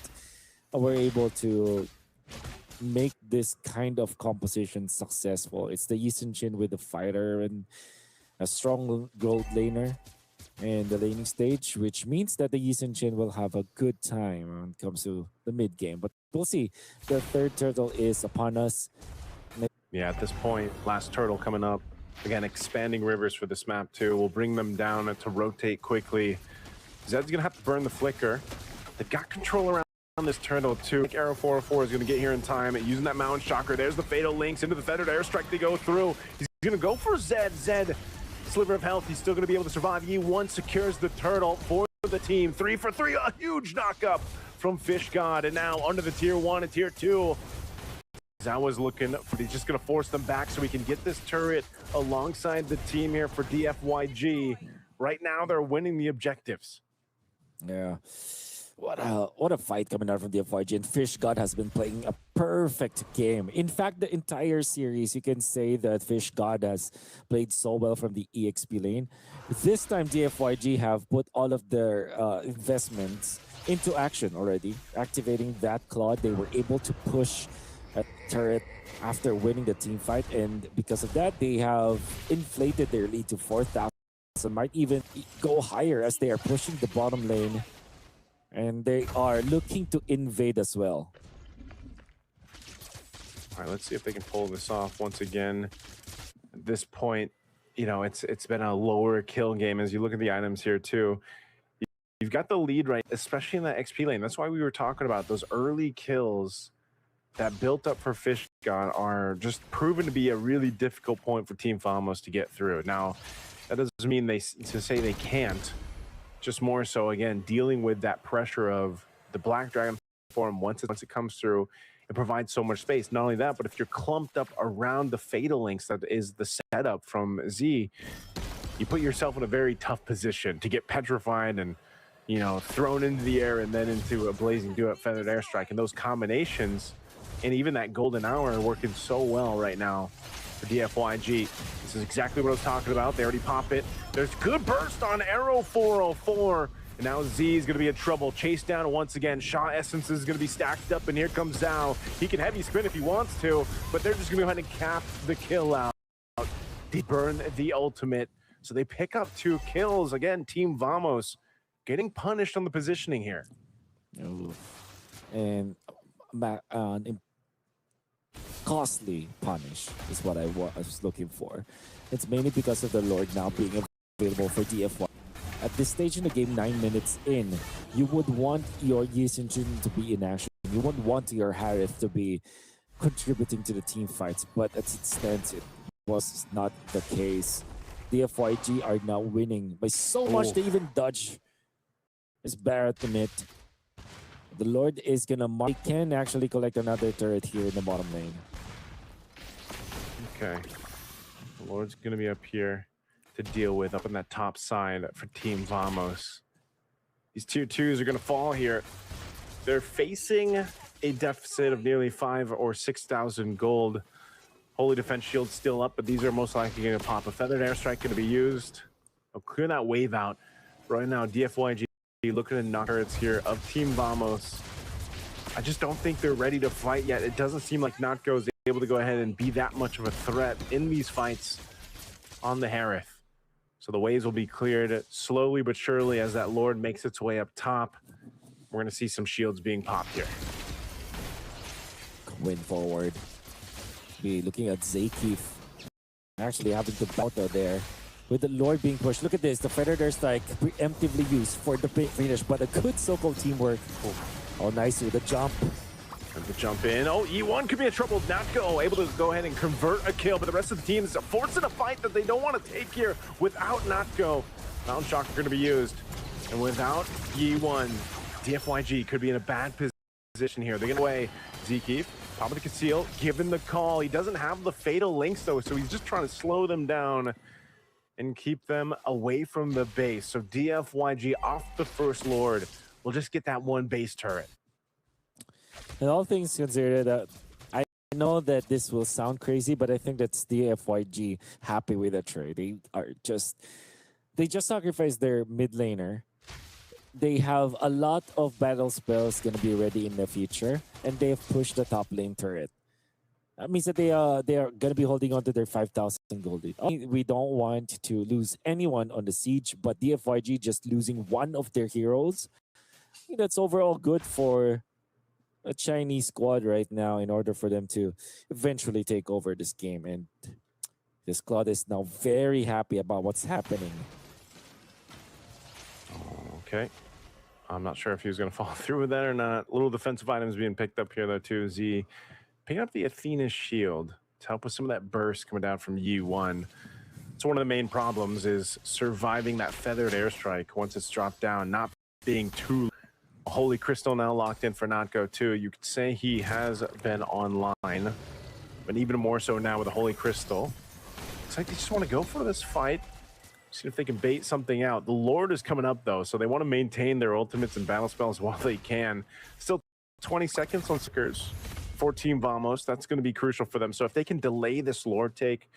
were able to make this kind of composition successful. It's the Yisun Shin with the fighter and a strong gold laner in the laning stage, which means that the Yisun Shin will have a good time when it comes to the mid game. But we'll see. The third turtle is upon us. Yeah, at this point, last turtle coming up. Again, expanding rivers for this map too. We'll bring them down to rotate quickly. Zed's gonna have to burn the flicker. They've got control around this turtle too. I think Arrow 404 is gonna get here in time using that Mountain Shocker. There's the Fatal Links into the Feathered Airstrike. They go through. He's gonna go for Zed. Zed, sliver of health. He's still gonna be able to survive. Yi1 secures the turtle for the team. 3 for 3, a huge knockup from Fish God. And now under the tier 1 and tier 2. Zawa's looking for, he's just going to force them back so we can get this turret alongside the team here for DFYG. Right now, they're winning the objectives. Yeah. What a fight coming out from DFYG. And Fish God has been playing a perfect game. In fact, the entire series, you can say that Fish God has played so well from the EXP lane. This time, DFYG have put all of their investments into action already. Activating that Claw, they were able to push a turret after winning the team fight, and because of that they have inflated their lead to 4,000, might even go higher as they are pushing the bottom lane, and they are looking to invade as well. All right, let's see if they can pull this off once again. At this point, you know, it's been a lower kill game as you look at the items here too. You've got the lead, right, especially in that XP lane. That's why we were talking about those early kills that built up for Fish God are just proven to be a really difficult point for Team Famos to get through. Now, that doesn't mean to say they can't, just more so, again, dealing with that pressure of the Black Dragon form once it comes through, it provides so much space. Not only that, but if you're clumped up around the Fatal Links that is the setup from Z, you put yourself in a very tough position to get petrified and, you know, thrown into the air and then into a Blazing Duet Feathered Airstrike. And those combinations, and even that golden hour are working so well right now for DFYG. This is exactly what I was talking about. They already pop it. There's good burst on Arrow 404. And now Z is going to be in trouble. Chase down once again. Shaw Essence is going to be stacked up, and here comes Zhao. He can heavy sprint if he wants to, but they're just going to go ahead and cap the kill out. They burn the ultimate. So they pick up 2 kills. Again, Team Vamos getting punished on the positioning here. Ooh. And costly punish is what I was looking for. It's mainly because of the Lord now being available for DFY. At this stage in the game, 9 minutes in, you would want your Yisun Shin to be in action. You wouldn't want your Harith to be contributing to the team fights, but as it stands, it was not the case. DFYG are now winning by so much they even dodge this Barrett commit. The Lord is gonna mark. He can actually collect another turret here in the bottom lane. Okay. The Lord's gonna be up here to deal with up on that top side for Team Vamos. These tier 2s are gonna fall here. They're facing a deficit of nearly 5,000 or 6,000 gold. Holy Defense Shield still up, but these are most likely gonna pop. A Feathered Airstrike gonna be used. I'll clear that wave out. Right now, DFYG looking at knock turrets here of Team Vamos. I just don't think they're ready to fight yet. It doesn't seem like Notgo is able to go ahead and be that much of a threat in these fights on the Harith. So the waves will be cleared slowly but surely as that Lord makes its way up top. We're going to see some shields being popped here. Win forward. Be looking at Zakif actually having to battle there. With the Lord being pushed. Look at this. The Feathered Airstrike preemptively used for the finish, but a good so-called teamwork. Oh, nice with the jump. And the jump in. Oh, E1 could be in trouble. Notgo able to go ahead and convert a kill, but the rest of the team is forcing a fight that they don't want to take here without Notgo. Mountain Shock are going to be used. And without E1, DFYG could be in a bad position here. They're going to away Zekif. Top of the conceal, given the call. He doesn't have the Fatal Links, though, so he's just trying to slow them down and keep them away from the base. So DFYG off the first Lord will just get that one base turret. And all things considered, I know that this will sound crazy, but I think that's the FYG happy with the trade. They just sacrificed their mid laner. They have a lot of battle spells gonna be ready in the future, and they have pushed the top lane turret. That means that they are gonna be holding on to their 5,000 gold. We don't want to lose anyone on the siege, but DFYG just losing one of their heroes, I think that's overall good for a Chinese squad right now in order for them to eventually take over this game. And this squad is now very happy about what's happening. Okay. I'm not sure if he was going to follow through with that or not. Little defensive items being picked up here, though, too. Z picking up the Athena shield to help with some of that burst coming down from U1. So one of the main problems is surviving that feathered airstrike once it's dropped down, not being too... Holy Crystal now locked in for Notco, too. You could say he has been online, but even more so now with the Holy Crystal. Looks like they just want to go for this fight. See if they can bait something out. The Lord is coming up, though, so they want to maintain their ultimates and battle spells while they can. Still 20 seconds on Stickers for Team Vamos. That's going to be crucial for them. So if they can delay this Lord take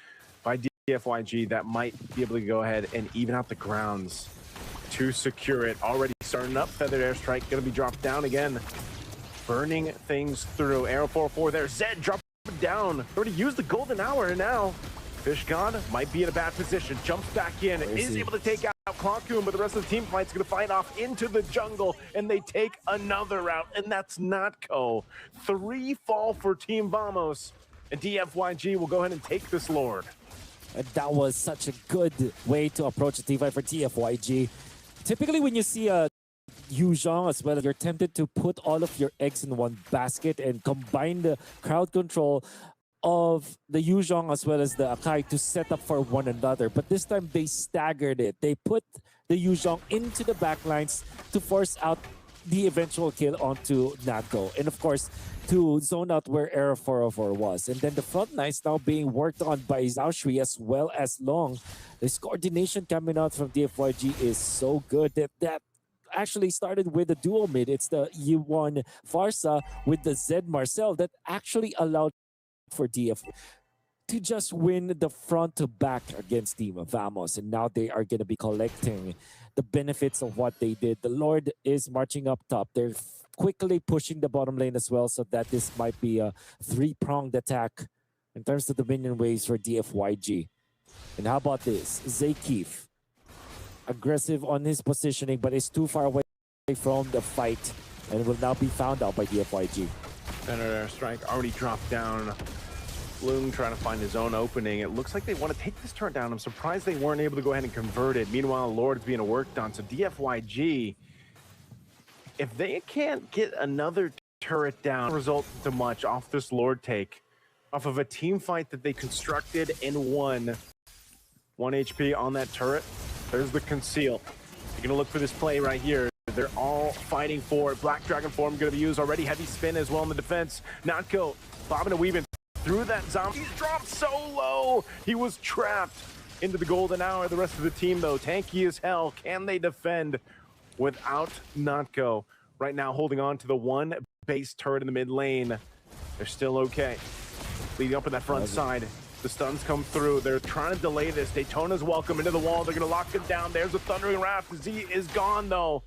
by DFYG, that might be able to go ahead and even out the grounds to secure it. Already starting up. Feathered Airstrike going to be dropped down again. Burning things through. Arrow 4-4 there. Zed dropping down. Already used the golden hour now. Fish God might be in a bad position. Jumps back in. Is able to take out Cloncoon, but the rest of the team fight's going to fight off into the jungle, and they take another route, and that's Notco. 3 fall for Team Vamos, and DFYG will go ahead and take this Lord. And that was such a good way to approach a team fight for TFYG. Typically, when you see a Yuzhong as well, you're tempted to put all of your eggs in one basket and combine the crowd control of the Yuzhong as well as the Akai to set up for one another. But this time, they staggered it. They put the Yuzhong into the backlines to force out the eventual kill onto Notco. And of course, to zone out where Era 404 was. And then the front lines now being worked on by Zhao Shui as well as Long. This coordination coming out from DFYG is so good that actually started with the dual mid. It's the U1 Farsa with the Zed Marcel that actually allowed for DF to just win the front to back against Team Vamos. And now they are going to be collecting the benefits of what they did. The Lord is marching up top. They're quickly pushing the bottom lane as well, so that this might be a 3-pronged attack in terms of the minion waves for DFYG. And how about this? Zaykeef, aggressive on his positioning, but is too far away from the fight and will now be found out by DFYG. Feathered Airstrike already dropped down. Bloom trying to find his own opening. It looks like they want to take this turret down. I'm surprised they weren't able to go ahead and convert it. Meanwhile, Lord's being worked on. So DFYG, if they can't get another turret down, result to much off this Lord take, off of a team fight that they constructed and won. 1 HP on that turret. There's the conceal. You're going to look for this play right here. They're all fighting for it. Black Dragon form going to be used already. Heavy spin as well in the defense. Notco bobbing and weaving through that zombie. He's dropped so low. He was trapped into the golden hour. The rest of the team, though, tanky as hell. Can they defend without Notco? Right now, holding on to the one base turret in the mid lane. They're still okay. Leading up in that front side. The stuns come through. They're trying to delay this. Daytona's welcome into the wall. They're going to lock it down. There's a Thundering Raft. Z is gone, though.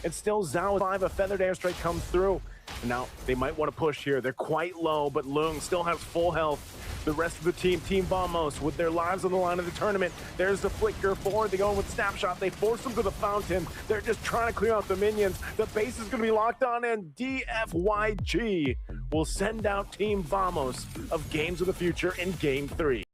And still Zhao 5. A Feathered Airstrike comes through. And now they might want to push here. They're quite low, but Lung still has full health. The rest of the team, Team Vamos, with their lives on the line of the tournament. There's the flicker forward. They go in with Snapshot. They force them to the fountain. They're just trying to clear out the minions. The base is going to be locked on, and DFYG will send out Team Vamos of Games of the Future in Game 3.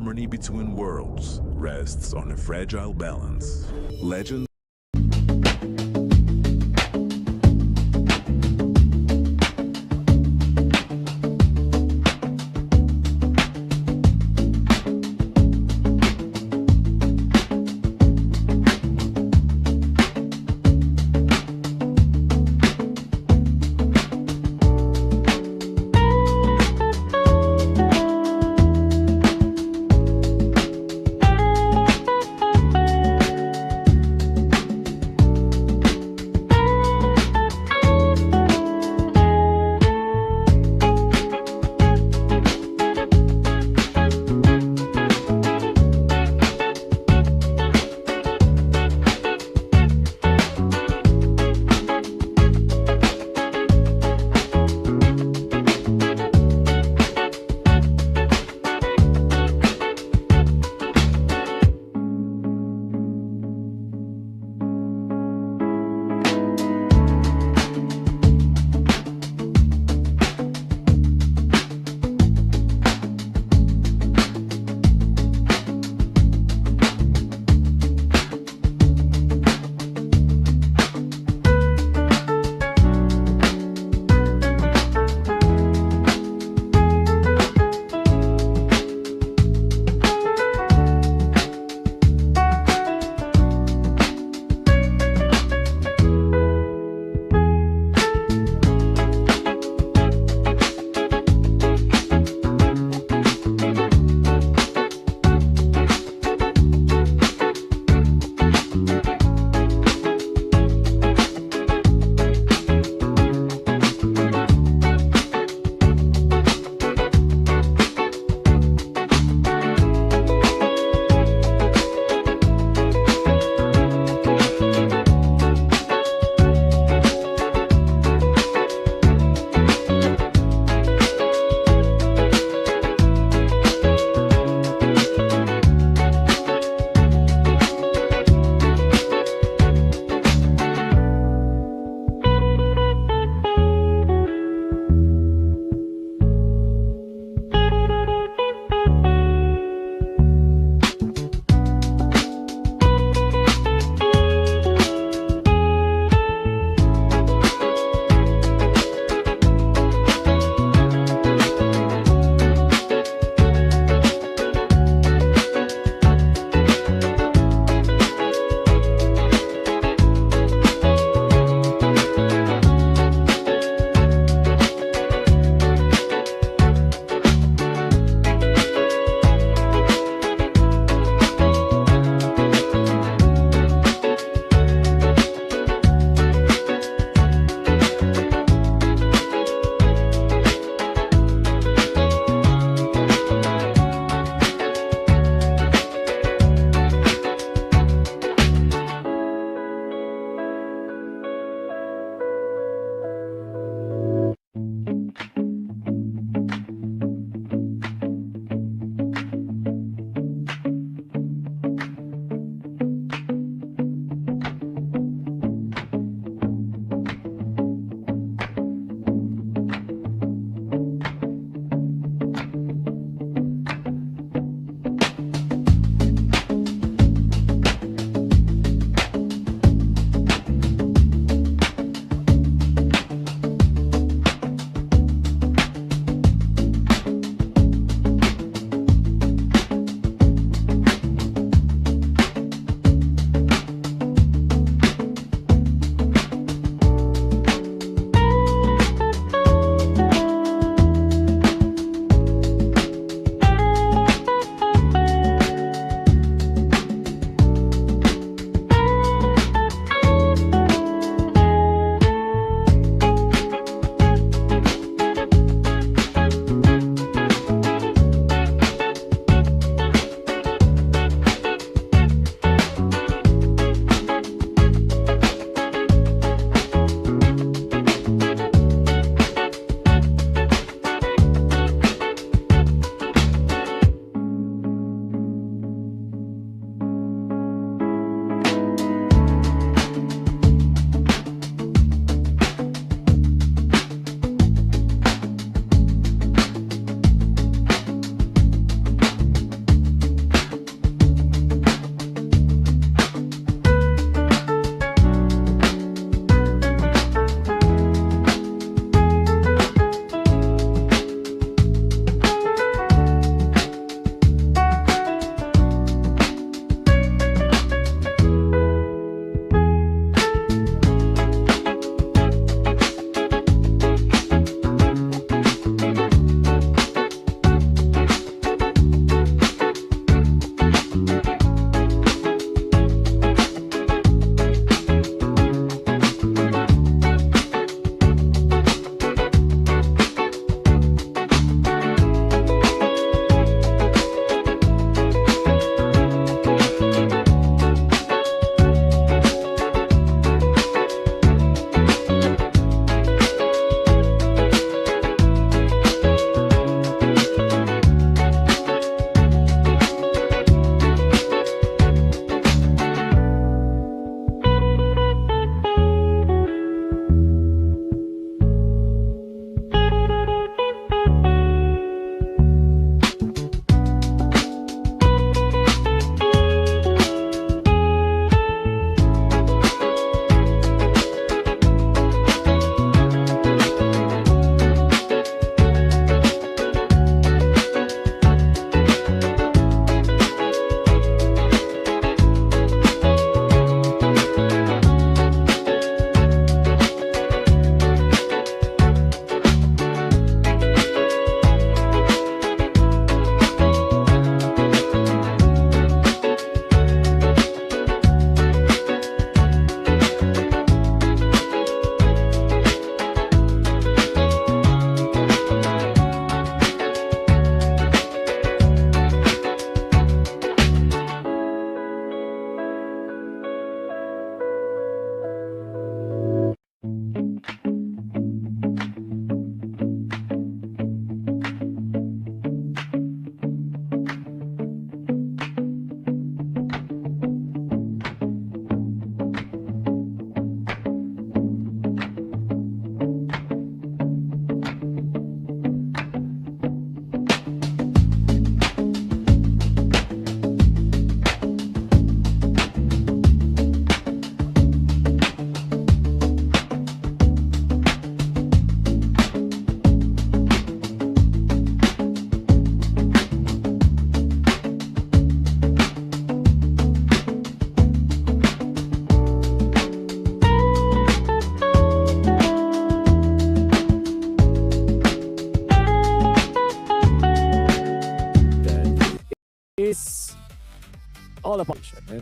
harmony between worlds rests on a fragile balance. Legend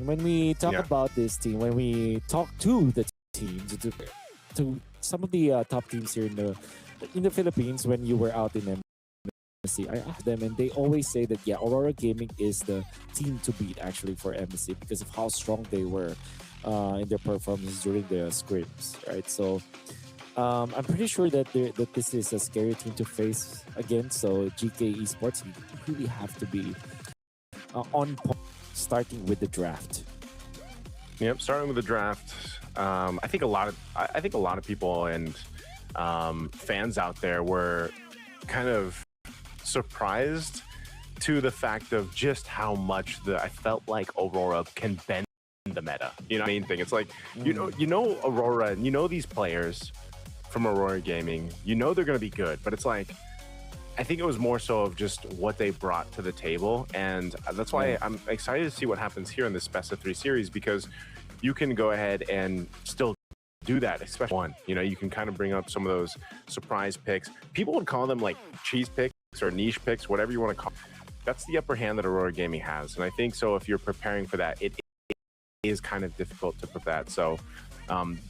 when we talk about this team, when we talk to the teams, to some of the top teams here in the Philippines, when you were out in MSC, I asked them, and they always say that Aurora Gaming is the team to beat actually for MSC because of how strong they were in their performance during the scrims, right? So I'm pretty sure that this is a scary team to face again. So Geekay Esports, you really have to be on point, starting with the draft. Yep, starting with the draft. I think a lot of people and fans out there were kind of surprised to the fact of just how much I felt like Aurora can bend the meta. You know, main thing. It's like you know Aurora, and you know these players from Aurora Gaming. You know they're going to be good, but it's like I think it was more so of just what they brought to the table, and that's why I'm excited to see what happens here in this best of 3 series, because you can go ahead and still do that, especially one. You know, you can kind of bring up some of those surprise picks. People would call them like cheese picks or niche picks, whatever you want to call them. That's the upper hand that Aurora Gaming has, and I think so. If you're preparing for that, it is kind of difficult to prepare that. So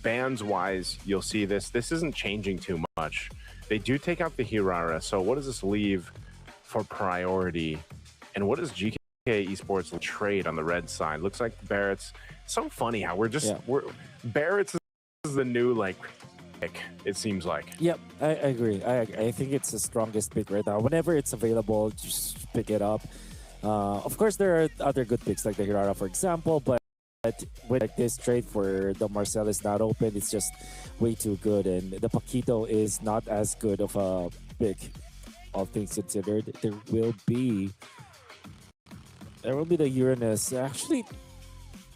bans wise, you'll see this isn't changing too much. They do take out the Hirara, so what does this leave for priority, and what does GK Esports trade on the red side? Looks like Barrett's. So funny how we're Barrett's is the new like pick, it seems like. Yep, I agree. I think it's the strongest pick right now. Whenever it's available, just pick it up. Of course, there are other good picks like the Hirara, for example, but with like this trade for the Marcel is not open, it's just way too good, and the Paquito is not as good of a pick, all things considered. There will be the Uranus. Actually,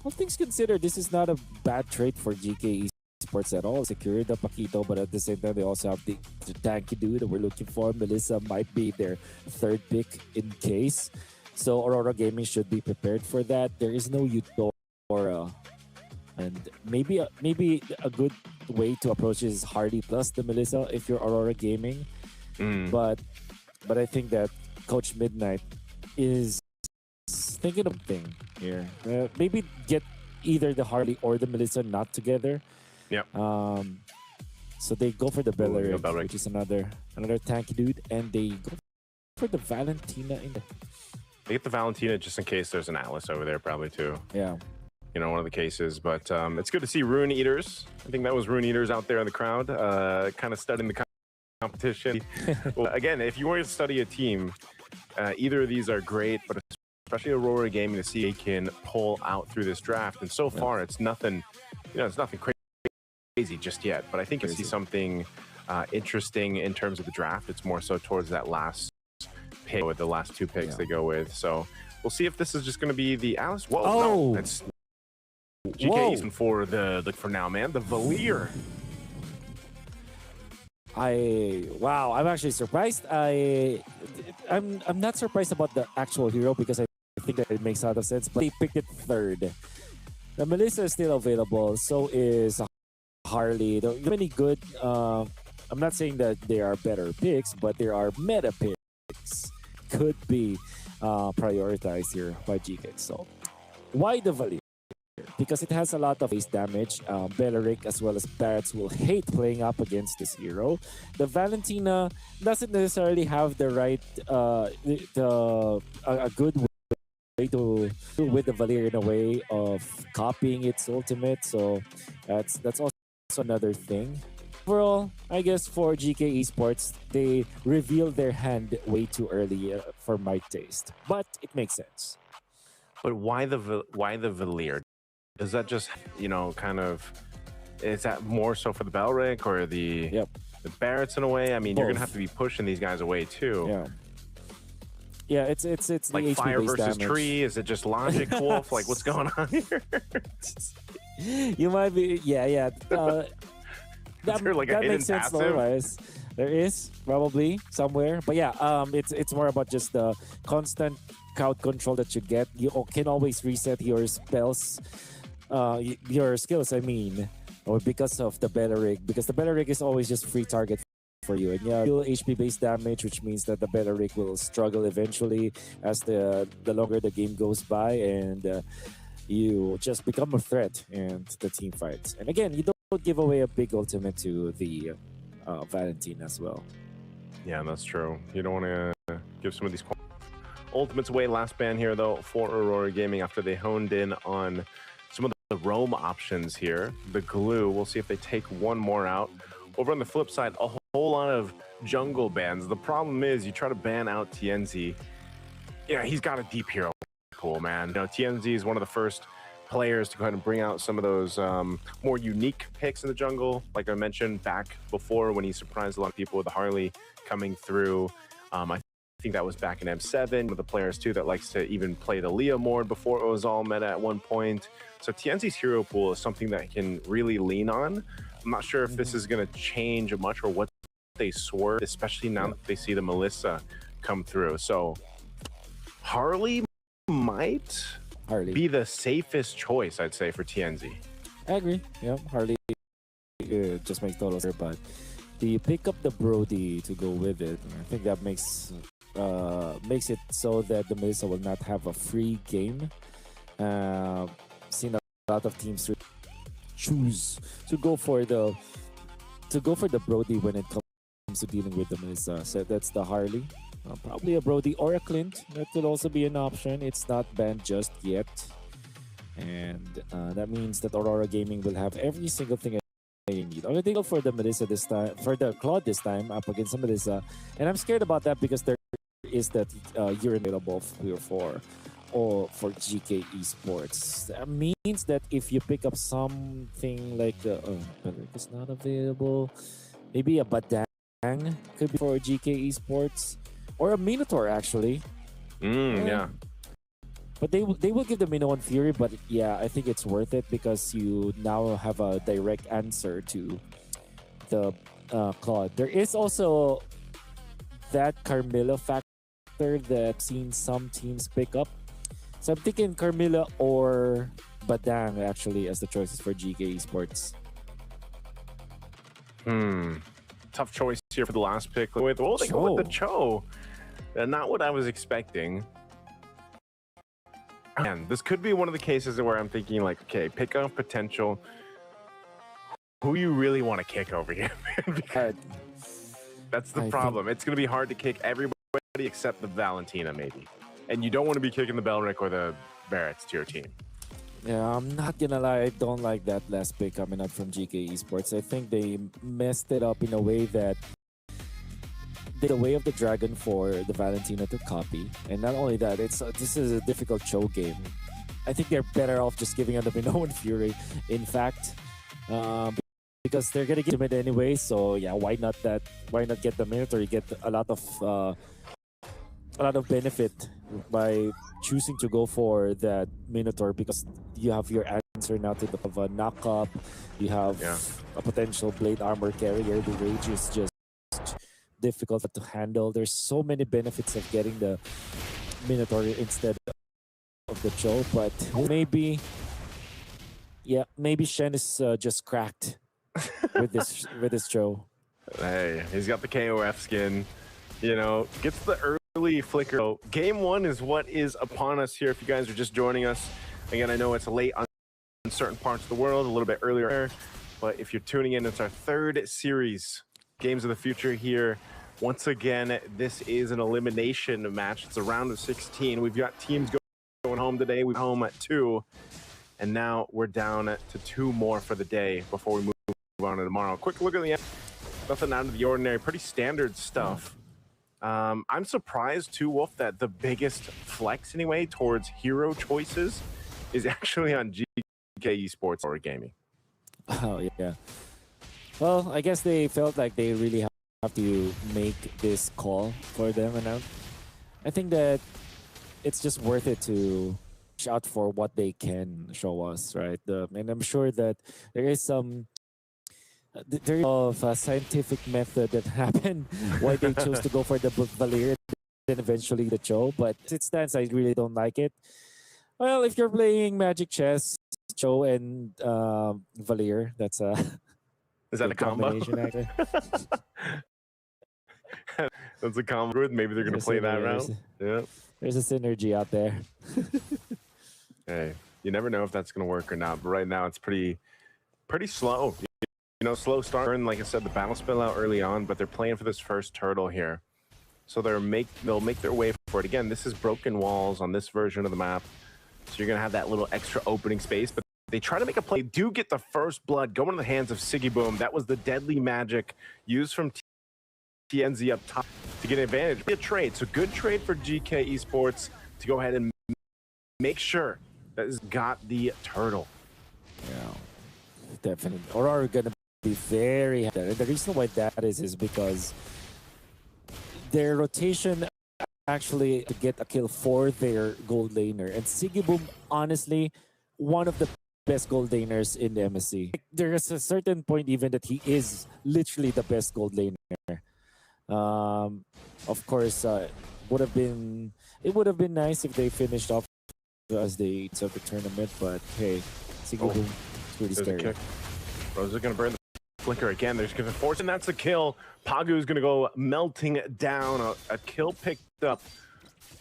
all things considered, this is not a bad trade for GK Esports at all. Secure the Paquito, but at the same time, they also have the tanky dude that we're looking for. Melissa might be their third pick in case. So Aurora Gaming should be prepared for that. There is no Eudora. And maybe a good way to approach it is Hardy plus the Melissa if you're Aurora Gaming. But I think that Coach Midnight is thinking of a thing here. Maybe get either the Hardy or the Melissa not together. Yep. So they go for the Beleric, which is another tanky dude, and they go for the Valentina in the. They get the Valentina just in case there's an Atlas over there, probably too. Yeah. You know, one of the cases, but it's good to see Rune Eaters. I think that was Rune Eaters out there in the crowd, kind of studying the competition. Well, again, if you want to study a team, either of these are great, but especially Aurora Gaming to see they can pull out through this draft. And so far, it's nothing, it's nothing crazy just yet. But I think you see something interesting in terms of the draft. It's more so towards that last pick, with the last 2 picks they go with. So we'll see if this is just going to be the Alice. Whoa, no, that's GK for for now, man. The Valier. I'm actually surprised. I'm not surprised about the actual hero because I think that it makes a lot of sense. But they picked it third. The Melissa is still available. So is Harley. There are many good. I'm not saying that there are better picks, but there are meta picks. Could be prioritized here by GK. So why the Valier? Because it has a lot of base damage. Beleric as well as Barretts will hate playing up against this hero. The Valentina doesn't necessarily have the right, a good way to do with the Valier in a way of copying its ultimate. So that's also another thing. Overall, I guess for GK Esports, they revealed their hand way too early for my taste. But it makes sense. But why the Valier? Is that just, kind of, is that more so for the Beleric or the Barretts in a way? I mean, you're going to have to be pushing these guys away too. Yeah, it's like the fire versus damage. tree. Is it just logic, Wolf? Like, what's going on here? You might be, that like makes sense otherwise. There is probably somewhere, but it's more about just the constant crowd control that you get. You can always reset your spells, your skills. Or because of the Beleric, because the Beleric is always just free target for you, and still HP based damage, which means that the Beleric will struggle eventually as the longer the game goes by, and you just become a threat in the team fights. And again, you don't give away a big ultimate to the Valentine as well. Yeah, that's true. You don't want to give some of these ultimates away. Last ban here, though, for Aurora Gaming after they honed in on some of the roam options here. The glue, we'll see if they take one more out. Over on the flip side, a whole lot of jungle bans. The problem is you try to ban out TNZ. Yeah, he's got a deep hero pool, man. You know, TNZ is one of the first players to go ahead and bring out some of those more unique picks in the jungle. Like I mentioned back before when he surprised a lot of people with the Harley coming through. I think that was back in M7. One of the players too that likes to even play the Leah more before it was all meta at one point. So TNZ's hero pool is something that can really lean on. I'm not sure if this is going to change much or what they swerve, especially now that they see the Melissa come through. So Harley might be the safest choice, I'd say, for TNZ. I agree. Yeah, Harley just makes total sense, but you pick up the Brody to go with it. I think that makes it so that the Melissa will not have a free game. Seen a lot of teams choose to go for the Brody when it comes to dealing with the Melissa. So that's the Harley. Probably a Brody or a Clint. That could also be an option. It's not banned just yet. And that means that Aurora Gaming will have every single thing they need. I'm going to go for the Melissa this time, for the Claude this time up against the Melissa. And I'm scared about that because there is that you're available for GK Esports. That means that if you pick up something like it's not available, maybe a Badang could be for GK Esports. Or a Minotaur, actually. Yeah. But they will give the Minoan Fury, but yeah, I think it's worth it because you now have a direct answer to the Claude. There is also that Carmilla factor that I've seen some teams pick up. So I'm thinking Carmilla or Badang, actually, as the choices for GK Esports. Tough choice here for the last pick. They go with the Cho. Not what I was expecting. And this could be one of the cases where I'm thinking like, okay, pick up potential. Who you really want to kick over here? That's the problem. It's going to be hard to kick everybody except the Valentina, maybe. And you don't want to be kicking the Belric or the Barretts to your team. Yeah, I'm not gonna lie, I don't like that last pick coming up from GK Esports. I think they messed it up in a way that the way of the dragon for the Valentina to copy. And not only that, this is a difficult Cho game. I think they're better off just giving out the Minoan Fury, in fact. Because they're gonna give it anyway, so yeah, why not get the Minotaur? You get a lot of benefit by choosing to go for that Minotaur because you have your answer now to the knock-up. You have a potential blade armor carrier. The rage is just difficult to handle. There's so many benefits of getting the Minotaur instead of the Cho, but maybe Shen is just cracked with this Cho. Hey, he's got the KOF skin. You know, gets the early flicker. So game one is what is upon us here. If you guys are just joining us, again, I know it's late on certain parts of the world, a little bit earlier, but if you're tuning in, it's our third series, Games of the Future here. Once again, this is an elimination match. It's a round of 16. We've got teams going home today. We're home at 2, and now we're down to 2 more for the day before we move on to tomorrow. Quick look at the end. Nothing out of the ordinary, pretty standard stuff. I'm surprised too, Wolf, that the biggest flex anyway towards hero choices is actually on GK Esports or Gaming. Oh yeah. Well, I guess they felt like they really have to make this call for them, and I think that it's just worth it to shout for what they can show us, right? And I'm sure that there is some a scientific method that happened why they chose to go for the Valir and eventually the Cho, but as it stands, I really don't like it. Well, if you're playing Magic Chess, Cho and Valir, that's a is that a combo? Actually. That's a combo. Maybe they're going to play that round. Yeah. There's a synergy out there. Hey, You never know if that's going to work or not. But right now, it's pretty slow. You know, slow start. And like I said, the battle spill out early on, but they're playing for this first turtle here. So they'll make their way for it. Again, this is broken walls on this version of the map. So you're going to have that little extra opening space. But they try to make a play. Do get the first blood going to the hands of Sigiboom. That was the deadly magic used from TNZ up top to get an advantage. A trade. So good trade for Geekay Esports to go ahead and make sure that has got the turtle. Yeah, definitely. Aurora are going to be very happy. And the reason why that is because their rotation actually to get a kill for their gold laner. And Sigiboom, honestly, one of the best gold laners in the MSC. There is a certain point even that he is literally the best gold laner. Of course, it would have been nice if they finished off as they took the tournament, but hey, Sigiboom, it's pretty scary. Rosa gonna burn the flicker again. They're just gonna force, and that's a kill. Pagu's gonna go melting down. A kill picked up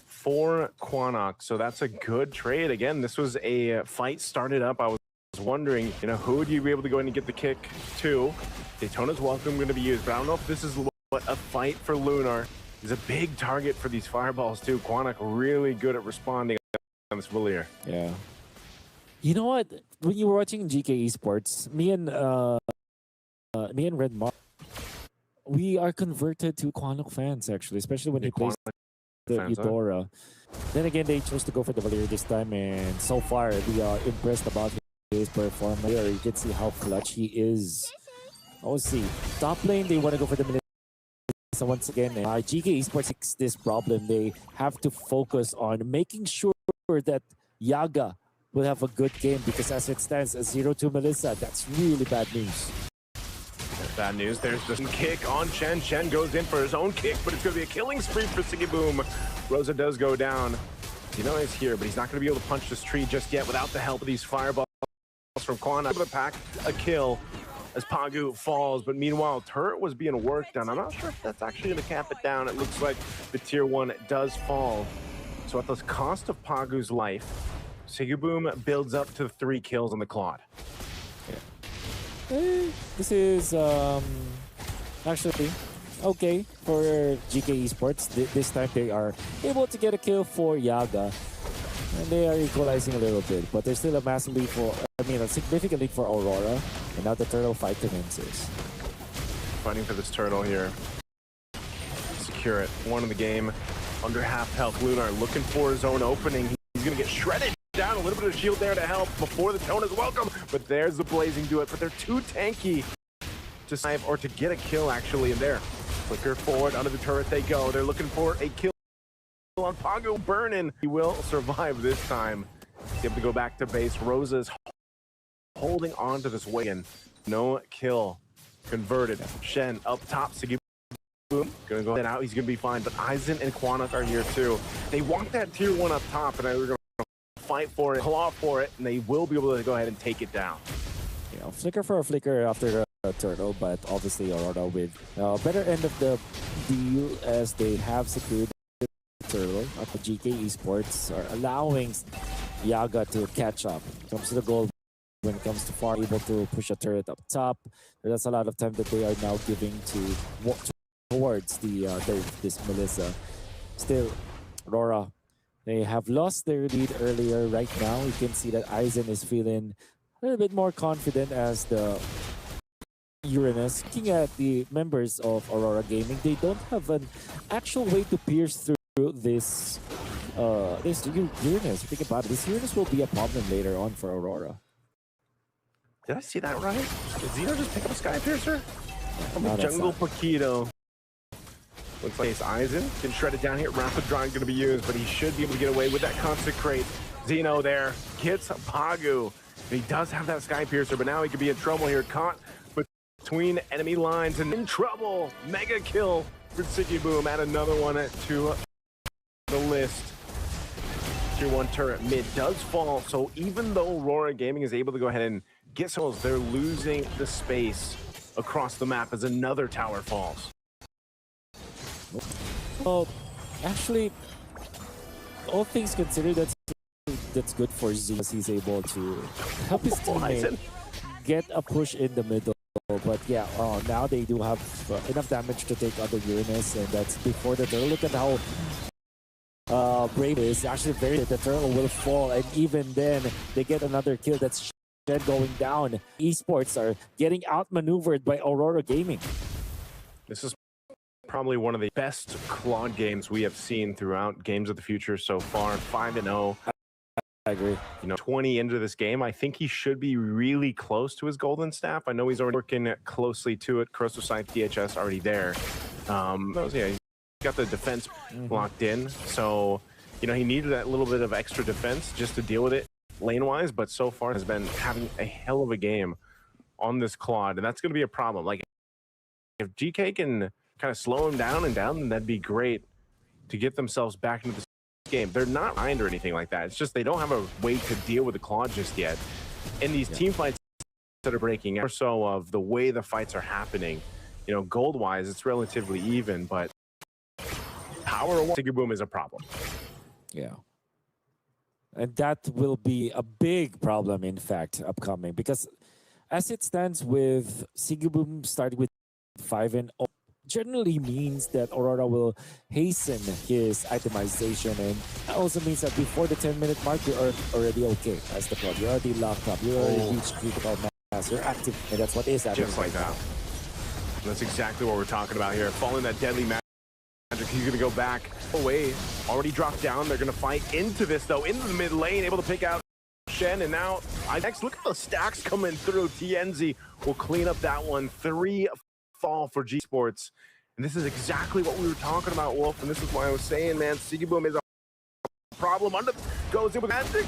for Quanok, so that's a good trade. Again, this was a fight started up. I was wondering, you know, who would you be able to go in and get the kick to? Daytona's welcome going to be used, but I don't know if this is what a fight for Lunar. He's a big target for these fireballs too. Quanok really good at responding on this Villier. Yeah. You know what? When you were watching GK Esports, me and Red Mark, we are converted to Quanok fans actually, especially when he plays the Aurora. Then again, they chose to go for the Valier this time, and so far we are impressed about his performance. Here you can see how clutch he is. Oh, see, top lane they want to go for the Melissa once again. GK Esports fix this problem. They have to focus on making sure that Yaga will have a good game, because as it stands, a 0-2 Melissa, that's really bad news. Bad news. There's the kick on Chen. Chen goes in for his own kick, but it's going to be a killing spree for Sigiboom. Rosa does go down. You know he's here, but he's not going to be able to punch this tree just yet without the help of these fireballs from Quanok. Able to pack a kill as Pagu falls, but meanwhile, turret was being worked on. I'm not sure if that's actually going to cap it down. It looks like the tier 1 does fall. So at the cost of Pagu's life, Sigiboom builds up to 3 kills on the Claude. This is actually okay for GK Esports. This time they are able to get a kill for Yaga, and they are equalizing a little bit, but there's still a massive lead for, a significant lead for Aurora, and now the turtle fight commences. Fighting for this turtle here. Secure it. One in the game. Under half health. Lunar looking for his own opening. He's going to get shredded down. A little bit of shield there to help before the tone is welcome. But there's the blazing do it. But they're too tanky to snipe or to get a kill actually in there. Flicker forward under the turret they go. They're looking for a kill on Pagu burning. He will survive this time. He's able to go back to base. Rosa's holding on to this wagon. No kill. Converted. Shen up top. Boom. Gonna go out. He's gonna be fine. But Aizen and Quanok are here too. They want that tier 1 up top, and we're gonna fight for it, claw for it, and they will be able to go ahead and take it down. Yeah, flicker for a flicker after the turtle, but obviously Aurora with better end of the deal as they have secured the turtle. The GK Esports are allowing Yaga to catch up. Comes to the goal when it comes to far, able to push a turret up top. That's a lot of time that they are now giving towards this Melissa. Still, Aurora, they have lost their lead earlier. Right now, you can see that Aizen is feeling a little bit more confident as the Uranus. Looking at the members of Aurora Gaming, they don't have an actual way to pierce through this Uranus. Think about it. This Uranus will be a problem later on for Aurora. Did I see that right? Did Zeno just pick up a Sky Piercer? From the Jungle Paquito. Looks like it's Aizen. Getting shredded down here. Rapid Drawing going to be used, but he should be able to get away with that Consecrate. Zeno there gets Pagu. And he does have that Sky Piercer, but now he could be in trouble here. Caught between enemy lines and in trouble. Mega kill for Sigiboom. Add another one to the list. Tier 1 turret mid does fall, so even though Aurora Gaming is able to go ahead and get souls, they're losing the space across the map as another tower falls. Well, actually, all things considered, that's that's good for Z because he's able to help his teammate get a push in the middle. But yeah, now they do have enough damage to take out the Uranus, and that's before the turtle. Look at how Brave is actually the turtle will fall, and even then they get another kill. That's Shen going down. Esports are getting outmaneuvered by Aurora Gaming. This is probably one of the best Claude games we have seen throughout Games of the Future so far. 5-0. I agree. 20 into this game. I think he should be really close to his golden staff. I know he's already working closely to it. Corrosive Scythe, DHS already there. Yeah, he's got the defense locked in. So, he needed that little bit of extra defense just to deal with it lane-wise, but so far has been having a hell of a game on this Claude, and that's going to be a problem. Like, if GK can kind of slow him down, then that'd be great to get themselves back into this game. They're not behind or anything like that. It's just they don't have a way to deal with the Claude just yet. And these team fights that are breaking out, so of the way the fights are happening, gold-wise, it's relatively even, but power-wise, Sigaboom is a problem. Yeah. And that will be a big problem, in fact, upcoming. Because as it stands with Sigaboom starting with 5-0, generally means that Aurora will hasten his itemization, and that also means that before the 10-minute mark, you're already okay as the club. You're already locked up. You're already reached critical mass. You're active, and that's what is happening. Just like that. That's exactly what we're talking about here. Following that deadly magic, he's going to go back away. Already dropped down. They're going to fight into this, though, into the mid lane, able to pick out Shen, and now next, look at the stacks coming through. TNZ will clean up that one. 3 fall for G Sports. And this is exactly what we were talking about, Wolf, and this is why I was saying, man, Sigaboom is a problem. Goes in with magic,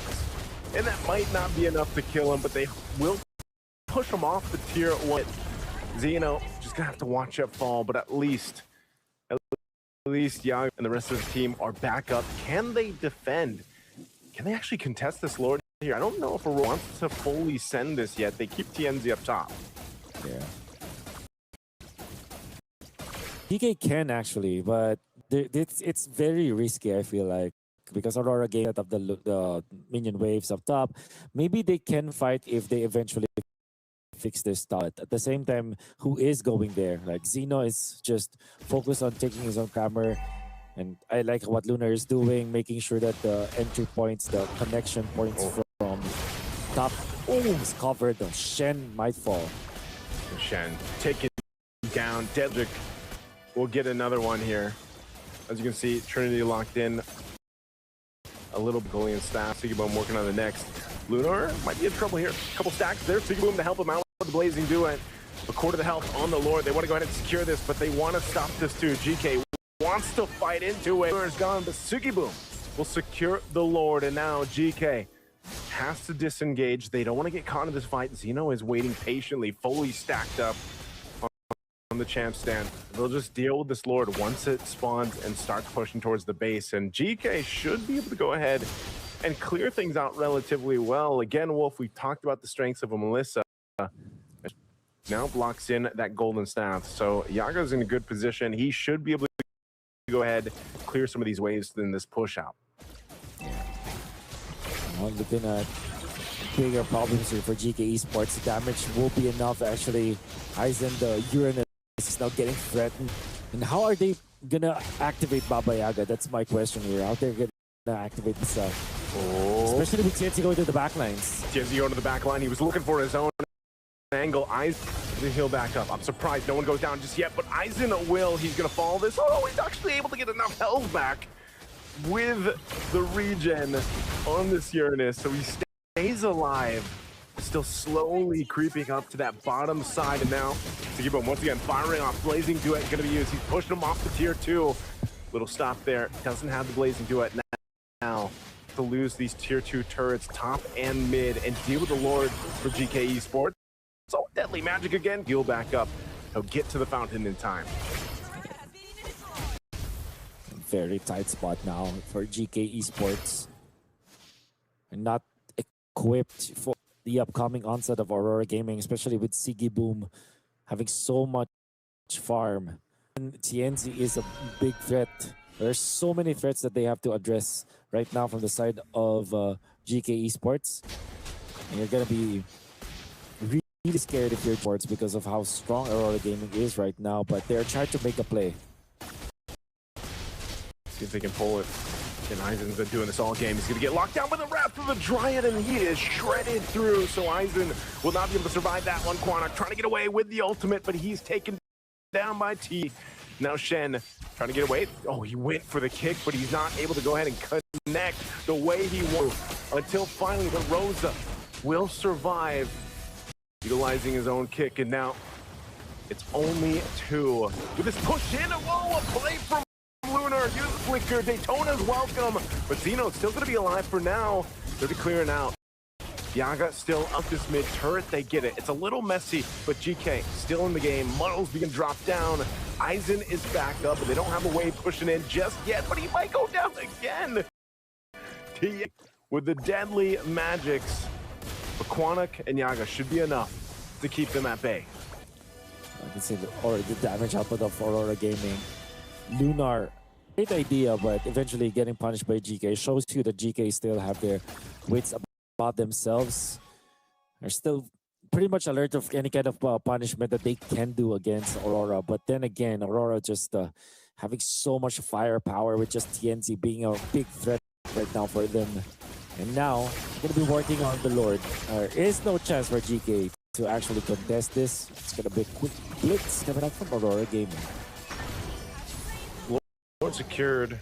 and that might not be enough to kill him, but they will push him off the tier 1. Zeno just gonna have to watch it fall, but at least Young and the rest of the team are back up. Can they defend? Can they actually contest this Lord here? I don't know if Aurora wants to fully send this yet. They keep TNZ up top. Yeah. DK can actually, but it's very risky, I feel like, because Aurora gave up the minion waves up top. Maybe they can fight if they eventually fix their start. At the same time, who is going there? Like, Zeno is just focused on taking his own camera, and I like what Lunar is doing, making sure that the entry points, the connection points from top is covered. The Shen might fall. Shen taken down. Dedrick will get another one here. As you can see, Trinity locked in. A little goalie and staff. Sigaboom working on the next. Lunar might be in trouble here. A couple stacks there. Sigaboom to help him out with the Blazing Duet. A quarter of the health on the Lord. They want to go ahead and secure this, but they want to stop this too. GK wants to fight into it. Lunar's gone, but Sigaboom will secure the Lord, and now GK has to disengage. They don't want to get caught in this fight. Zeno is waiting patiently, fully stacked up on the champ stand. They'll just deal with this Lord once it spawns and starts pushing towards the base, and GK should be able to go ahead and clear things out relatively well. Again, Wolf, we talked about the strengths of a Melissa. Now blocks in that golden staff, so Yaga's in a good position. He should be able to go ahead, clear some of these waves in this push out. Well, looking at bigger problems here for GK Esports. Damage will be enough, actually. Aizen, the Uranus, is now getting threatened. And how are they gonna activate Baba Yaga? That's my question here. How they're gonna activate this especially with TNC going to the backlines. TNC going to the back line. He was looking for his own angle. Aizen, he'll back up. I'm surprised no one goes down just yet, but Aizen will. He's gonna follow this. Oh, he's actually able to get enough health back with the regen on this Uranus, so he stays alive. Still slowly creeping up to that bottom side, and now Sigaboom once again firing off. Blazing Duet gonna be used. He's pushing him off the tier 2. Little stop there. Doesn't have the Blazing Duet now to lose these tier 2 turrets, top and mid, and deal with the Lord for GK Esports. So deadly magic again. Heal back up. He'll get to the fountain in time. Very tight spot now for GK Esports. And not equipped for the upcoming onset of Aurora Gaming, especially with Sigaboom having so much farm. And TNC is a big threat There's so many threats that they have to address right now from the side of GK Esports. And you're going to be really scared if you're Esports because of how strong Aurora Gaming is right now, but they're trying to make a play. See if they can pull it. And Eisen's been doing this all game. He's going to get locked down by the Wrath of the Dryad, and he is shredded through. So Eisen will not be able to survive that one. Quanok trying to get away with the ultimate, but he's taken down by T. Now Shen trying to get away. Oh, he went for the kick, but he's not able to go ahead and connect the way he wanted until finally the Rosa will survive, utilizing his own kick. And now it's only 2. With this push in, whoa, a play from Lunar, use the flicker, Daytona's welcome, but Zeno's still going to be alive for now. They'll be clearing out. Yaga still up this mid turret, they get it. It's a little messy, but GK still in the game. Muddle's being dropped down. Eisen is back up, but they don't have a wave pushing in just yet, but he might go down again. With the deadly magics, but Quanok and Yaga should be enough to keep them at bay. I can see the damage output of Aurora Gaming. Lunar, great idea, but eventually getting punished by GK shows you that GK still have their wits about themselves. They're still pretty much alert of any kind of punishment that they can do against Aurora. But then again, Aurora just having so much firepower with just TNZ being a big threat right now for them. And now, going to be working on the Lord. There is no chance for GK to actually contest this. It's going to be a quick blitz coming up from Aurora Gaming. Lord secured.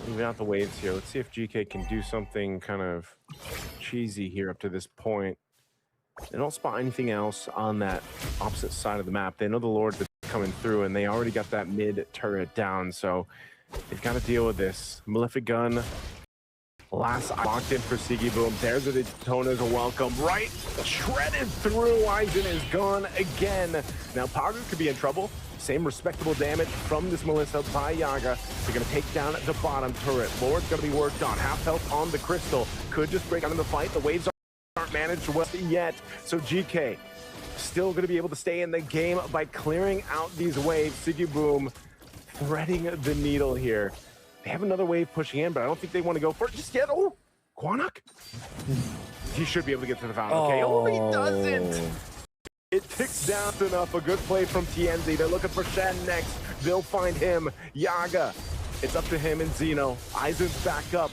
Moving out the waves here. Let's see if GK can do something kind of cheesy here up to this point. They don't spot anything else on that opposite side of the map. They know the Lord that's coming through, and they already got that mid turret down, so they've got to deal with this. Malefic Gun, last locked in for Siggy Boom. There's the Daytona's a welcome. Right, shredded through. Eisen is gone again. Now Pagu could be in trouble. Same respectable damage from this Melissa by Yaga. They're going to take down the bottom turret. Lord's going to be worked on. Half health on the Crystal. Could just break out in the fight. The waves aren't managed well yet. So GK still going to be able to stay in the game by clearing out these waves. Siggy Boom threading the needle here. They have another wave pushing in, but I don't think they want to go for it just yet. Oh, Quanok? He should be able to get to the fountain. Okay, oh, he doesn't. It ticks down enough. A good play from TNZ. They're looking for Shen next. They'll find him. Yaga. It's up to him and Zeno. Eisen's back up.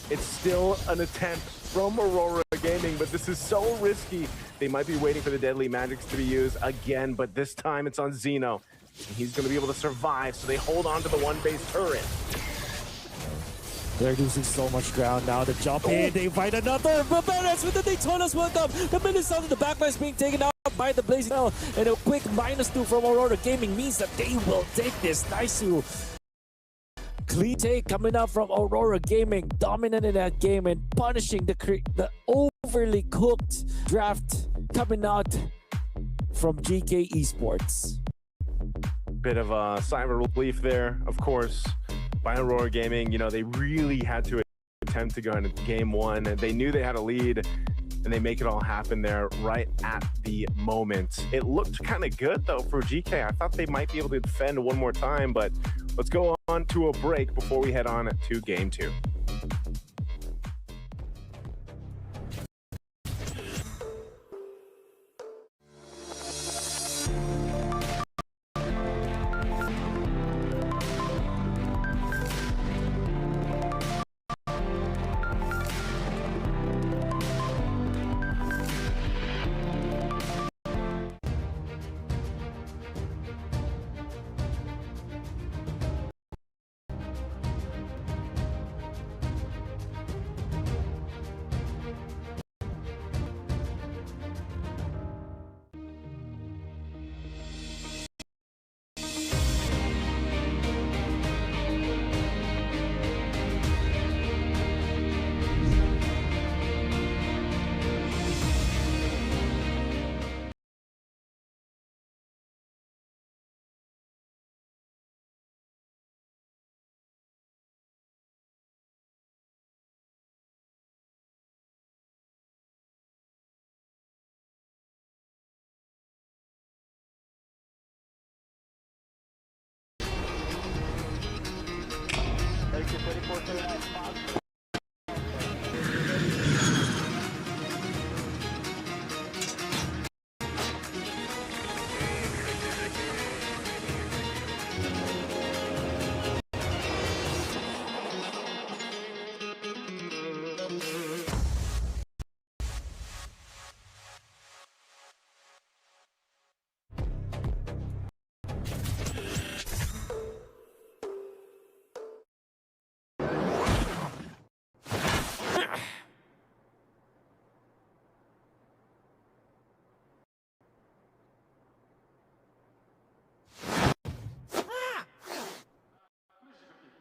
It's still an attempt from Aurora Gaming, but this is so risky. They might be waiting for the deadly magics to be used again, but this time it's on Zeno. He's going to be able to survive, so they hold on to the one base turret. They're losing so much ground now. The jump in, they find another. Babaras with the Daytona's welcome. The minutes out of the backline is being taken out by the Blazing Hell. And a quick -2 from Aurora Gaming means that they will take this. Nice-u. Clean take coming out from Aurora Gaming. Dominant in that game and punishing the overly cooked draft coming out from GK Esports. Bit of a sigh of relief there, of course, by Aurora Gaming. You know, they really had to attempt to go into game 1. They knew they had a lead, and they make it all happen there right at the moment. It looked kind of good, though, for GK. I thought they might be able to defend one more time, but let's go on to a break before we head on to game 2.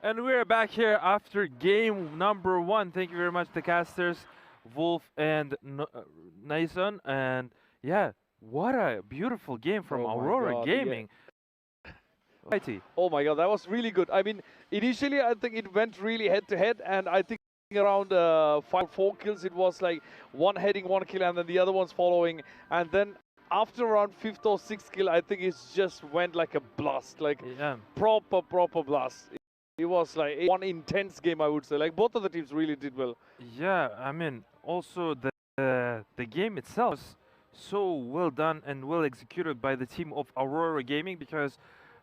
And we're back here after game number 1. Thank you very much, the casters, Wolf and Nason. And yeah, what a beautiful game from Aurora Gaming. Yeah. Oh my god, that was really good. I mean, initially I think it went really head to head, and I think around 4 kills it was like one heading, 1 kill, and then the other one's following. And then after around 5th or 6th kill, I think it just went like a blast, like proper blast. It was like one intense game, I would say. Like both of the teams really did well. Yeah, I mean, also the game itself is so well done and well executed by the team of Aurora Gaming, because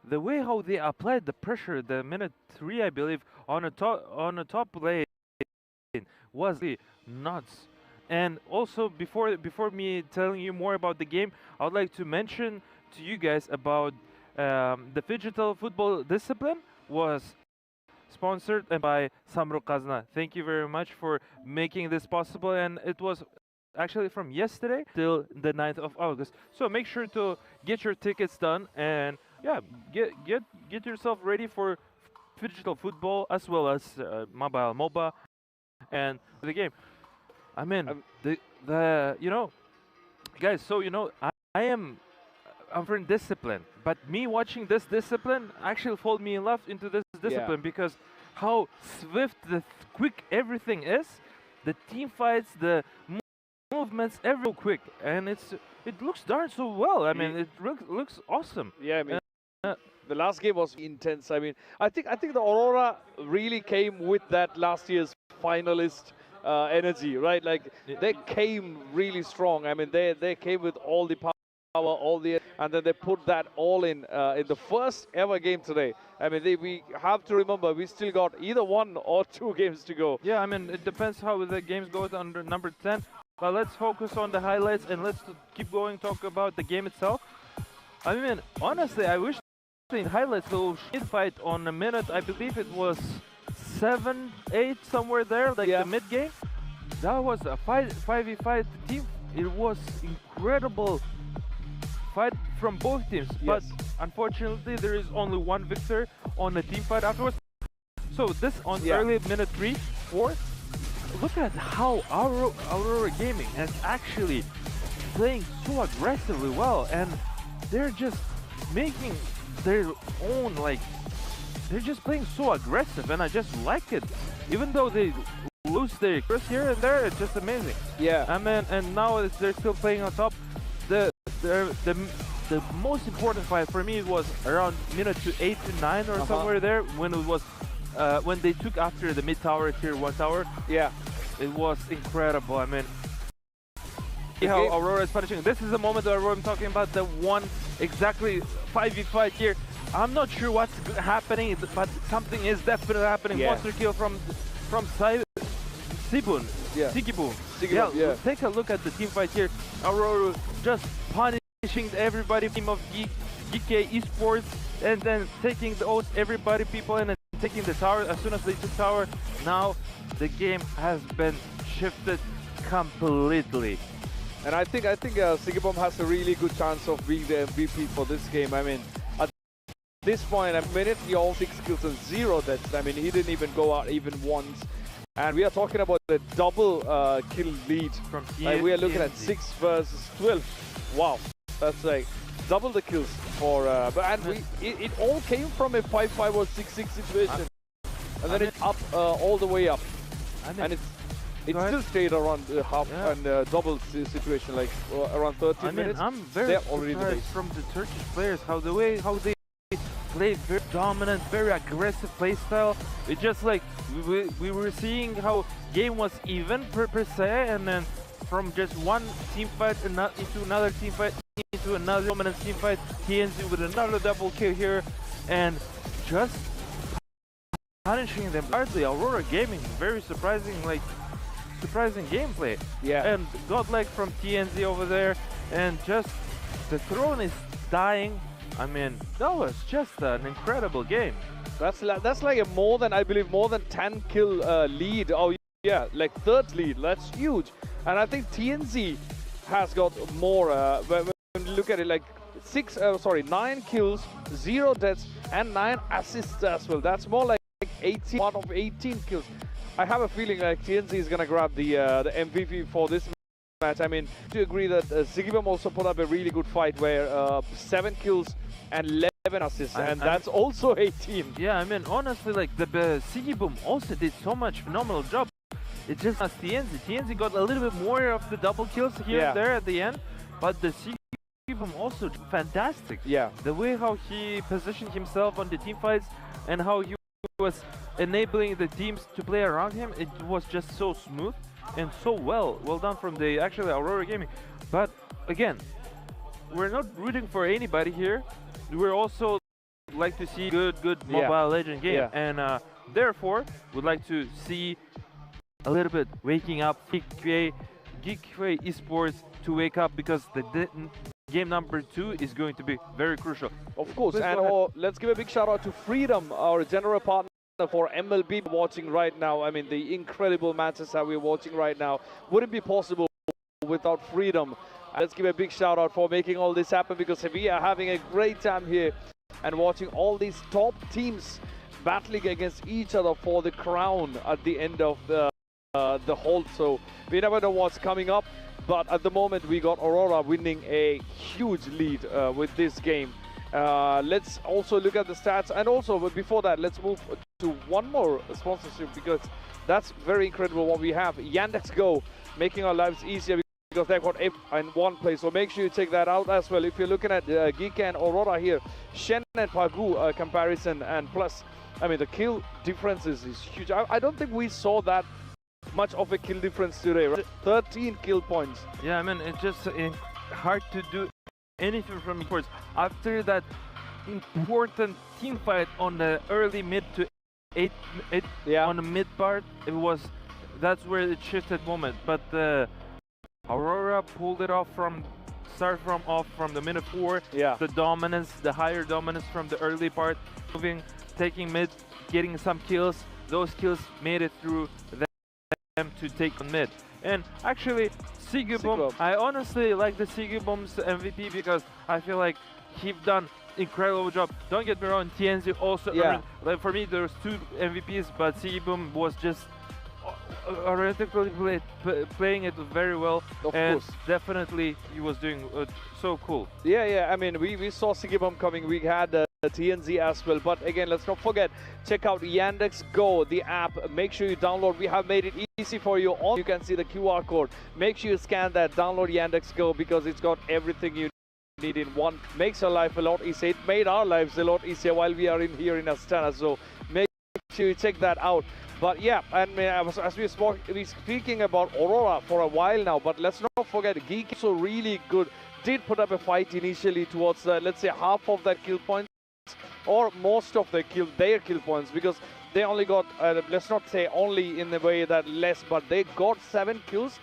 the way how they applied the pressure, the minute 3, I believe, on a top lane was really nuts. And also, before me telling you more about the game, I would like to mention to you guys about the Phygital football discipline was sponsored by Samru Kazna. Thank you very much for making this possible, and it was actually from yesterday till the 9th of August. So make sure to get your tickets done, and yeah, get yourself ready for Phygital football as well as mobile MOBA and the game. I mean, the you know, guys. So you know, I'm from discipline, but me watching this discipline actually followed me in love into this discipline, because how swift, quick everything is, the team fights, the movements, everything quick, and it looks darn so well. I mean, it looks awesome. Yeah, I mean, the last game was intense. I mean, I think the Aurora really came with that last year's finalist energy, right? Like they came really strong. I mean, they came with all the power, and then they put that all in the first ever game today. I mean, we have to remember we still got either 1 or 2 games to go. Yeah, I mean, it depends how the games go under number 10. But let's focus on the highlights and let's keep going, talk about the game itself. I mean, honestly, I wish the highlights will fight on a minute. I believe it was 7, 8 somewhere there, like the mid game. That was a 5v5 team. It was incredible fight from both teams, but unfortunately there is only one victor on the team fight afterwards. So this on early minute 3, 4. Look at how Aurora Gaming is actually playing so aggressively well, and they're just making their own, like, they're just playing so aggressive, and I just like it. Even though they lose their first here and there, it's just amazing. Yeah. I mean, and now they're still playing on top. The most important fight for me was around minute 8 to 9 or somewhere there, when it was when they took after the mid tower, tier 1 tower. Yeah, it was incredible. I mean, see how Aurora is punishing. This is the moment that I'm talking about, the one exactly 5v5 here. I'm not sure what's happening, but something is definitely happening. Monster kill from Sibun. Yeah. Sigibun. Yeah, take a look at the team fight here. Aurora just punishing everybody, team of Geekay Esports, and then taking everybody, people in, and taking the tower. As soon as they took tower, now the game has been shifted completely. And I think Sigibom has a really good chance of being the MVP for this game. I mean, at this point, a minute, he all 6 kills and 0 deaths. I mean, he didn't even go out even once. And we are talking about the double kill lead. From like we are looking at 6 versus 12. Wow, that's like double the kills for. It all came from a 5-5 or 6-6 situation, and then it's up all the way up, and it still stayed around half and double situation, like around 13 minutes. I'm very surprised from the Turkish players how they played very dominant, very aggressive playstyle. It just like we were seeing how game was even per se, and then from just one team fight into another team fight, into another dominant team fight, TNZ with another double kill here, and just punishing them hardly. Aurora Gaming, very surprising gameplay. Yeah. And godlike from TNZ over there, and just the throne is dying. I mean, that was just an incredible game. That's like a more than 10 kill lead. Oh yeah, like third lead. That's huge. And I think TNZ has got more. When you look at it, like 9 kills, 0 deaths, and 9 assists as well. That's more like 18 out of 18 kills. I have a feeling like TNZ is gonna grab the MVP for this match. I mean, do you agree that Sigibum also put up a really good fight where 7 kills and 11 assists, and that's also 18. Yeah, I mean, honestly, like the Sigibum also did so much phenomenal job. It just as TNZ. TNZ got a little bit more of the double kills here and there at the end, but the Sigibum also fantastic. Yeah. The way how he positioned himself on the team fights and how he was enabling the teams to play around him, it was just so smooth and so well done from the actually Aurora Gaming. But again, we're not rooting for anybody here. We're also like to see good Mobile Legend game, and therefore would like to see a little bit waking up Geekay Esports to wake up, because the game number 2 is going to be very crucial. Of course, and let's give a big shout out to Freedom, our general partner for MLB watching right now. I mean, the incredible matches that we're watching right now wouldn't be possible without Freedom. Let's give a big shout out for making all this happen, because we are having a great time here and watching all these top teams battling against each other for the crown at the end of the whole. So we never know what's coming up, but at the moment we got Aurora winning a huge lead with this game. Let's also look at the stats, and also but before that, let's move to one more sponsorship, because that's very incredible what we have. Yandex Go making our lives easier, because they've got everything in one place. So make sure you check that out as well. If you're looking at Geekay and Aurora here, Shen and Pagu comparison, and plus, I mean, the kill differences is huge. I don't think we saw that much of a kill difference today, right? 13 kill points. Yeah, I mean, it's just hard to do anything from esports after that important team fight on the early mid to 8 on the mid part. That's where it shifted moment, but Aurora pulled it off from the minute 4. Yeah. The dominance, the higher dominance from the early part, moving, taking mid, getting some kills. Those kills made it through them to take on mid. And actually, Sigibum, I honestly like the Sigibum's MVP, because I feel like he's done incredible job. Don't get me wrong, TNZ also earned, like for me there's 2 MVPs, but Sigibum was just theoretically playing it very well, and definitely he was doing so cool. Yeah, I mean, we saw Sigibum coming. We had TNZ as well, but again, let's not forget, check out Yandex Go, the app. Make sure you download. We have made it easy for you. You can see the QR code. Make sure you scan that, download Yandex Go, because it's got everything you need in one. Makes your life a lot easier. It made our lives a lot easier while we are here in Astana, so make sure you check that out. But yeah, and as we're speaking about Aurora for a while now, but let's not forget, Geekay also really good. Did put up a fight initially towards, let's say, half of that kill points, or most of their kill points, because they only got, let's not say only in the way that less, but they got 7 kills.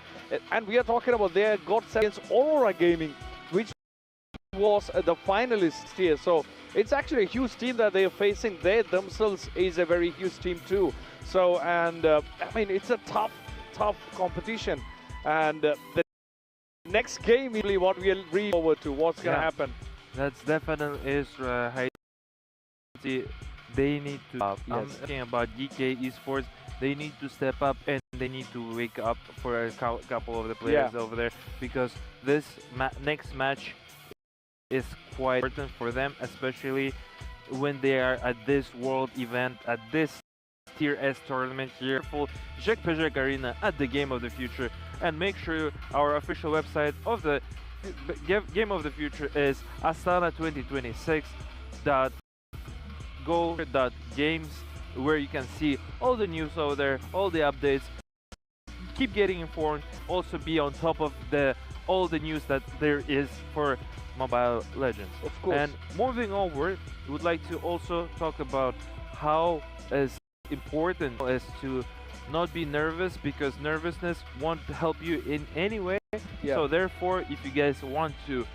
And we are talking about they got 7 against Aurora Gaming, which was the finalists here. So it's actually a huge team that they are facing. They themselves is a very huge team too. So, and I mean, it's a tough competition. And the next game is really what we are really forward to. What's going to happen? That's definitely is they need to. I'm thinking about Geekay Esports. They need to step up, and they need to wake up for a couple of the players over there, because this next match is quite important for them, especially when they are at this world event, at this Tier S tournament here, full Jek Arena at the Game of the Future. And make sure our official website of the Game of the Future is astana2026.com. go.games, where you can see all the news over there, all the updates. Keep getting informed. Also be on top of all the news that there is for Mobile Legends. Of course. And moving onward, we would like to also talk about how as important as to not be nervous, because nervousness won't help you in any way. Yeah. So therefore, if you guys want to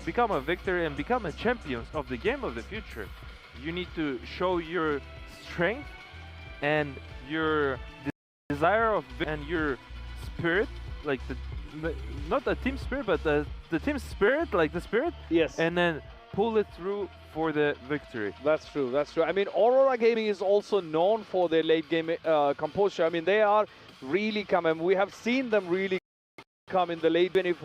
become a victor and become a champion of the game of the future, you need to show your strength and your desire and your spirit, like not the team spirit, but the team spirit, like the spirit. Yes. And then pull it through for the victory. That's true. That's true. I mean, Aurora Gaming is also known for their late game composure. I mean, they are really coming. We have seen them really come in the late game.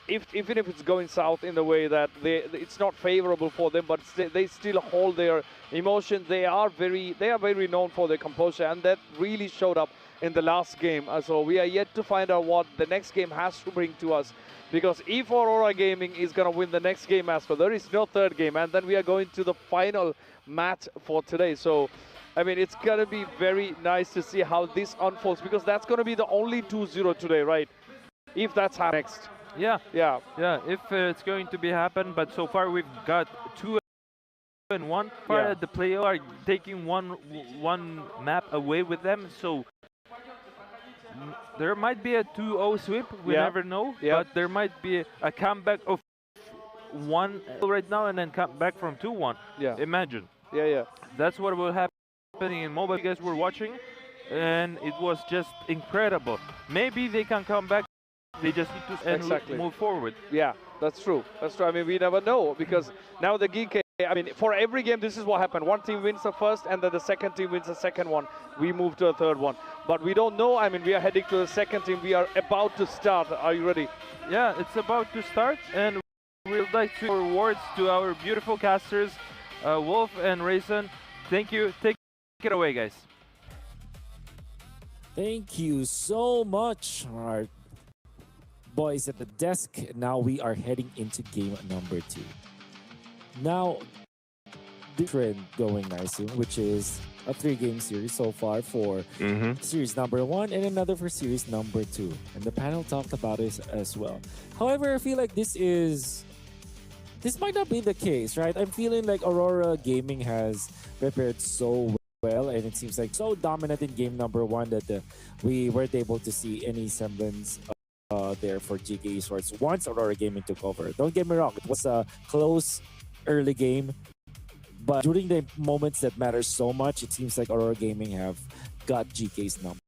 Even if it's going south in the way that it's not favorable for them, but they still hold their emotions. They are very known for their composure, and that really showed up in the last game. So we are yet to find out what the next game has to bring to us. Because if Aurora Gaming is going to win the next game as well, there is no third game, and then we are going to the final match for today. So, I mean, it's going to be very nice to see how this unfolds, because that's going to be the only 2-0 today, right? If that's next. Yeah. Yeah. Yeah, if it's going to be happen, but so far we've got 2-1. Yeah. The player are taking one map away with them, so there might be a 2-0 sweep, we never know, but there might be a comeback of 1 right now and then come back from 2-1. Yeah. Imagine. Yeah. That's what will happen in mobile. You guys were watching, and it was just incredible. Maybe they can come back. They just need to move forward. Yeah, that's true. That's true. I mean, we never know, because now the Geekay, I mean, for every game, this is what happened. One team wins the first, and then the second team wins the second one. We move to a third one. But we don't know. I mean, we are heading to the second team. We are about to start. Are you ready? Yeah, it's about to start, and we would like to rewards to our beautiful casters, Wolf and Raisin. Thank you. Take it away, guys. Thank you so much, our boys at the desk. Now we are heading into game number 2. Now, the trend going nicely, which is a 3-game series so far for series number 1 and another for series number 2. And the panel talked about it as well. However, I feel like this might not be the case, right? I'm feeling like Aurora Gaming has prepared so well, and it seems like so dominant in game number 1 that we weren't able to see any semblance there for Geekay Esports once Aurora Gaming took over. Don't get me wrong, it was a close early game, but during the moments that matter so much, it seems like Aurora Gaming have got Geekay's number.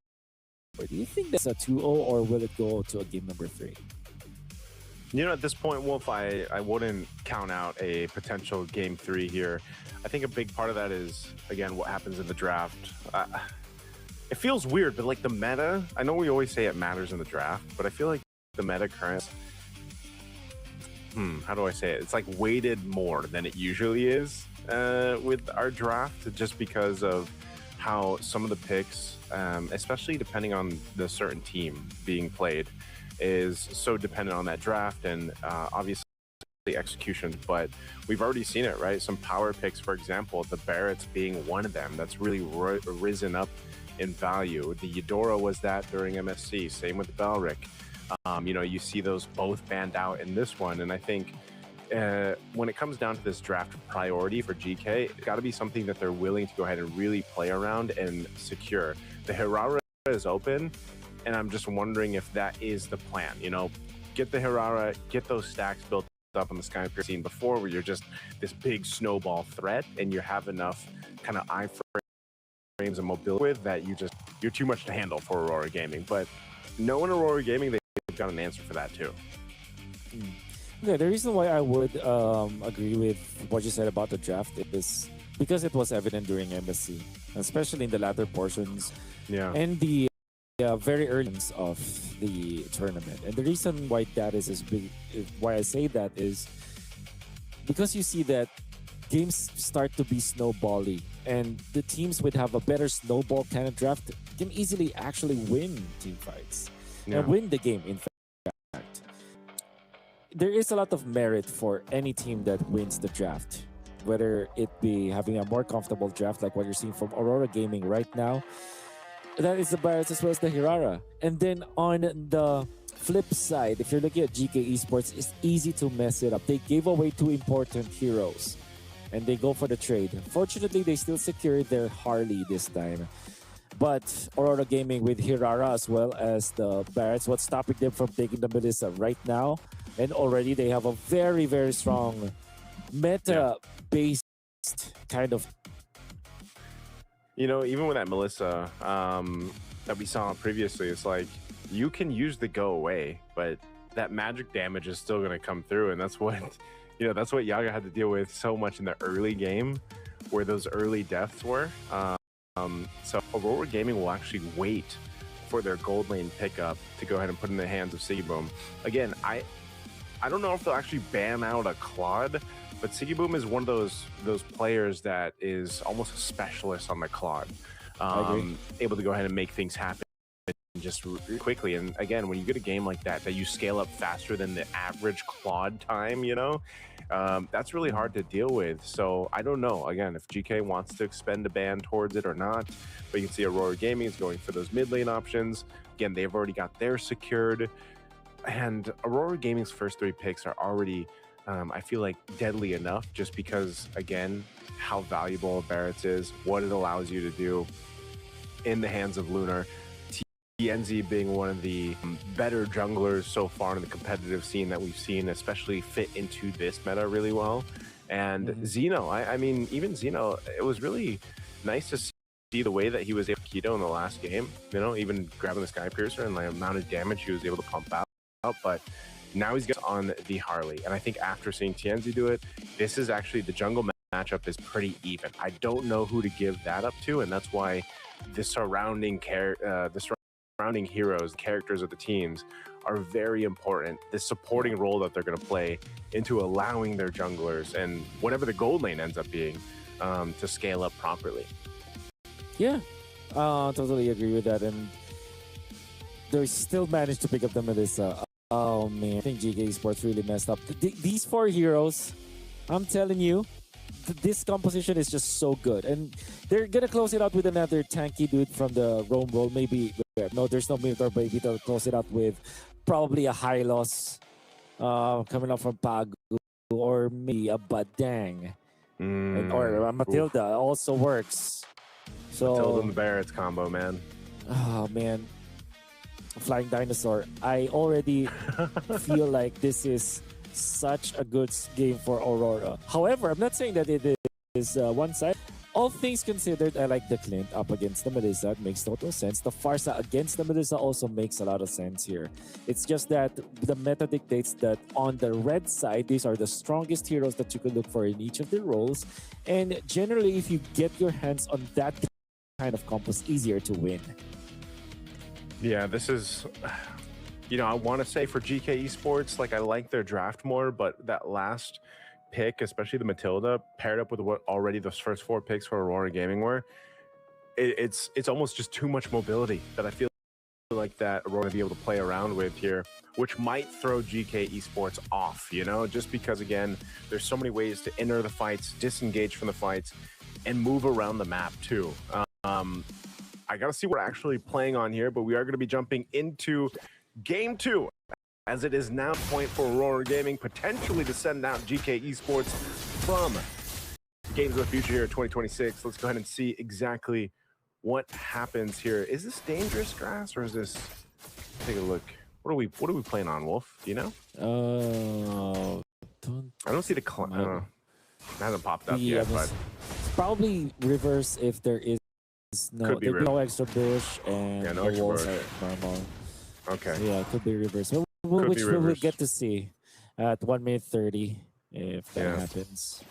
Do you think that's a 2-0, or will it go to a game number 3? You know, at this point, Wolf, I wouldn't count out a potential game 3 here. I think a big part of that is, again, what happens in the draft. It feels weird, but like the meta, I know we always say it matters in the draft, but I feel like the meta current, how do I say it? It's like weighted more than it usually is with our draft, just because of how some of the picks, especially depending on the certain team being played, is so dependent on that draft and obviously execution. But we've already seen it, right? Some power picks, for example, the Barretts being one of them, that's really risen up in value. The Eudora was that during MSC, same with the Balric. You know, you see those both banned out in this one, and I think when it comes down to this draft priority for GK, it's got to be something that they're willing to go ahead and really play around and secure. The Hirara is open, and I'm just wondering if that is the plan. You know, get the Hirara, get those stacks built up on the Sky scene before, where you're just this big snowball threat, and you have enough kind of iframes and mobility with that you're too much to handle for Aurora Gaming. But knowing Aurora Gaming, they've got an answer for that too. Okay, the reason why I would agree with what you said about the draft is because it was evident during MSC, especially in the latter portions and the very early of the tournament. And the reason why that is why I say that is because you see that games start to be snowbally, and the teams would have a better snowball kind of draft can easily actually win team fights and win the game. In fact, there is a lot of merit for any team that wins the draft. whether it be having a more comfortable draft like what you're seeing from Aurora Gaming right now. That is the Barretts as well as the Hirara. And then on the flip side, if you're looking at GK Esports, it's easy to mess it up. They gave away 2 important heroes and they go for the trade. Fortunately, they still secured their Harley this time. But Aurora Gaming with Hirara as well as the Barretts, what's stopping them from taking the Melissa right now? And already they have a very, very strong meta-based kind of... You know, even with that Melissa that we saw previously, it's like you can use the go away, but that magic damage is still going to come through. And that's what, you know, that's what Yaga had to deal with so much in the early game, where those early deaths were. So Aurora Gaming will actually wait for their gold lane pickup to go ahead and put in the hands of Sigiboom. Again, I don't know if they'll actually ban out a Claude, but Sigiboom is one of those players that is almost a specialist on the Claude, able to go ahead and make things happen just quickly. And again, when you get a game like that you scale up faster than the average Claude time, you know, that's really hard to deal with. So I don't know, again, if GK wants to expend a ban towards it or not, but you can see Aurora Gaming is going for those mid lane options. Again, they've already got theirs secured, and Aurora Gaming's first 3 picks are already I feel like deadly enough, just because, again, how valuable Barretts is, what it allows you to do in the hands of Lunar. TNZ being one of the better junglers so far in the competitive scene that we've seen, especially fit into this meta really well. And Xeno, I mean, even Xeno, it was really nice to see the way that he was able to keto in the last game, you know, even grabbing the Sky Piercer and the amount of damage he was able to pump out. But now he's on the Harley, and I think after seeing TNZ do it, this is actually the jungle matchup is pretty even. I don't know who to give that up to, and that's why the surrounding heroes, characters of the teams, are very important. The supporting role that they're going to play into allowing their junglers and whatever the gold lane ends up being to scale up properly. Yeah, totally agree with that, and they still managed to pick up the Melissa. Oh man, I think GK Esports really messed up. These 4 heroes, I'm telling you, this composition is just so good. And they're gonna close it out with another tanky dude from the Rome role. Maybe, no, there's no Minotaur, maybe they'll close it out with probably a high loss coming up from Pagu, or maybe a Badang. Or a Matilda also works. So Matilda and the Barretts combo, man. Oh man. Flying Dinosaur. I already feel like this is such a good game for Aurora. However, I'm not saying that it is one-sided. All things considered, I like the Clint up against the Melissa. It makes total sense. The Farsa against the Melissa also makes a lot of sense here. It's just that the meta dictates that on the red side, these are the strongest heroes that you can look for in each of the roles. And generally, if you get your hands on that kind of combo, it's easier to win. Yeah, this is, you know, I want to say for GK Esports, like I like their draft more, but that last pick, especially the Matilda, paired up with what already those first 4 picks for Aurora Gaming were, it's almost just too much mobility that I feel like that Aurora will be able to play around with here, which might throw GK Esports off, you know, just because, again, there's so many ways to enter the fights, disengage from the fights, and move around the map too. I got to see what we're actually playing on here, but we are going to be jumping into Game 2, as it is now point for Aurora Gaming, potentially to send out GK Esports from Games of the Future here 2026. Let's go ahead and see exactly what happens here. Is this dangerous grass, or is this... Take a look. What are we playing on, Wolf? Do you know? I don't see the... I don't know. It hasn't popped up yet, but... It's probably reverse if there is no extra bush, and no the walls bush. are normal. Okay. So yeah, it could be reverse. Which we will get to see at 1 minute 30 if that happens.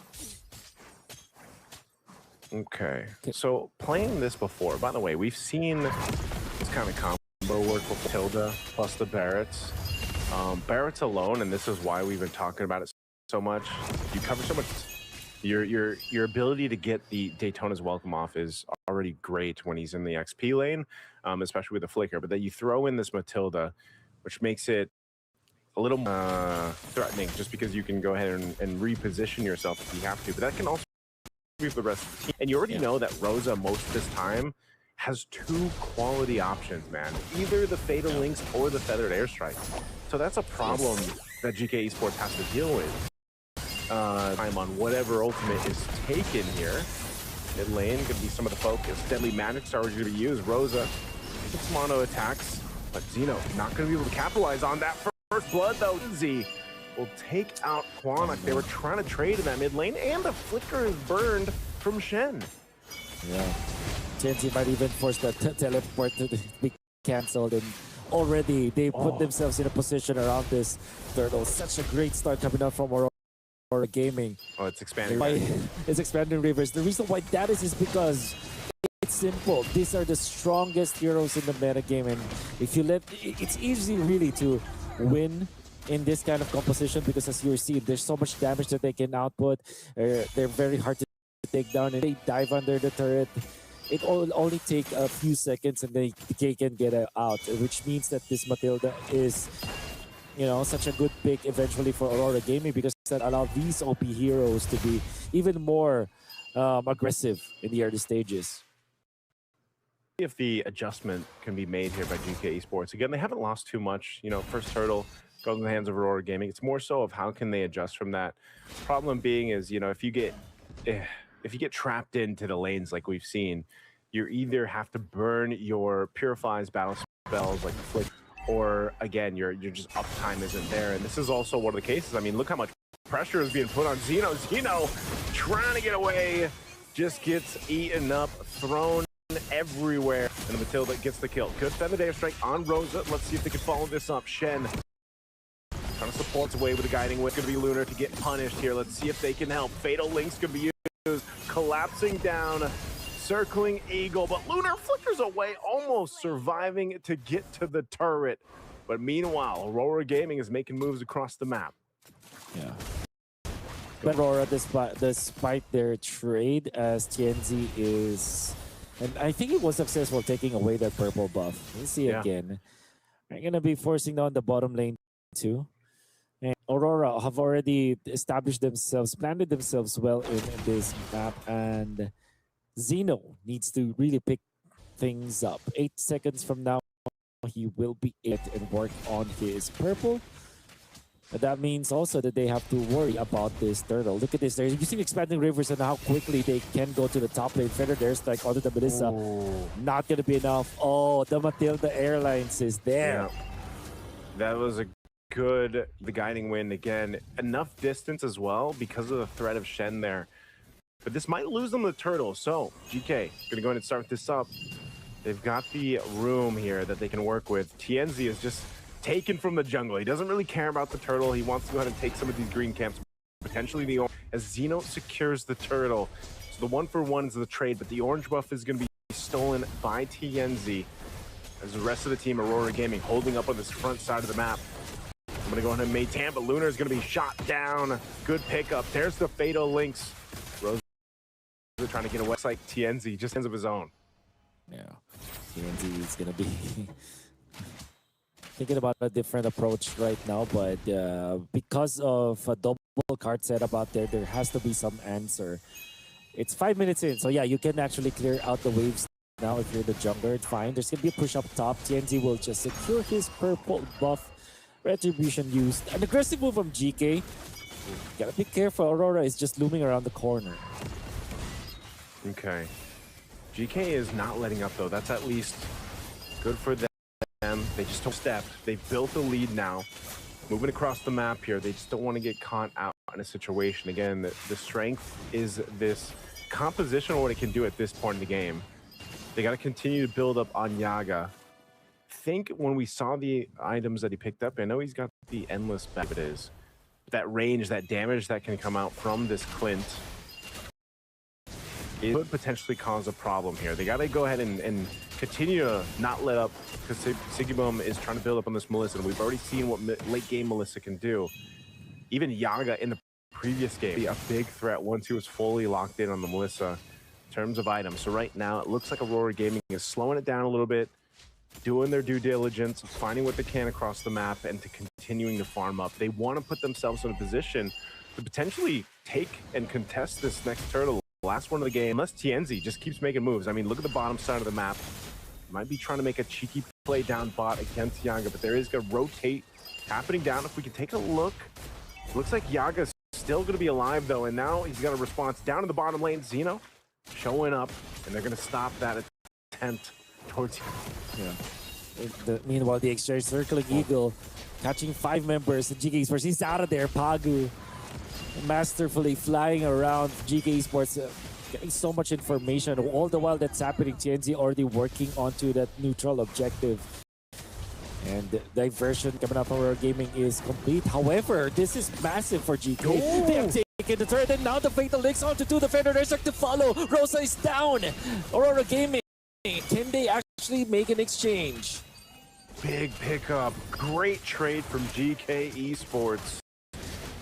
Okay. So playing this before, by the way, we've seen this kind of combo work with Tilda plus the Barretts. Barretts alone, and this is why we've been talking about it so much. You cover so much. Your ability to get the Daytona's Welcome off is already great when he's in the XP lane, especially with the flicker. But then you throw in this Matilda, which makes it a little threatening, just because you can go ahead and reposition yourself if you have to. But that can also be for the rest of the team. And you already know that Rosa, most of this time, has two quality options, man. Either the Fatal Links or the Feathered Airstrikes. So that's a problem that Geekay Esports has to deal with. Time on whatever ultimate is taken here. Mid lane could be some of the focus. Deadly Magic Star is going to be used. Rosa gets mono attacks, but Zeno not going to be able to capitalize on that first blood, though. Z will take out Quanok. They were trying to trade in that mid lane, and the flicker is burned from Shen. Yeah. TNT might even force the teleport to be cancelled, and already they put themselves in a position around this turtle. Such a great start coming out from Aurora Gaming. Oh, it's expanding. It's expanding rivers. The reason why that is because it's simple. These are the strongest heroes in the meta game, and if you let, it's easy really to win in this kind of composition, because as you see, there's so much damage that they can output. They're very hard to take down, and they dive under the turret. It will only take a few seconds and they can get out, which means that this Matilda is, you know, such a good pick eventually for Aurora Gaming, because that allows these OP heroes to be even more aggressive in the early stages. If the adjustment can be made here by Geekay Esports. Again, they haven't lost too much. You know, first turtle goes in the hands of Aurora Gaming. It's more so of how can they adjust from that. Problem being is, you know, if you get trapped into the lanes like we've seen, you either have to burn your Purify's battle spells like Flick, or again, your just uptime isn't there. And this is also one of the cases. I mean, look how much pressure is being put on Zeno. Zeno trying to get away, just gets eaten up, thrown everywhere, and the Matilda gets the kill. Good Feathered Airstrike on Rosa. Let's see if they can follow this up. Shen trying to support away with the guiding whip. Going to be Lunar to get punished here. Let's see if they can help. Fatal Links could be used. Collapsing down, circling Eagle, but Lunar flickers away, almost surviving to get to the turret. But meanwhile, Aurora Gaming is making moves across the map. Yeah. But Aurora, despite their trade, as TNZ is, and I think it was successful taking away that purple buff. Let's see again. They're gonna be forcing down the bottom lane too. And Aurora have already established themselves, planted themselves well in this map, and Zeno needs to really pick things up. 8 seconds from now, he will be it and work on his purple. But that means also that they have to worry about this turtle. Look at this, they're using expanding rivers and how quickly they can go to the top lane. Feathered Airstrike onto the Melissa. Not gonna be enough. Oh, the Matilda Airlines is there. Yeah. That was a good, the guiding wind again. Enough distance as well because of the threat of Shen there. But this might lose them the turtle. So GK gonna go ahead and start this up. They've got the room here that they can work with. TNZ is just taken from the jungle. He doesn't really care about the turtle. He wants to go ahead and take some of these green camps, potentially the orange, as Zeno secures the turtle. So the 1-for-1 is the trade, but the orange buff is going to be stolen by TNZ, as the rest of the team, Aurora Gaming, holding up on this front side of the map. I'm going to go ahead and make Tam, but Lunar is going to be shot down. Good pickup. There's the Fatal Links. Rose trying to get away. It's like TNZ just ends of his own. Yeah, TNZ is going to be thinking about a different approach right now, but because of a double card setup out there, there has to be some answer. It's 5 minutes in, so yeah, you can actually clear out the waves now if you're the jungler. It's fine. There's going to be a push up top. TNZ will just secure his purple buff. Retribution used. An aggressive move from GK. Gotta be careful. Aurora is just looming around the corner. Okay. GK is not letting up, though. That's at least good for them. They just don't step. They've built a lead now. Moving across the map here. They just don't want to get caught out in a situation. Again, the strength is this composition of what it can do at this point in the game. They got to continue to build up on Yaga. I think when we saw the items that he picked up, I know he's got the endless back, it is. That range, that damage that can come out from this Clint, it could potentially cause a problem here. They got to go ahead and continue to not let up, because Sigibum is trying to build up on this Melissa, and we've already seen what late game Melissa can do. Even Yaga in the previous game, a big threat once he was fully locked in on the Melissa in terms of items. So right now, it looks like Aurora Gaming is slowing it down a little bit. doing their due diligence, finding what they can across the map, and to continuing to farm up. They want to put themselves in a position to potentially take and contest this next turtle. Last one of the game, unless TNZ just keeps making moves. I mean, look at the bottom side of the map. Might be trying to make a cheeky play down bot against Yaga, but there is going to rotate happening down. If we can take a look, looks like Yaga's still going to be alive, though, and now he's got a response down in the bottom lane. Xeno showing up, and they're going to stop that attempt towards him. Yeah. Meanwhile, the exchange circling Eagle, catching 5 members of GK Esports. He's out of there, Pagu. Masterfully flying around GK Esports, getting so much information. All the while that's happening, TNZ already working onto that neutral objective. And the diversion coming up from Aurora Gaming is complete. However, this is massive for GK. Oh. They have taken the turret, and now the Fatal Links onto 2 defender. There's to follow. Rosa is down. Aurora Gaming, can they actually make an exchange? Big pickup. Great trade from GK Esports.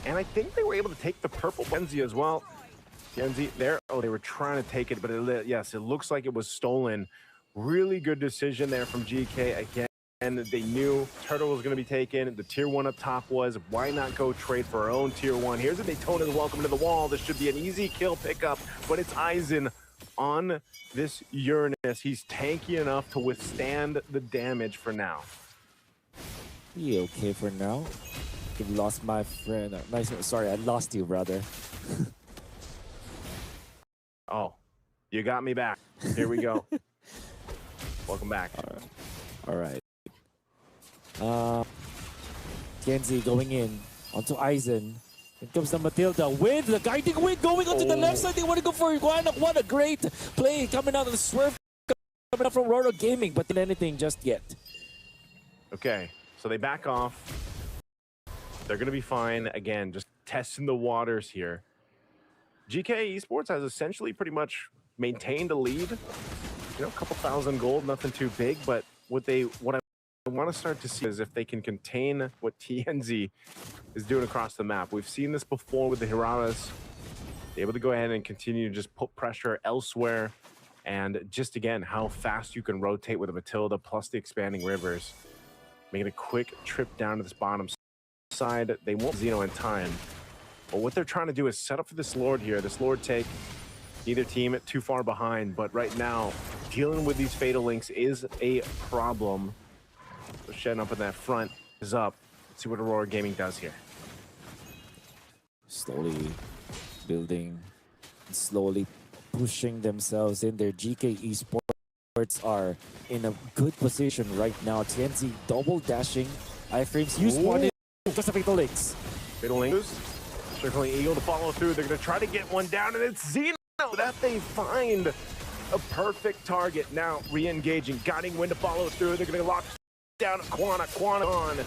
And I think they were able to take the purple Genzi as well. Genzi there. Oh, they were trying to take it, but yes, it looks like it was stolen. Really good decision there from GK again. And they knew Turtle was going to be taken. The tier 1 up top was, why not go trade for our own tier 1? Here's a Daytona welcome to the wall. This should be an easy kill pickup, but it's Aizen on this Uranus. He's tanky enough to withstand the damage for now. Be okay for now. You've lost my friend. Nice. Sorry, I lost you, brother. Oh, you got me back. Here we go. Welcome back. All right. Kenzie going in onto Aizen. Here comes the Matilda with the guiding wind going onto the left side. They want to go for Guai. What a great play coming out of the swerve coming out from Aurora Gaming, but not anything just yet. Okay, so they back off. They're going to be fine. Again, just testing the waters here. GK Esports has essentially pretty much maintained a lead. You know, a couple thousand gold, nothing too big, but what I want to start to see is if they can contain what TNZ is doing across the map. We've seen this before with the Hiraras. They're able to go ahead and continue to just put pressure elsewhere. And just, again, how fast you can rotate with a Matilda plus the expanding rivers. Making a quick trip down to this bottom side. They won't Xeno in time. But what they're trying to do is set up for this Lord here. This Lord take neither team too far behind. But right now, dealing with these Fatal Links is a problem. So Shen up in that front is up. Let's see what Aurora Gaming does here. Slowly building, slowly pushing themselves in there. GK Esports are in a good position right now. TNZ double dashing. Iframes use one in just a Fatal Links. Fatal Links circling Eagle to follow through. They're going to try to get one down, and it's Xeno that they find a perfect target. Now re-engaging, guiding wind to follow through. They're going to lock down Quana on.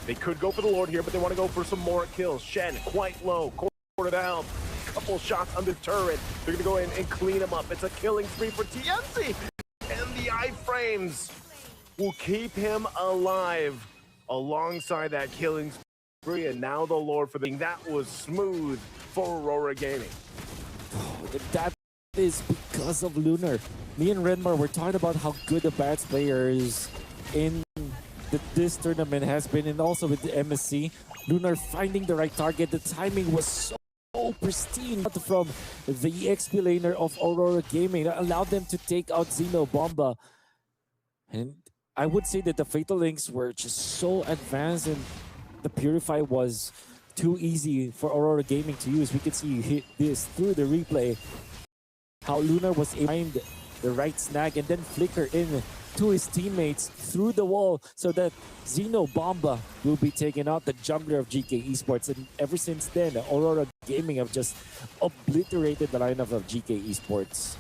They could go for the Lord here, but they want to go for some more kills. Shen quite low, quarter to health. Couple shots under turret. They're going to go in and clean him up. It's a killing spree for TNZ. And the iframes will keep him alive alongside that killing spree. And now the Lord for the... That was smooth for Aurora Gaming. That is because of Lunar. Me and Renmar were talking about how good the Bats players in this tournament has been, and also with the MSC. Lunar finding the right target. The timing was so pristine from the XP laner of Aurora Gaming that allowed them to take out Xeno Bomba. And I would say that the Fatal Links were just so advanced, and the Purify was too easy for Aurora Gaming to use. We could see you hit this through the replay. How Lunar was able to find the right snag and then flicker in to his teammates through the wall so that Xeno Bomba will be taken out, the jungler of GK Esports. And ever since then, Aurora Gaming have just obliterated the lineup of GK Esports.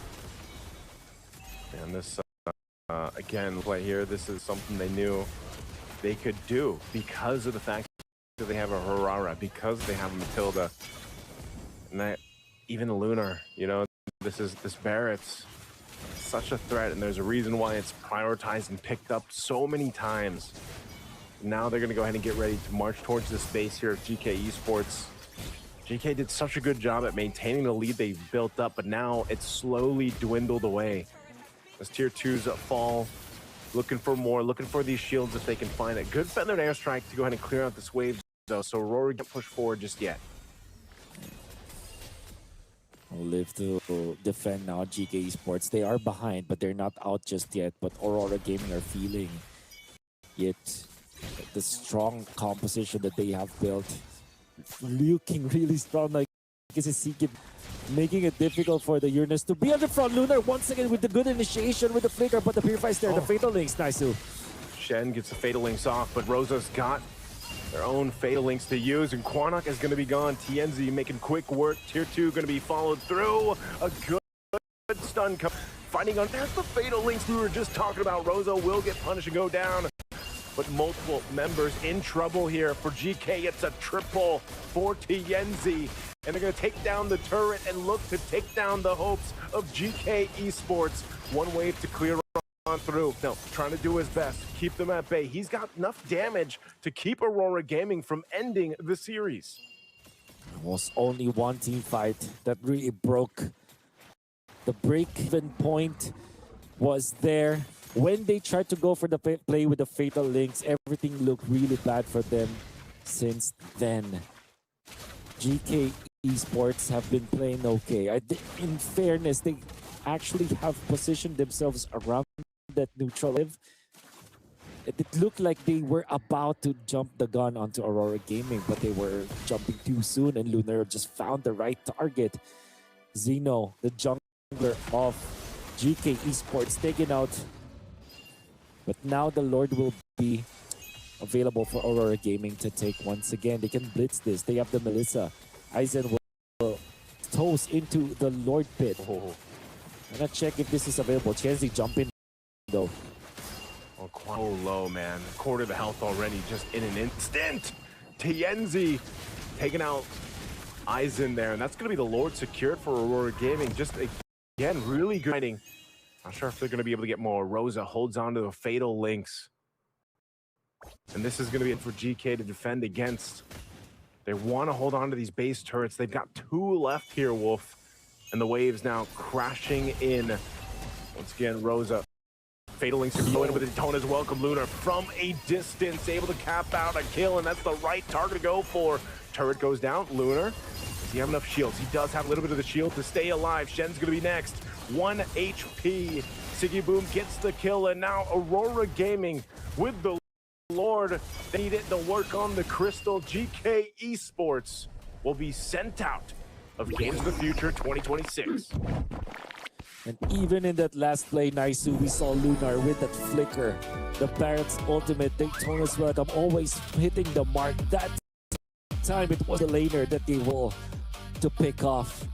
And this, again, play here, this is something they knew they could do because of the fact that they have a Aurora, because they have a Matilda. And that, even the Lunar, you know, this Barrett's such a threat, and there's a reason why it's prioritized and picked up so many times. Now they're going to go ahead and get ready to march towards this base here of GK Esports. GK did such a good job at maintaining the lead they've built up, but now it's slowly dwindled away. As tier 2s fall, looking for more, looking for these shields if they can find it. Good feathered airstrike to go ahead and clear out this wave, though, so Aurora can't push forward just yet. Will live to defend now. Geekay Esports, they are behind, but they're not out just yet. But Aurora Gaming are feeling it. The strong composition that they have built, looking really strong. Like SSC making it difficult for the Uranus to be on the front. Lunar once again with the good initiation with the flicker, but the Purify's there. The Fatal Links, nice. Shen gets the Fatal Links off, but Rosa's got their own Fatal Links to use, and Quarnock is going to be gone. TNZ making quick work. Tier 2 going to be followed through. A good stun fighting on. There's the Fatal Links we were just talking about. Rosa will get punished and go down, but multiple members in trouble here. For GK, it's a triple for TNZ, and they're going to take down the turret and look to take down the hopes of GK Esports. One wave to clear on through. No, trying to do his best, keep them at bay. He's got enough damage to keep Aurora Gaming from ending the series. Was only one team fight that really broke. The break-even point was there. When they tried to go for the play with the Fatal Links, everything looked really bad for them since then. GK Esports have been playing okay. In fairness, they actually have positioned themselves around that neutral live. It looked like they were about to jump the gun onto Aurora Gaming, but they were jumping too soon, and Lunar just found the right target. Zeno, the jungler of GK Esports, taken out. But now the Lord will be available for Aurora Gaming to take once again. They can blitz this. They have the Melissa. Aizen will toss into the Lord pit. I'm gonna check if this is available. Chenzi jump in though. Oh, quite low, man. Quarter the health already, just in an instant. Tienzi taking out Aizen there, and that's gonna be the Lord secured for Aurora Gaming. Just again, really good fighting. Not sure if they're gonna be able to get more. Rosa holds on to the Fatal Links, and this is gonna be it for GK to defend against. They want to hold on to these base turrets. They've got 2 left here, Wolf, and the waves now crashing in. Once again, Rosa. Fatal Links to go in with the tone as welcome. Lunar from a distance, able to cap out a kill, and that's the right target to go for. Turret goes down. Lunar, does he have enough shields? He does have a little bit of the shield to stay alive. Shen's going to be next. 1 HP. Siggy Boom gets the kill, and now Aurora Gaming with the Lord. They need it to work on the crystal. GK Esports will be sent out of Games of the Future 2026. And even in that last play, Naisu, we saw Lunar with that flicker. The Barrett's ultimate, Daytona's welcome, always hitting the mark. That time it was the laner that they will to pick off.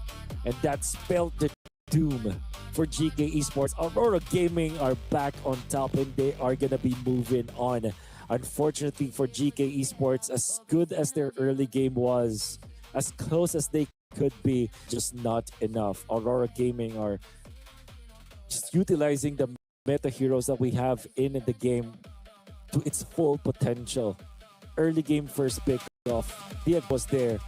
And that spelled the doom for GK Esports. Aurora Gaming are back on top, and they are going to be moving on. Unfortunately for GK Esports, as good as their early game was, as close as they could be, just not enough. Aurora Gaming are just utilizing the meta heroes that we have in the game to its full potential. Early game first pick off, Dian was there.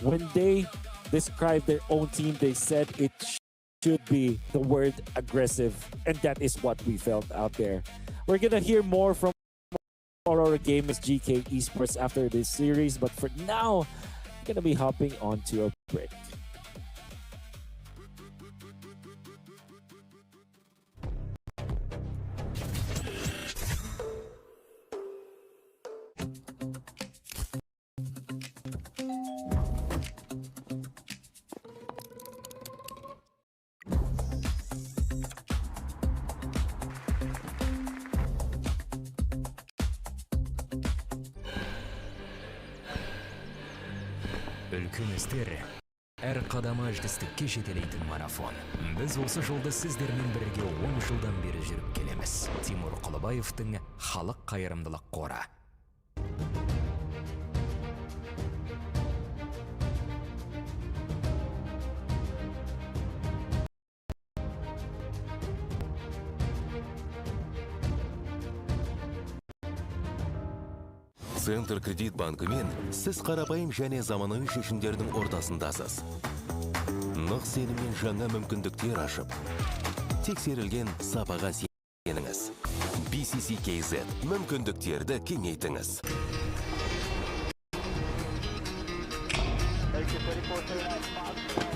When they described their own team, they said it should be the word aggressive, and that is what we felt out there. We're gonna hear more from Aurora Gaming's GK Esports after this series, but for now, we're gonna be hopping onto a break. Үлкеністер, әр қадамы жетістікке жетелейтін марафон. Біз осы жолды сіздермен бірге 10 жылдан бері жүріп келеміз. Тимур Құлыбаевтың халық қайырымдылық қоры. Центр кредит банкымен сіз қарапайым және заманауи шешімдердің ортасындасыз. Нық сеніммен жаңа мүмкіндіктер ашып, тексерілген сапаға сеніңіз. BCCKZ мүмкіндіктерді кеңейтіңіз. Thank you, 24/7.